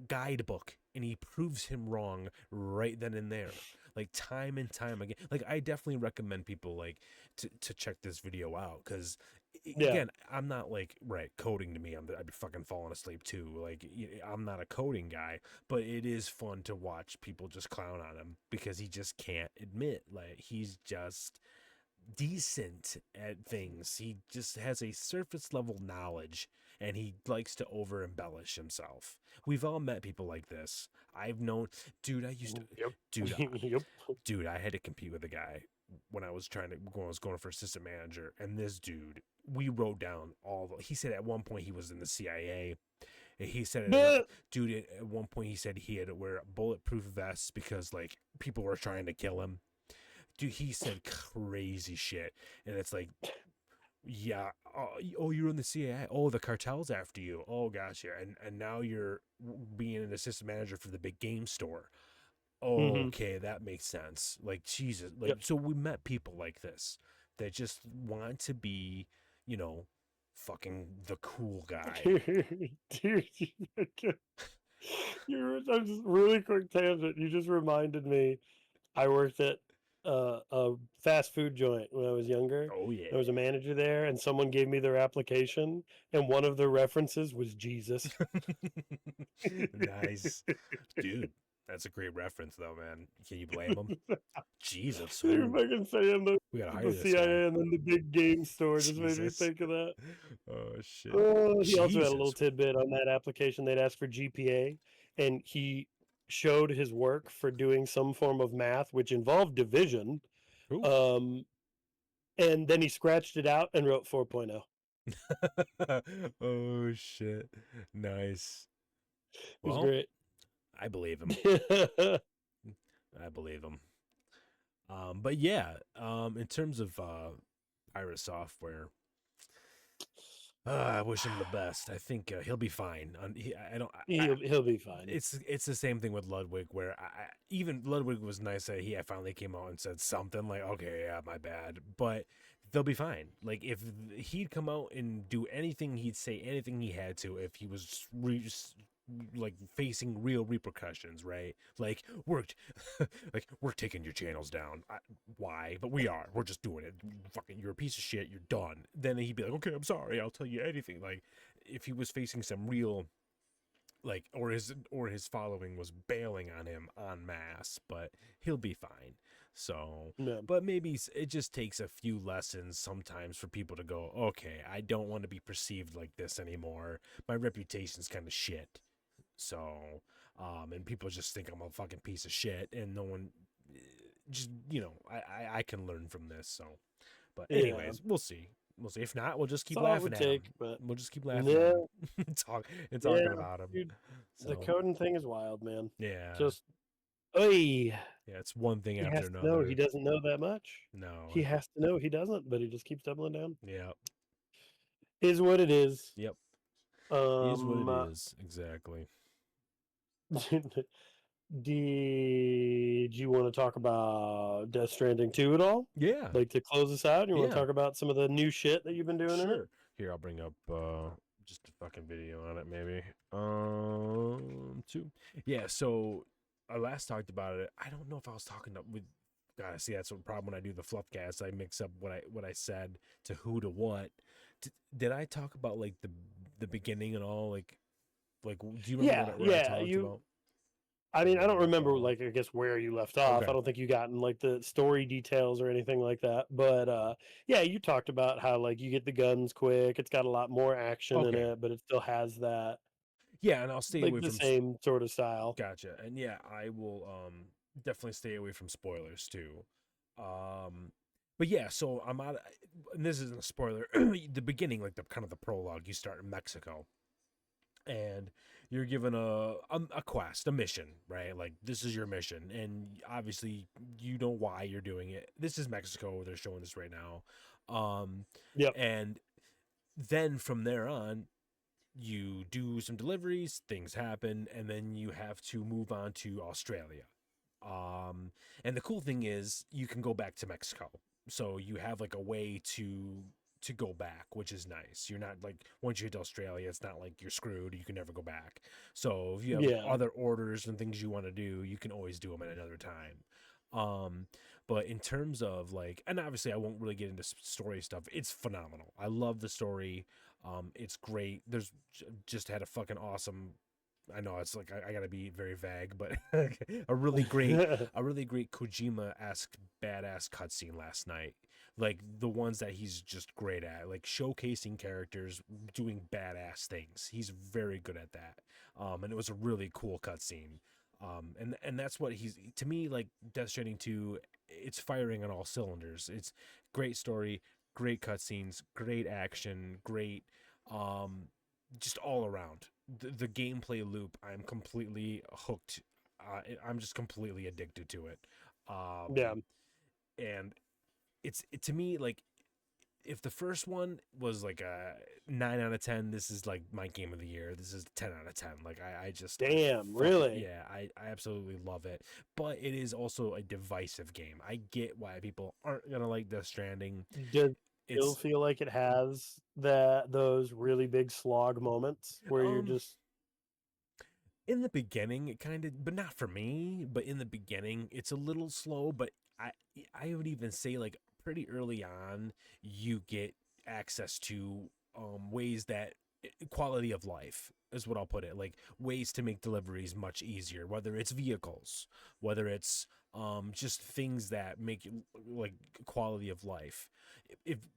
guidebook and he proves him wrong right then and there, like time and time again. Like, I definitely recommend people like to check this video out, because again, I'm not like, coding to me, I'd be fucking falling asleep too. Like, I'm not a coding guy, but it is fun to watch people just clown on him because he just can't admit, like, he's just decent at things. He just has a surface level knowledge and he likes to over embellish himself. We've all met people like this. I've known, dude, I used to, dude, I had to compete with a guy when I was going for assistant manager, and this dude, we wrote down he said at one point he was in the CIA. He said, dude, at one point he said he had to wear bulletproof vests because like people were trying to kill him. Dude, he said crazy shit, and it's like, yeah, oh, you're in the CIA. Oh, the cartel's after you. Oh gosh, yeah, and now you're being an assistant manager for the big game store. Oh, okay, that makes sense. Like, Jesus, like, so we met people like this that just want to be, you know, fucking the cool guy. Dude, I'm just really quick tangent. You just reminded me. I worked at a fast food joint when I was younger. Oh yeah, there was a manager there, and someone gave me their application, and one of their references was Jesus. Nice, dude. That's a great reference, though, man. Can you blame him? Jesus, You're fucking saying the CIA guy. and then the big game store just made me think of that. Oh shit. He also had a little tidbit on that application. They'd ask for GPA, and he showed his work for doing some form of math which involved division. And then he scratched it out and wrote 4.0. Oh shit. Nice. It was great. I believe him. I believe him. But yeah, in terms of Pirate Software, I wish him the best. I think he'll be fine. He'll be fine. It's the same thing with Ludwig, where even Ludwig was nice that he finally came out and said something like, "Okay, yeah, my bad," but they'll be fine. Like, if he'd come out and do anything, he'd say anything he had to, if he was like facing real repercussions, right? Like, we're taking your channels down. Why? But we're just doing it. Fucking, you're a piece of shit. You're done. Then he'd be like, okay, I'm sorry. I'll tell you anything. Like, if he was facing some real, like, or his following was bailing on him en masse, but he'll be fine. So, but maybe it just takes a few lessons sometimes for people to go, okay, I don't want to be perceived like this anymore. My reputation's kind of shit. So, And people just think I'm a fucking piece of shit, and no one just, I can learn from this. So, but anyways, we'll see. We'll see. If not, we'll just keep laughing at him. But We'll just keep laughing at him. Talking about him. Dude, So, the coding thing is wild, man. yeah. Just, oy. Yeah, it's one thing He after has to another. know he doesn't know that much. No. He has to know he doesn't, but he just keeps doubling down. Yeah. Is what it is. Yep. Is what it is. Exactly. Did you want to talk about Death Stranding 2 at all? Yeah. Like to close us out? You want to talk about some of the new shit that you've been doing in it? Here, I'll bring up just a fucking video on it, maybe. 2. Yeah, so I last talked about it. I don't know if I was talking with. God, see, that's the problem when I do the fluffcast. I mix up what I said to who to what. Did I talk about like the beginning and all? Like, do you remember what I talked about? I mean, I don't remember, like, I guess where you left off. Okay. I don't think you got in, like, the story details or anything like that. But, yeah, you talked about how, like, you get the guns quick. It's got a lot more action in it, but it still has that. Yeah, and I'll stay away the from same sort of style. Gotcha. And yeah, I will definitely stay away from spoilers too. But yeah, so I'm out. And this isn't a spoiler. The beginning, like the kind of the prologue, you start in Mexico. And you're given a quest, a mission, right? Like, this is your mission, and obviously you know why you're doing it. This is Mexico. They're showing this right now. And then from there on, you do some deliveries, things happen, and then you have to move on to Australia. And the cool thing is you can go back to Mexico. So you have like a way to go back, which is nice. You're not like, once you hit Australia, it's not like you're screwed. You can never go back. So if you have other orders and things you want to do, you can always do them at another time. But in terms of like, and obviously I won't really get into story stuff. It's phenomenal. I love the story. It's great. There's just had a fucking awesome, I know it's like I gotta be very vague, but a really great Kojima-esque badass cutscene last night. Like the ones that he's just great at, like showcasing characters doing badass things. He's very good at that. And it was a really cool cutscene. And that's what he's, to me, like Death Stranding 2, it's firing on all cylinders. It's great story, great cutscenes, great action, great just all around. The gameplay loop, I'm completely hooked. I'm just completely addicted to it. And it's to me, like, if the first one was like a 9 out of 10, this is like my game of the year. This is 10 out of 10. Like I just really? Yeah, I absolutely love it. But it is also a divisive game. I get why people aren't gonna like Death Stranding. Does it still feel like it has those really big slog moments where you're just in the beginning, it kind of, but not for me. But in the beginning, it's a little slow. But I would even say like pretty early on, you get access to ways that quality of life is what I'll put it, like ways to make deliveries much easier, whether it's vehicles, whether it's just things that make like quality of life.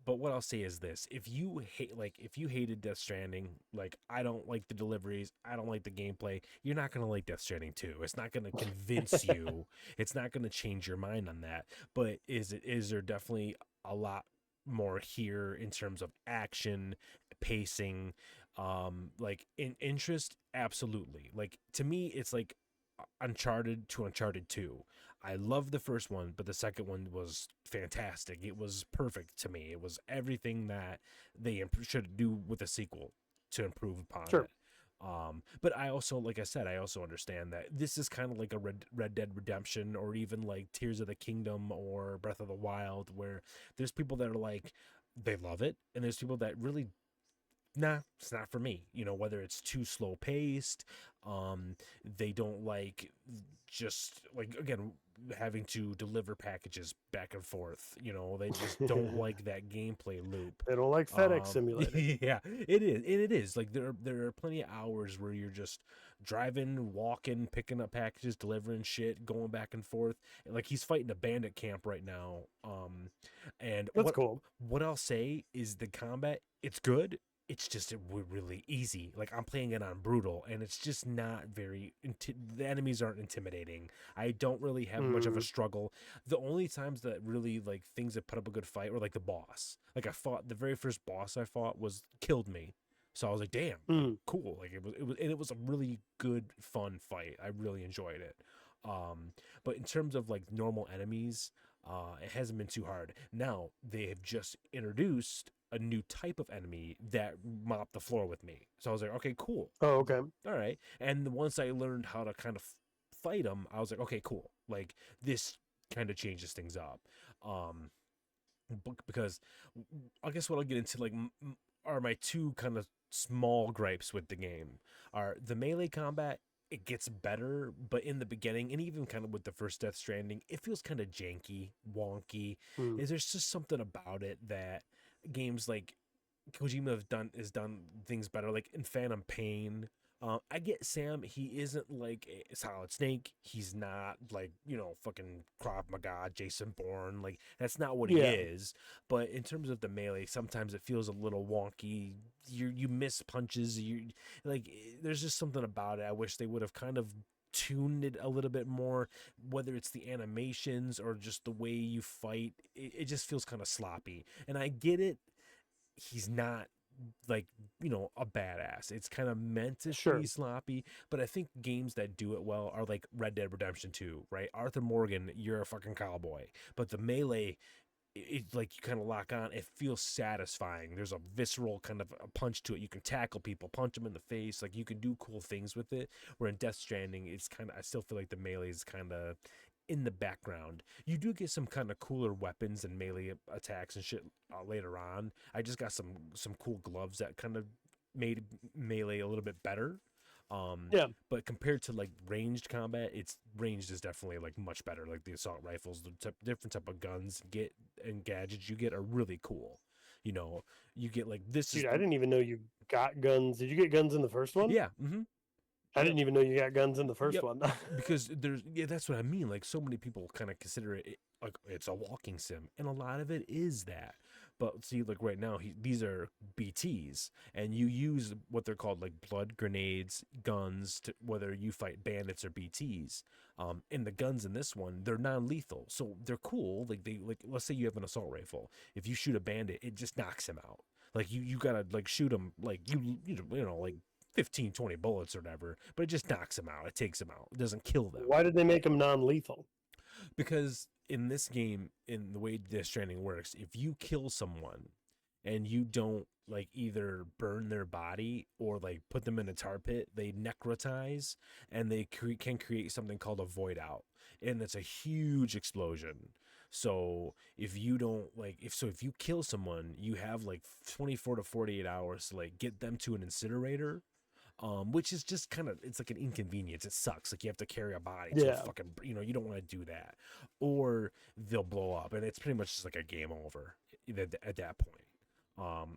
But what I'll say is this: if you hated Death Stranding, like I don't like the deliveries, I don't like the gameplay, you're not gonna like Death Stranding 2. It's not gonna convince you. It's not gonna change your mind on that. But is there definitely a lot more here in terms of action, pacing, like in interest? Absolutely. Like to me, it's like Uncharted to Uncharted 2. I love the first one, but the second one was fantastic. It was perfect to me. It was everything that they should do with a sequel to improve upon it. But I also, like I said, I also understand that this is kind of like a Red Dead Redemption, or even like Tears of the Kingdom or Breath of the Wild, where there's people that are like, they love it, and there's people that really, nah, it's not for me. You know, whether it's too slow paced, they don't like, just like, again, having to deliver packages back and forth. You know, they just don't like that gameplay loop. They don't like FedEx Simulator. Yeah, it is. It is like there are plenty of hours where you're just driving, walking, picking up packages, delivering shit, going back and forth. Like he's fighting a bandit camp right now. And that's cool. What I'll say is the combat, it's good. it's just really easy. Like I'm playing it on brutal, and it's just not very. The enemies aren't intimidating. I don't really have much of a struggle. The only times that really like things that put up a good fight were like the boss. Like I fought the very first boss I fought killed me, so I was like, damn, cool. Like it was a really good fun fight. I really enjoyed it. But in terms of like normal enemies, it hasn't been too hard. Now they have just introduced a new type of enemy that mopped the floor with me. So I was like, okay, cool. Oh, okay. All right. And once I learned how to kind of fight them, I was like, okay, cool. Like this kind of changes things up. Because I guess what I'll get into like are my two kind of small gripes with the game are the melee combat. It gets better, but in the beginning, and even kind of with the first Death Stranding, it feels kind of janky, wonky. There's just something about it that games like Kojima has done things better, like in Phantom Pain. I get Sam. He isn't like a Solid Snake. He's not like, fucking Krav Maga, Jason Bourne. Like that's not what he is. But in terms of the melee, sometimes it feels a little wonky. You miss punches. You like there's just something about it. I wish they would have kind of tuned it a little bit more, whether it's the animations or just the way you fight. It just feels kind of sloppy. And I get it. He's not like a badass. It's kind of meant to be sloppy, but I think games that do it well are like Red Dead Redemption 2, right? Arthur Morgan, you're a fucking cowboy, but the melee, it's like you kind of lock on. It feels satisfying. There's a visceral kind of a punch to it. You can tackle people, punch them in the face. Like you can do cool things with it. Where in Death Stranding, it's kind of, I still feel like the melee is kind of in the background. You do get some kind of cooler weapons and melee attacks and shit later on. I just got some cool gloves that kind of made melee a little bit better. But compared to like ranged combat, ranged is definitely like much better. Like the assault rifles, the different type of guns and gadgets you get are really cool. You get like this. Dude, I didn't even know you got guns. Did you get guns in the first one? Yeah. I didn't even know you got guns in the first one. Because that's what I mean. Like so many people kind of consider it like it's a walking sim, and a lot of it is that. But see, like right now, these are BTs, and you use what they're called like blood grenades, guns, whether you fight bandits or BTs. And the guns in this one, they're non-lethal, so they're cool. Like let's say you have an assault rifle. If you shoot a bandit, it just knocks him out. Like you gotta like shoot him like like 15, 20 bullets or whatever, but it just knocks them out. It takes them out. It doesn't kill them. Why did they make them non-lethal? Because in this game, in the way Death Stranding works, if you kill someone and you don't like either burn their body or like put them in a tar pit, they necrotize and they can create something called a void out. And it's a huge explosion. So if you don't if you kill someone, you have like 24 to 48 hours to like get them to an incinerator. Which is just kind of, it's like an inconvenience. It sucks. Like you have to carry a body to fucking, you don't want to do that, or they'll blow up, and it's pretty much just like a game over at that point.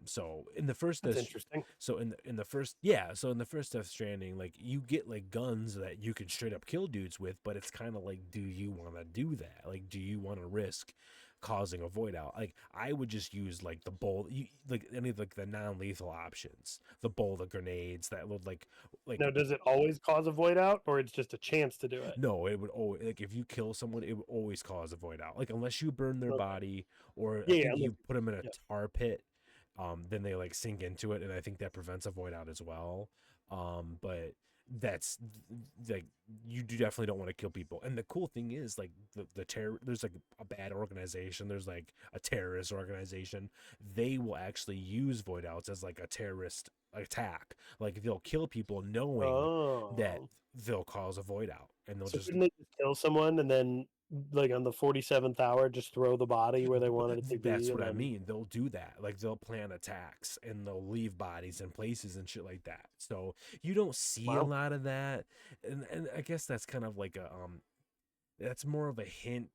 So in the first, that's interesting. So in the first Death Stranding, like you get like guns that you can straight up kill dudes with, but it's kind of like, do you want to do that? Like, do you want to risk causing a void out? Like I would just use like the bowl, like any of like the non-lethal options, the bowl, the grenades that would like now does it always cause a void out, or it's just a chance to do it? No, it would always, like if you kill someone, it would always cause a void out, like unless you burn their body or I think you put them in a tar pit, then they like sink into it, and I think that prevents a void out as well. But that's like, you definitely don't want to kill people. And the cool thing is like the terror, there's like a bad organization, there's like a terrorist organization, they will actually use void outs as like a terrorist attack. Like they'll kill people knowing that they'll cause a void out, and they'll couldn't they just kill someone and then like on the 47th hour just throw the body where they wanted it to be? That's what I mean. They'll do that. Like they'll plan attacks and they'll leave bodies in places and shit like that. So you don't see a lot of that. And I guess that's kind of like that's more of a hint.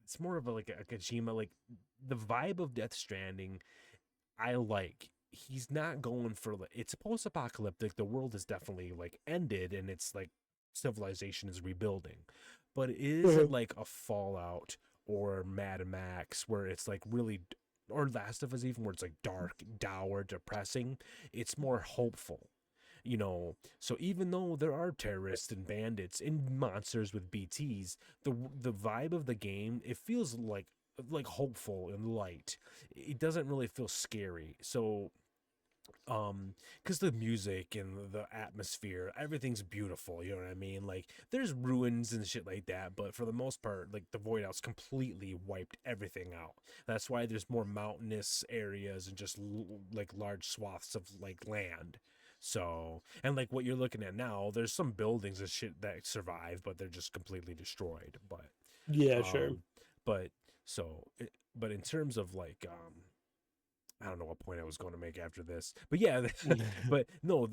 It's more of like a Kojima, like the vibe of Death Stranding. I like, he's not going for it's post-apocalyptic. The world is definitely like ended, and it's like civilization is rebuilding, but it isn't like a Fallout or Mad Max where it's like really or Last of Us even, where it's like dark, dour, depressing. It's more hopeful. So even though there are terrorists and bandits and monsters with BTs, the vibe of the game, it feels like hopeful and light. It doesn't really feel scary. So because the music and the atmosphere, everything's beautiful, you know what I mean? Like, there's ruins and shit like that, but for the most part, like, the Void House completely wiped everything out. That's why there's more mountainous areas and just like large swaths of like land. So, and like what you're looking at now, there's some buildings and shit that survive, but they're just completely destroyed. But Yeah, sure. but but in terms of like I don't know what point I was going to make after this, but yeah, but no,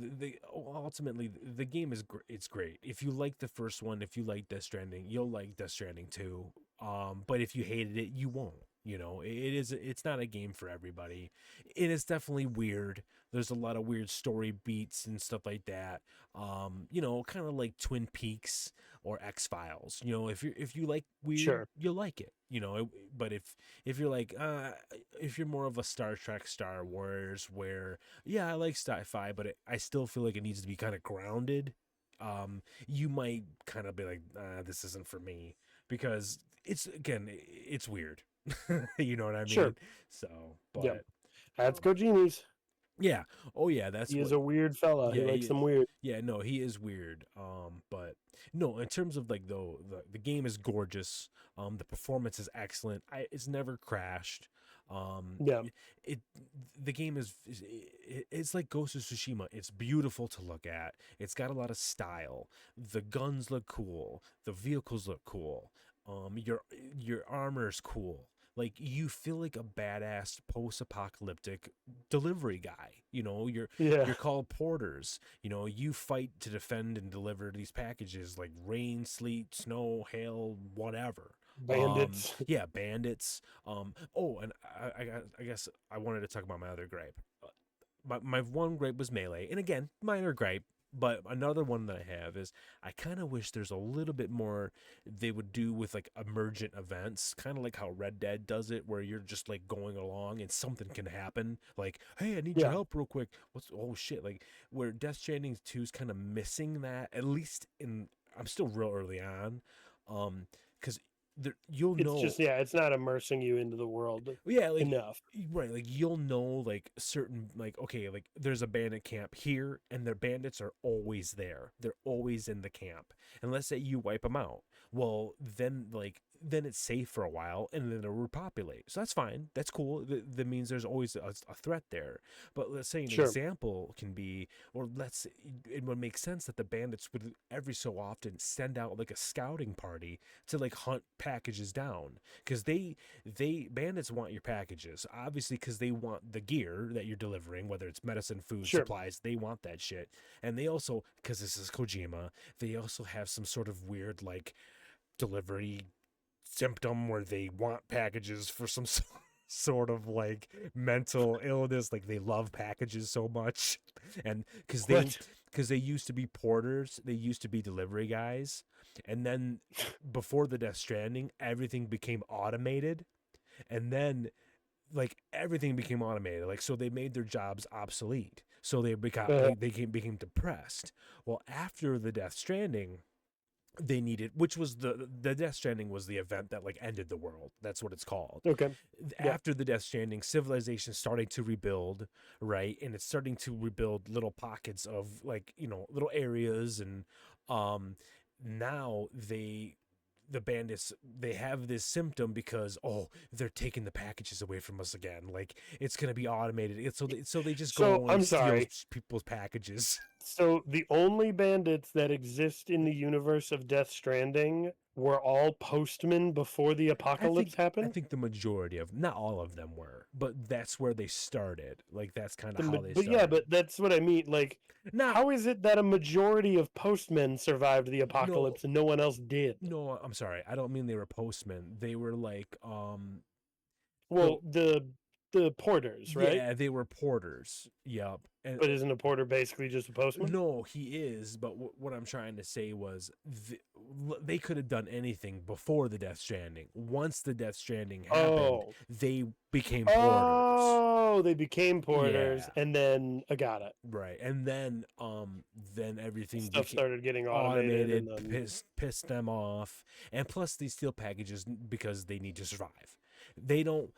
ultimately the game is it's great. If you like the first one, if you like Death Stranding, you'll like Death Stranding too. But if you hated it, you won't. It's not a game for everybody. It is definitely weird. There's a lot of weird story beats and stuff like that. Kind of like Twin Peaks or X-Files. If you like weird, Sure. you'll like it. But if you're like if you're more of a Star Trek, Star Wars, where yeah, I like sci-fi, but I still feel like it needs to be kind of grounded. You might kind of be like, this isn't for me, because it's weird. You know what I mean? Sure. So, Yeah. but That's Kojimi's. yeah. Oh yeah, He is a weird fella. Yeah, he likes them weird. Yeah, no, he is weird. But no, in terms of like though the game is gorgeous. The performance is excellent. It's never crashed. Yeah. The game it's like Ghost of Tsushima. It's beautiful to look at. It's got a lot of style. The guns look cool. The vehicles look cool. Your armor's cool. Like, you feel like a badass post-apocalyptic delivery guy. You're called porters. You fight to defend and deliver these packages, like rain, sleet, snow, hail, whatever. Bandits. Yeah, bandits. And I guess I wanted to talk about my other gripe. My one gripe was melee, and again, minor gripe. But another one that I have is I kind of wish there's a little bit more they would do with like emergent events, kind of like how Red Dead does it, where you're just like going along and something can happen. Like, hey, I need your help real quick. Oh shit. Like, where Death Stranding 2 is kind of missing that, at least I'm still real early on. Because it's just, it's not immersing you into the world enough. Right, like you'll know like certain, like, okay, like there's a bandit camp here and their bandits are always there. They're always in the camp. And let's say you wipe them out. Well, then it's safe for a while and then it'll repopulate. So that's fine. That's cool. That means there's always a threat there. But let's say an example can be, it would make sense that the bandits would every so often send out like a scouting party to like hunt packages down, because bandits want your packages, obviously, because they want the gear that you're delivering, whether it's medicine, food, supplies. They want that shit. And they also, because this is Kojima, they also have some sort of weird like delivery symptom where they want packages for some sort of like mental illness. Like, they love packages so much, and because they used to be porters, they used to be delivery guys, and then before the Death Stranding, everything became automated, and then like everything became automated, like, so they made their jobs obsolete, so they became depressed. Well, after the Death Stranding, they needed, which was the Death Stranding was the event that like ended the world. That's what it's called. Okay. After the Death Stranding, civilization starting to rebuild, right? And it's starting to rebuild little pockets of like, little areas, and now the bandits, they have this symptom because they're taking the packages away from us again. Like, it's gonna be automated. So they just go and steal people's packages. So the only bandits that exist in the universe of Death Stranding were all postmen before the apocalypse happened? I think the majority of, not all of them were, but that's where they started. Like, that's kind of how they started. Yeah, but that's what I mean. Like, how is it that a majority of postmen survived the apocalypse and no one else did? No, I'm sorry. I don't mean they were postmen. They were like, the porters, right? Yeah, they were porters. Yep. But isn't a porter basically just a postman? No, he is. But what I'm trying to say was, they could have done anything before the Death Stranding. Once the Death Stranding happened, they became porters. Oh, they became porters, Yeah. and then I got it. Right, and then everything Stuff became started getting automated, and then pissed them off, and plus they steal packages because they need to survive. They don't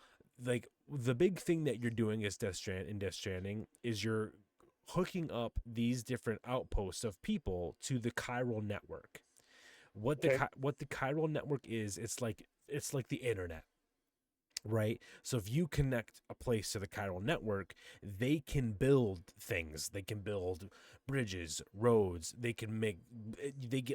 like the big thing that you're doing is Death Stranding is you're hooking up these different outposts of people to the chiral network. What the chiral network is, it's like the internet. Right. So if you connect a place to the chiral network, they can build things. They can build bridges, roads. They get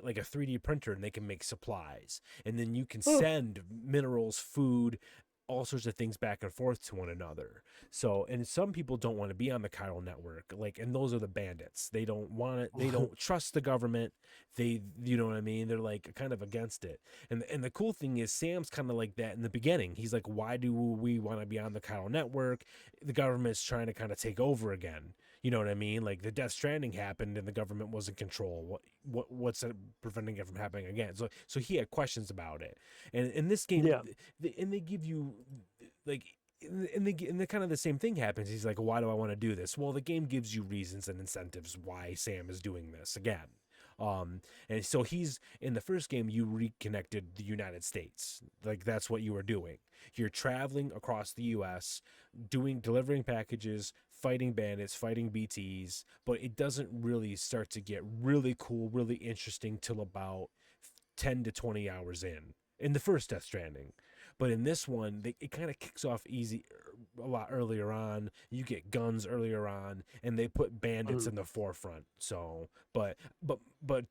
like a 3D printer and they can make supplies. And then you can send minerals, food, all sorts of things back and forth to one another. So, and some people don't want to be on the chiral network, and those are the bandits. They don't want it. They don't trust the government. You know what I mean? They're like kind of against it. And the cool thing is Sam's kind of like that in the beginning. He's like, why do we want to be on the chiral network? The government's trying to kind of take over again. You know what I mean? Like the Death Stranding happened and the government was in control. What's preventing it from happening again? So he had questions about it. And in this game, they give you like, and the kind of the same thing happens. He's like, why do I want to do this? Well, the game gives you reasons and incentives why Sam is doing this again. And so he's in the first game, you reconnected the United States. Like that's what you were doing. You're traveling across the US, delivering packages, fighting bandits, fighting BTs, but it doesn't really start to get really cool, really interesting till about 10 to 20 hours in the first Death Stranding. But in this one, it kind of kicks off easy a lot earlier on. You get guns earlier on, and they put bandits in the forefront. So, but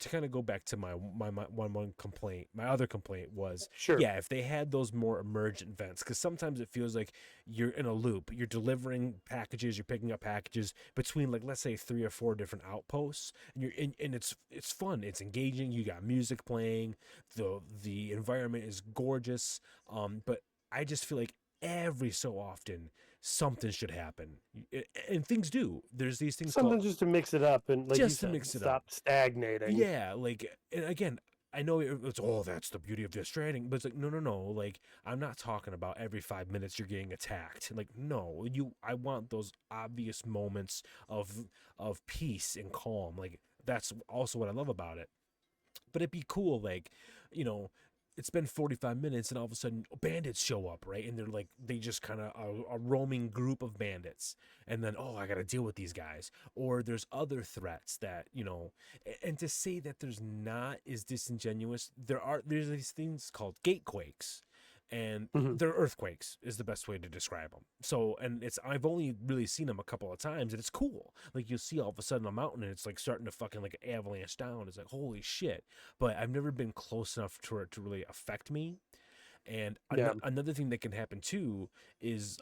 to kind of go back to my one complaint, my other complaint was, if they had those more emergent events, because sometimes it feels like you're in a loop. You're delivering packages, you're picking up packages between, like, let's say 3 or 4 different outposts, and it's fun, it's engaging. You got music playing, the environment is gorgeous. But I just feel like every so often something should happen, and things do. There's these things just to mix it up and like just to mix it stop stagnating. Yeah, like, and again, I know it's that's the beauty of Death Stranding, but it's like no, like I'm not talking about every 5 minutes you're getting attacked. Like no, I want those obvious moments of peace and calm. Like that's also what I love about it. But it'd be cool, like, it's been 45 minutes and all of a sudden bandits show up, right? And they're like, they just kind of a roaming group of bandits. And then, I got to deal with these guys. Or there's other threats that, and to say that there's not is disingenuous. There's these things called gatequakes. And they're earthquakes is the best way to describe them. So, and I've only really seen them a couple of times, and it's cool. Like you'll see all of a sudden a mountain and it's like starting to fucking like avalanche down. It's like, holy shit. But I've never been close enough to it to really affect me. And another thing that can happen too is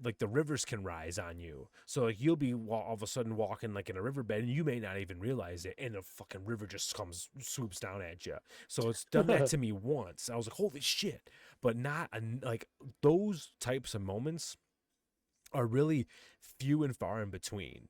like the rivers can rise on you. So like you'll be all of a sudden walking like in a riverbed and you may not even realize it, and a fucking river just swoops down at you. So it's done that to me once. I was like, holy shit. But not like those types of moments are really few and far in between.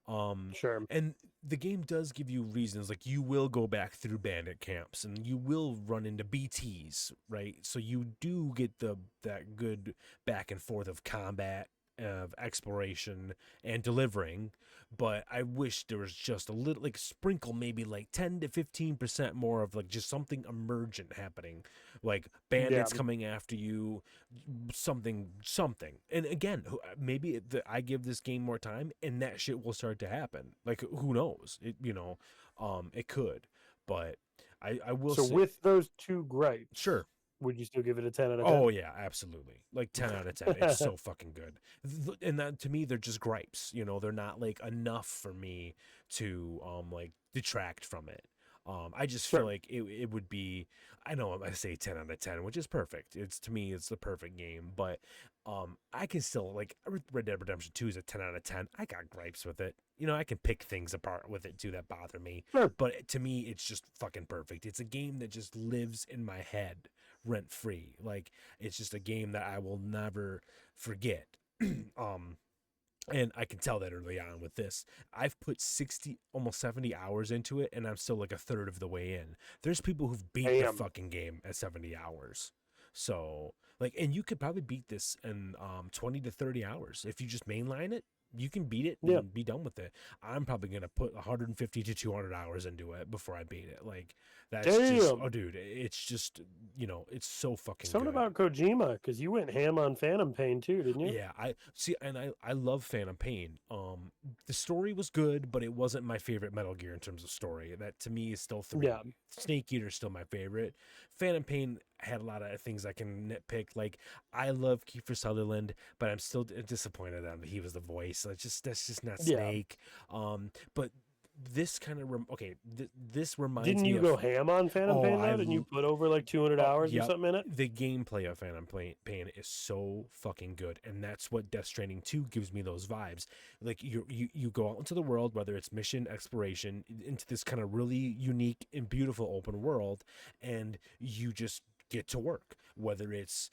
And the game does give you reasons, like you will go back through bandit camps and you will run into BTs, right? So you do get that good back and forth of combat, of exploration and delivering. But I wish there was just a little, like sprinkle, maybe like 10 to 15% more of like just something emergent happening, like bandits coming after you, something. And again, maybe I give this game more time and that shit will start to happen. Like who knows? It could, but I will say, with those two gripes, sure, would you still give it a 10 out of 10? Oh yeah, absolutely. Like 10 out of 10. It's so fucking good. And that, to me, they're just gripes. They're not like enough for me to like detract from it. I just feel like it would be, I know I say 10 out of 10, which is perfect. To me, it's the perfect game, but I can still, like, Red Dead Redemption 2 is a 10 out of 10. I got gripes with it. I can pick things apart with it too that bother me. But to me, it's just fucking perfect. It's a game that just lives in my head rent free. Like, it's just a game that I will never forget. And I can tell that early on with this. I've put 60, almost 70 hours into it, and I'm still like a third of the way in. There's people who've beat the fucking game at 70 hours. So, like, and you could probably beat this in 20 to 30 hours. If you just mainline it, you can beat it and be done with it. I'm probably going to put 150 to 200 hours into it before I beat it. Like, that's just, oh, dude, it's just, it's so fucking Something good. about Kojima, because you went ham on Phantom Pain too, didn't you? Yeah, I see, and I love Phantom Pain. The story was good, but it wasn't my favorite Metal Gear in terms of story. That to me is still 3. Yeah. Snake Eater's still my favorite. Phantom Pain had a lot of things I can nitpick. Like, I love Kiefer Sutherland, but I'm still disappointed that he was the voice. That's just not Snake. But this kind of this reminds me. Didn't you go ham on Phantom Pain though? Didn't you put over like 200 hours or something in it? The gameplay of Phantom Pain is so fucking good, and that's what Death Stranding 2 gives me those vibes. Like you go out into the world, whether it's mission exploration, into this kind of really unique and beautiful open world, and you just get to work, whether it's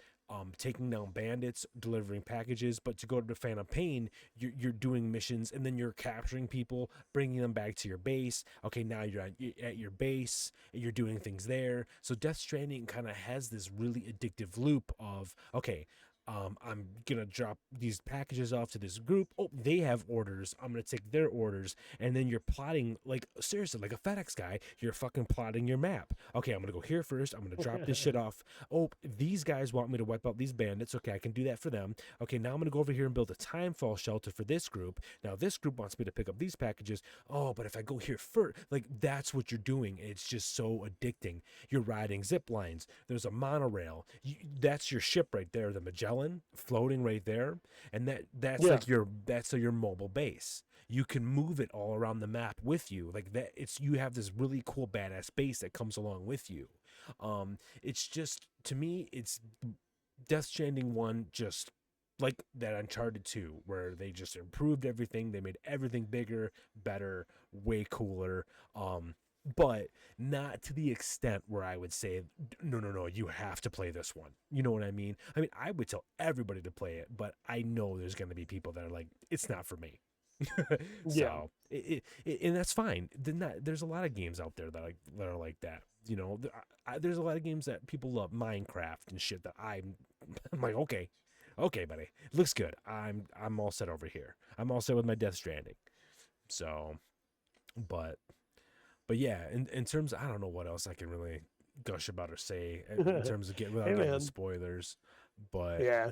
taking down bandits, delivering packages. But to go to Phantom Pain, you're doing missions, and then you're capturing people, bringing them back to your base. Okay, now you're at your base, and you're doing things there. So Death Stranding kind of has this really addictive loop of, okay, I'm gonna drop these packages off to this group. Oh, they have orders. I'm gonna take their orders, and then you're plotting, like, seriously, like a FedEx guy. You're fucking plotting your map. Okay, I'm gonna go here first. I'm gonna drop this shit off. Oh, these guys want me to wipe out these bandits. Okay, I can do that for them. Okay, now I'm gonna go over here and build a timefall shelter for this group. Now this group wants me to pick up these packages. Oh, but if I go here first, like, that's what you're doing. It's just so addicting. You're riding zip lines. There's a monorail. That's your ship right there, the Magellan, floating right there, and that's like your mobile base. You can move it all around the map with you, like that. You have this really cool badass base that comes along with you. It's just, to me, it's Death Stranding 1, just like that Uncharted 2, where they just improved everything. They made everything bigger, better, way cooler. But not to the extent where I would say, no, you have to play this one. You know what I mean? I mean, I would tell everybody to play it, but I know there's going to be people that are like, it's not for me. So, and that's fine. There's a lot of games out there that are like that. There's a lot of games that people love, Minecraft and shit, that I'm like, okay, buddy, looks good. I'm all set over here. I'm all set with my Death Stranding. So, but yeah, in terms of, I don't know what else I can really gush about or say in terms of getting into spoilers, but yeah.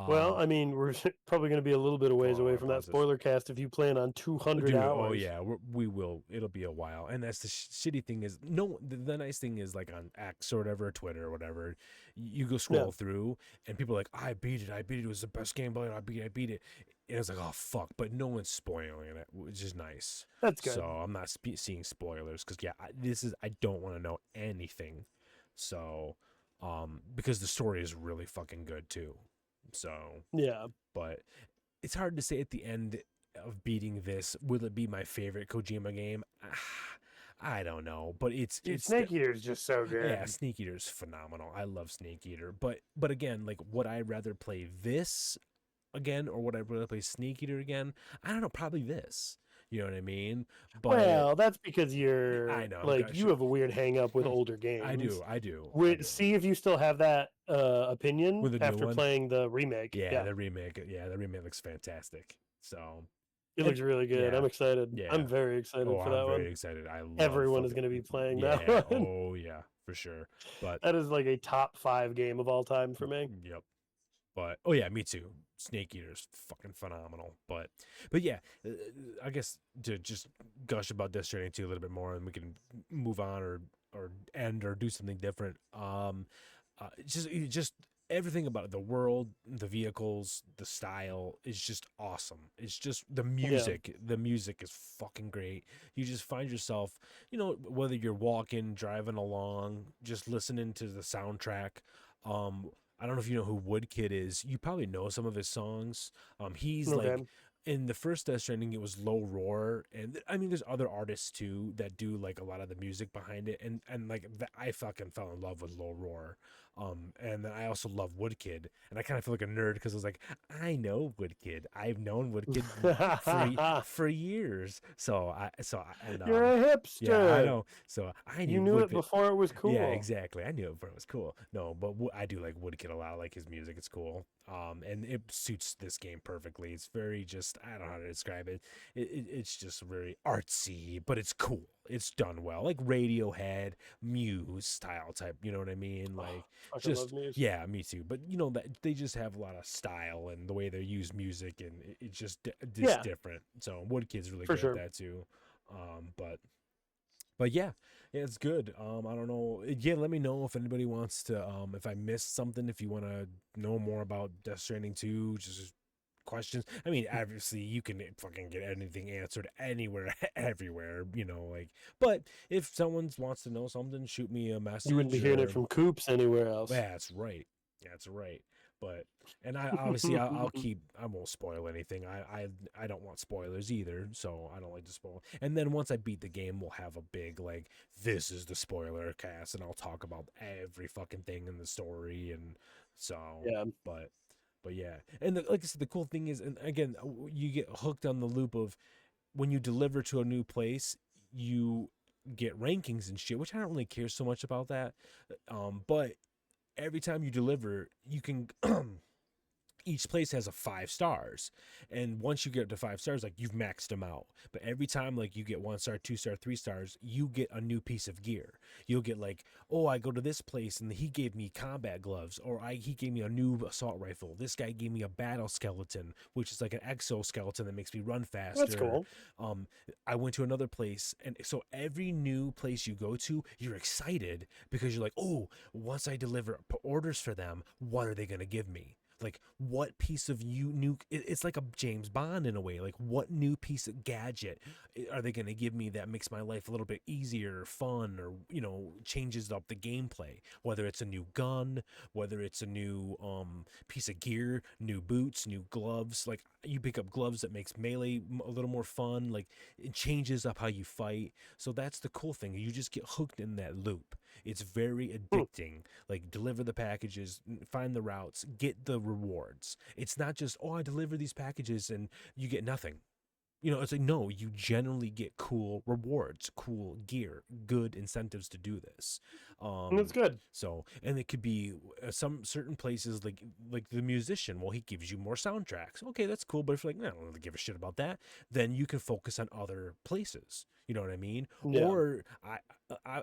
Well, I mean, we're probably going to be a little bit of ways away from that spoiler cast if you plan on 200 hours. Oh yeah, we will. It'll be a while, and that's the shitty thing is, the nice thing is, like on X or whatever, Twitter or whatever, you go scroll through, and people are like, I beat it. It was the best game, but I beat it. And it's like, oh fuck, but no one's spoiling it, which is nice. That's good. So I'm not seeing spoilers, because I don't want to know anything. So, because the story is really fucking good too. So yeah, but it's hard to say at the end of beating this, will it be my favorite Kojima game? I don't know, but it's Snake Eater is just so good. Yeah, Snake Eater is phenomenal. I love Snake Eater, but again, like, would I rather play this again, or would I rather play Snake Eater again? I don't know, probably this. You know what I mean? But, well, that's because I know, like, you have a weird hang up with older games. I do. See if you still have that opinion after playing the remake. Yeah, the remake. Yeah, the remake looks fantastic. So it looks really good. Yeah. I'm excited. Yeah. I'm very excited for that one. I'm very excited. Everyone is going to be playing that one. Oh yeah, for sure. But that is like a top 5 game of all time for me. Yep. But oh yeah, me too. Snake Eater's fucking phenomenal. But yeah, I guess to just gush about Death Stranding 2 a little bit more, and we can move on or end or do something different. Just everything about it, the world, the vehicles, the style is just awesome. It's just the music. Yeah. The music is fucking great. You just find yourself, whether you're walking, driving along, just listening to the soundtrack. I don't know if you know who Woodkid is. You probably know some of his songs. He's like in the first Death Stranding, it was Low Roar, and I mean, there's other artists too that do like a lot of the music behind it, and like I fucking fell in love with Low Roar, and then I also love Woodkid, and I kind of feel like a nerd because I was like, I know Woodkid, I've known Woodkid for years, You're a hipster. yeah, I know, so I knew You knew it Woodkid. before it was cool. Yeah, exactly. I knew it before it was cool. No, but I do like Woodkid a lot. I like his music. It's cool. And it suits this game perfectly. It's very just, I don't know how to describe it. It's just very artsy, but it's cool. It's done well. Like Radiohead, Muse style type, you know what I mean? Like Fucking just love Muse. yeah, me too. But you know that they just have a lot of style and the way they use music and it's just different. So Woodkid's really For good sure. at that too. But yeah, it's good. I don't know. Yeah, let me know if anybody wants to. If I missed something, if you want to know more about Death Stranding 2, just questions. I mean, obviously you can fucking get anything answered anywhere, everywhere. You know, like. But if someone wants to know something, shoot me a message. You wouldn't be hearing it from Coops anywhere else. Yeah, that's right. That's right. But and I obviously I'll keep, I won't spoil anything. I don't want spoilers either, so I don't like to spoil. And then once I beat the game, we'll have a big like this is the spoiler cast, and I'll talk about every fucking thing in the story. And so Yeah. but yeah, and like I said, the cool thing is, and again, you get hooked on the loop of when you deliver to a new place, you get rankings and shit, which I don't really care so much about that. But every time you deliver, you can each place has a 5 stars, and once you get to 5 stars, like you've maxed them out. But every time like you get 1 star, 2 star, 3 stars, you get a new piece of gear. You'll get like, oh, I go to this place and he gave me combat gloves, or he gave me a new assault rifle. This guy gave me a battle skeleton, which is like an exoskeleton that makes me run faster. That's cool. I went to another place, and so every new place you go to, you're excited because you're like, oh, once I deliver orders for them, what are they going to give me? Like, what piece of it's like a James Bond in a way. Like, what new piece of gadget are they going to give me that makes my life a little bit easier, fun, or, you know, changes up the gameplay? Whether it's a new gun, whether it's a new piece of gear, new boots, new gloves. Like, you pick up gloves that makes melee a little more fun. Like, it changes up how you fight. So that's the cool thing. You just get hooked in that loop. It's very addicting. Like, deliver the packages, find the routes, get the rewards. It's not just, oh, I deliver these packages and you get nothing. You know, it's like, no, you generally get cool rewards, cool gear, good incentives to do this. That's good. So, and it could be some certain places like the musician. Well, he gives you more soundtracks. Okay, that's cool. But if you're like, I don't really give a shit about that, then you can focus on other places. You know what I mean? Yeah. Or I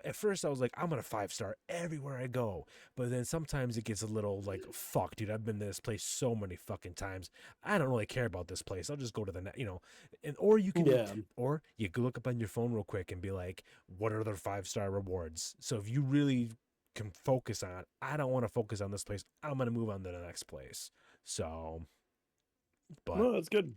at first I was like, I'm gonna 5-star everywhere I go. But then sometimes it gets a little like, fuck, dude, I've been to this place so many fucking times. I don't really care about this place. I'll just go to the you know. And or you can or you can look up on your phone real quick and be like, what are their 5-star rewards? So if you really can focus on, I don't want to focus on this place, I'm gonna move on to the next place. So, but no, that's good.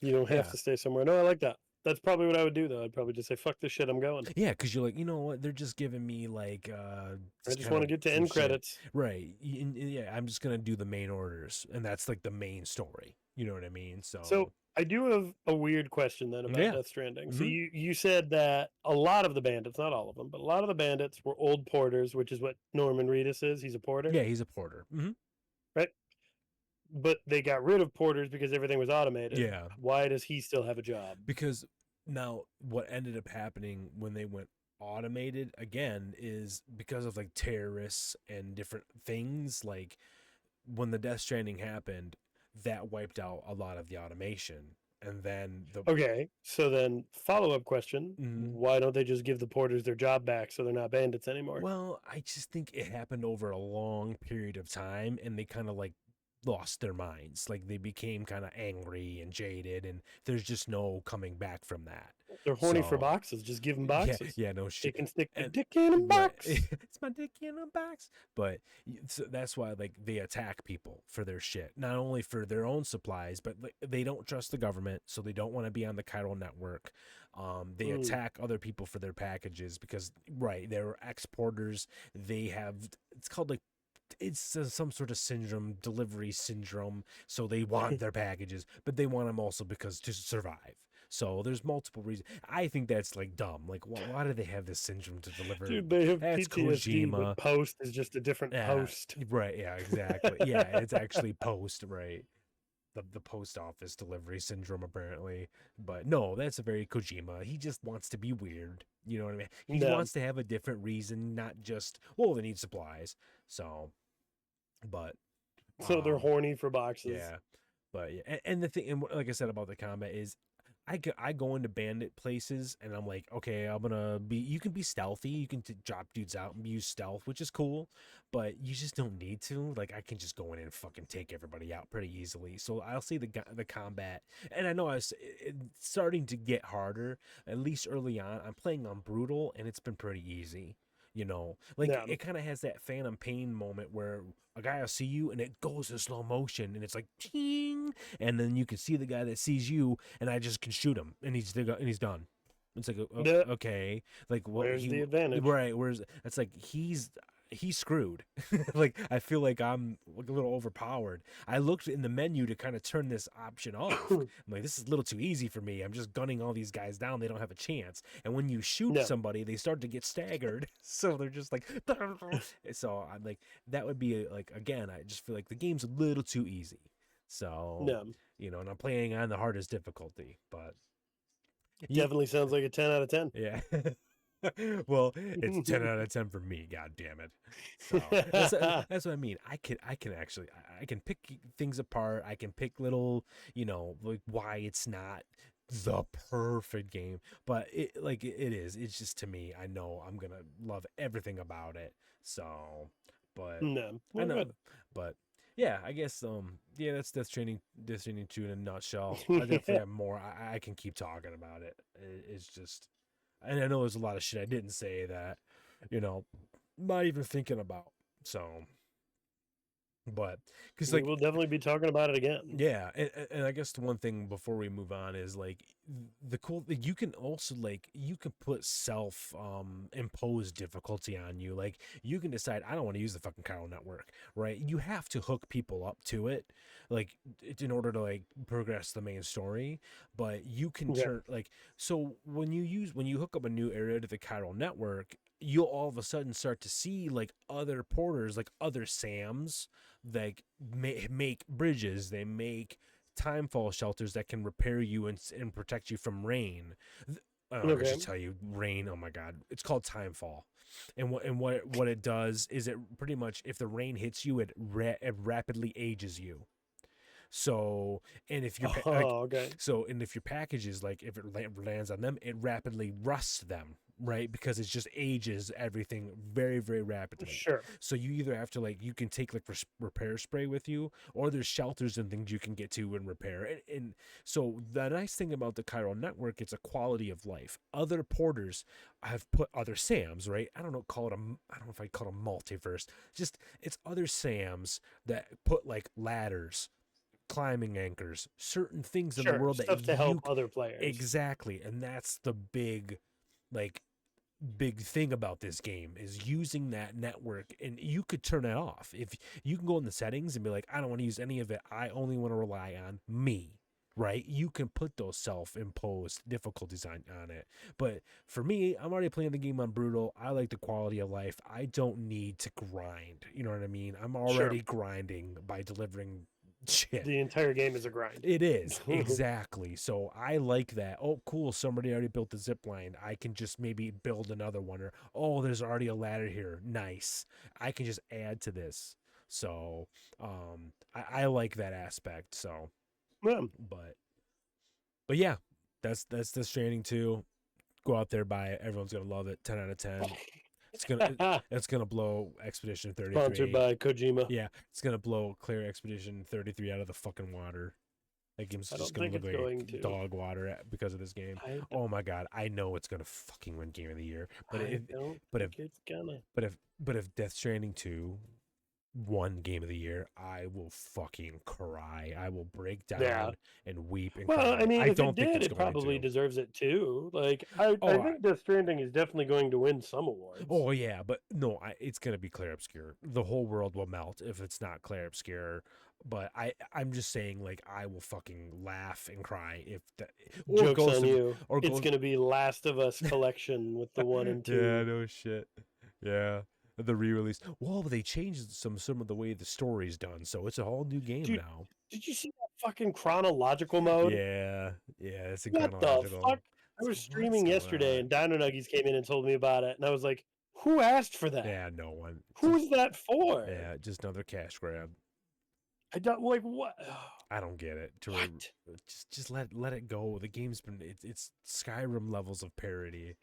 You don't have to stay somewhere. No, I like that. That's probably what I would do, though. I'd probably just say, fuck this shit, I'm going. Yeah, because you're like, you know what? They're just giving me like I just want to get to end credits. Right. Yeah, I'm just gonna do the main orders, and that's like the main story. You know what I mean? So I do have a weird question then about Death Stranding. So you said that a lot of the bandits, not all of them, but a lot of the bandits were old porters, which is what Norman Reedus is. He's a porter. Yeah, he's a porter. Right. But they got rid of porters because everything was automated. Yeah. Why does he still have a job? Because now what ended up happening when they went automated again is because of like terrorists and different things. Like when the Death Stranding happened, that wiped out a lot of the automation. And then okay, so then follow-up question, why don't they just give the porters their job back so they're not bandits anymore? Well, I just think it happened over a long period of time, and they kind of like lost their minds. Like they became kind of angry and jaded, and there's just no coming back from that. They're horny for boxes. Just give them boxes. Yeah, no shit. They can stick their dick in a box. It's my dick in a box. But so that's why like they attack people for their shit, not only for their own supplies, but like, they don't trust the government, so they don't want to be on the chiral network. They attack other people for their packages because they're exporters. They have, it's called like it's some sort of syndrome, delivery syndrome. So they want their packages, but they want them also because to survive. So there's multiple reasons. I think that's like dumb. Like, why do they have this syndrome to deliver? Dude, they have That's PTSD, Kojima. but post is just a different post. Right. Yeah. Exactly. Yeah. It's actually post. Right. The post office delivery syndrome apparently, but no, that's a very Kojima. He just wants to be weird. You know what I mean? He wants to have a different reason, not just they need supplies. So, but So they're horny for boxes. yeah, but yeah, and the thing, and like I said about the combat is, I go into bandit places and I'm like, okay, you can be stealthy, you can drop dudes out and use stealth, which is cool, but you just don't need to. Like, I can just go in and fucking take everybody out pretty easily. So I'll say the combat, and I know it's starting to get harder, at least early on. I'm playing on brutal and it's been pretty easy. It kind of has that Phantom Pain moment where a guy will see you and it goes in slow motion and it's like ting, and then you can see the guy that sees you and I just can shoot him and he's done. It's like, okay, like where's the advantage? Right? It's like he's screwed. Like, I feel like I'm a little overpowered. I looked in the menu to kind of turn this option off. I'm like, this is a little too easy for me. I'm just gunning all these guys down. They don't have a chance. And when you shoot somebody, they start to get staggered. So they're just like, so I'm like, that would be again, I just feel like the game's a little too easy. So, and I'm playing on the hardest difficulty, but definitely sounds like a 10 out of 10. Yeah. Well, it's 10 out of 10 for me. God damn it. So that's what I mean. I can pick things apart. I can pick little, like why it's not the perfect game, but it is. It's just, to me, I know I'm gonna love everything about it. So, but I know, but. Yeah, I guess that's Death Stranding 2 in a nutshell. I definitely have more. I can keep talking about it. It's just, and I know there's a lot of shit I didn't say that, not even thinking about. So, but because we'll definitely be talking about it again. Yeah, and I guess the one thing before we move on is the cool. You can also you can put self imposed difficulty on you. Like, you can decide, I don't want to use the fucking chiral network, right? You have to hook people up to it, in order to progress the main story. But you can turn so when you hook up a new area to the chiral network, you'll all of a sudden start to see other porters, other Sams, make bridges. They make timefall shelters that can repair you and protect you from rain. I should tell you, rain. Oh my god, it's called timefall, and what it does is, it pretty much, if the rain hits you, it rapidly ages you. So, and if your if your packages, if it lands on them, it rapidly rusts them, right? Because it just ages everything very, very rapidly. Sure. So you either have to you can take repair spray with you, or there's shelters and things you can get to and repair. And so the nice thing about the chiral network, it's a quality of life. Other porters have put other Sams, right? I don't know if I'd call it a multiverse. Just, it's other Sams that put ladders, climbing anchors, certain things in the world stuff to help other players. Exactly. And that's the big thing about this game, is using that network. And you could turn that off. If you can go in the settings and be like, I don't want to use any of it, I only want to rely on me, right? You can put those self-imposed difficulties on it. But for me, I'm already playing the game on brutal. I like the quality of life. I don't need to grind, you know what I mean? I'm already grinding by delivering shit. The entire game is a grind. It is. Exactly. So I like that. Oh, cool, somebody already built the zip line. I can just maybe build another one. Or, oh, there's already a ladder here. Nice. I can just add to this. So I like that aspect. So but yeah, that's the Stranding 2. Go out there, buy it. Everyone's gonna love it. 10 out of 10. It's gonna blow Expedition 33. Sponsored by Kojima. Yeah, it's gonna blow Clear Expedition 33 out of the fucking water. That game's just gonna look like dog water because of this game. Oh my god, I know it's gonna fucking win Game of the Year. But if Death Stranding 2 won Game of the Year, I will fucking cry. I will break down Yeah. and weep and Well, cry. I mean, I if don't it think did, it's it going probably to. deserves it too. Like, I Oh, think Death Stranding is definitely going to win some awards. oh yeah, but no, it's gonna be Claire Obscure. The whole world will melt if it's not Claire Obscure. But I'm just saying, like, I will fucking laugh and cry if that or Joke's Ghost on of you. or It's Ghost. going to be Last of Us collection with the 1 and 2. Yeah, no shit. Yeah, the re-release. Well, they changed some of the way the story's done, so it's a whole new game Dude, now. did you see that fucking chronological mode? Yeah, it's in What the chronological. fuck? I It's was like, what's streaming going yesterday on? and Dino Nuggies came in and told me about it. And I was like, who asked for that? Yeah, no one. Who's that for? Yeah, just another cash grab. I don't, like, what? I don't get it. What? Just let it go. The game's been it's Skyrim levels of parody.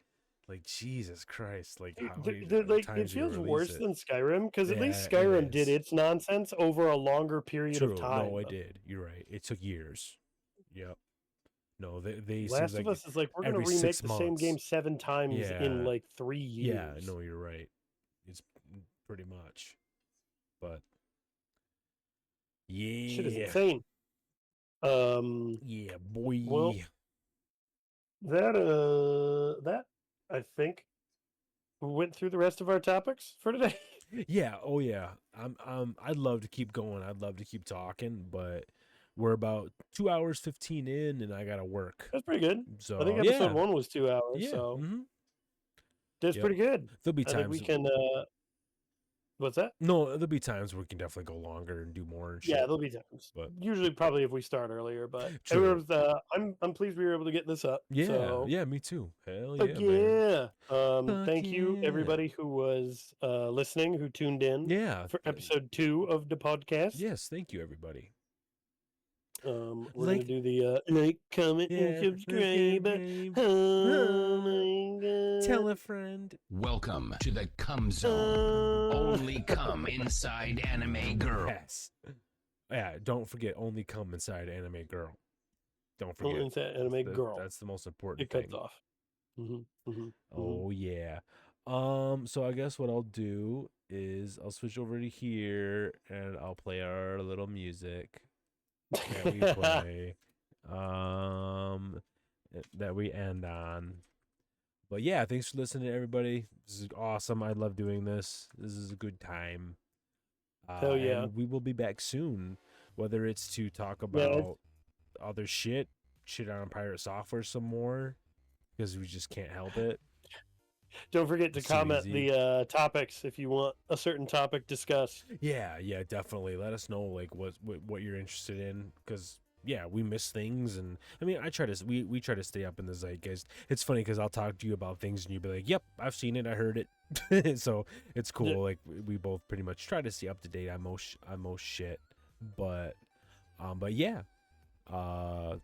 Like Jesus Christ! Like how many Like, it times you feels release worse it? than Skyrim because at least Yeah, it Skyrim did is. its nonsense over a longer period of True. time. No, I did. You're right. It took years. Yep. No, they seems Last of like Us is like we're gonna every remake 6 the same months. game 7 times in Yeah. like 3 years. Yeah. No, you're right. It's pretty much. But Shit is yeah, insane. yeah, boy. Well, that I think we went through the rest of our topics for today. Yeah, oh yeah. I'd love to keep going. I'd love to keep talking, but we're about 2 hours 15 in and I gotta work. That's pretty good. So I think yeah. episode 1 was 2 hours, Yeah. so Mm-hmm. that's Yep. pretty good. There'll be I think we times can what's that? no, there'll be times where we can definitely go longer and do more and shit. Yeah, there'll be times. But Usually probably if we start earlier, but it true. was, I'm pleased we were able to get this up. Yeah, So yeah, me too. Hell yeah, fuck man. yeah. Fuck Thank you yeah. everybody who was listening, who tuned in Yeah. for episode 2 of the podcast. Yes, thank you everybody. We're Like- gonna do the like, comment, and subscribe. Oh my god! Tell a friend. Welcome to the Cum Zone. Only come inside Anime Girl. Yes. Yeah, don't forget only come inside Anime Girl. Don't forget. Only inside Anime Girl. That's the most important It thing. cuts off. Oh yeah. So I guess what I'll do is I'll switch over to here and I'll play our little music that we play. That we end on. But yeah, thanks for listening, everybody. This is awesome. I love doing this. This is a good time. Hell yeah. And we will be back soon, whether it's to talk about other shit on Pirate Software some more, because we just can't help it. Don't forget to It's too comment easy. the topics if you want a certain topic discussed. Yeah, definitely. Let us know like what you're interested in, because yeah, we miss things, and I mean, we try to stay up in the zeitgeist. It's funny because I'll talk to you about things and you'll be like, "Yep, I've seen it, I heard it." So it's cool. Yeah. Like we both pretty much try to stay up to date on most shit. But yeah.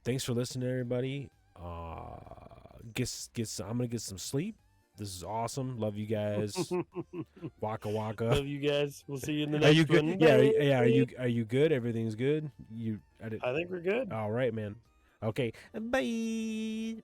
Thanks for listening, everybody. I'm gonna get some sleep. This is awesome. Love you guys. Waka waka. Love you guys. We'll see you in the Are next you good? one. Yeah. Are you good? Everything's good. I think we're good. All right, man. Okay. Bye.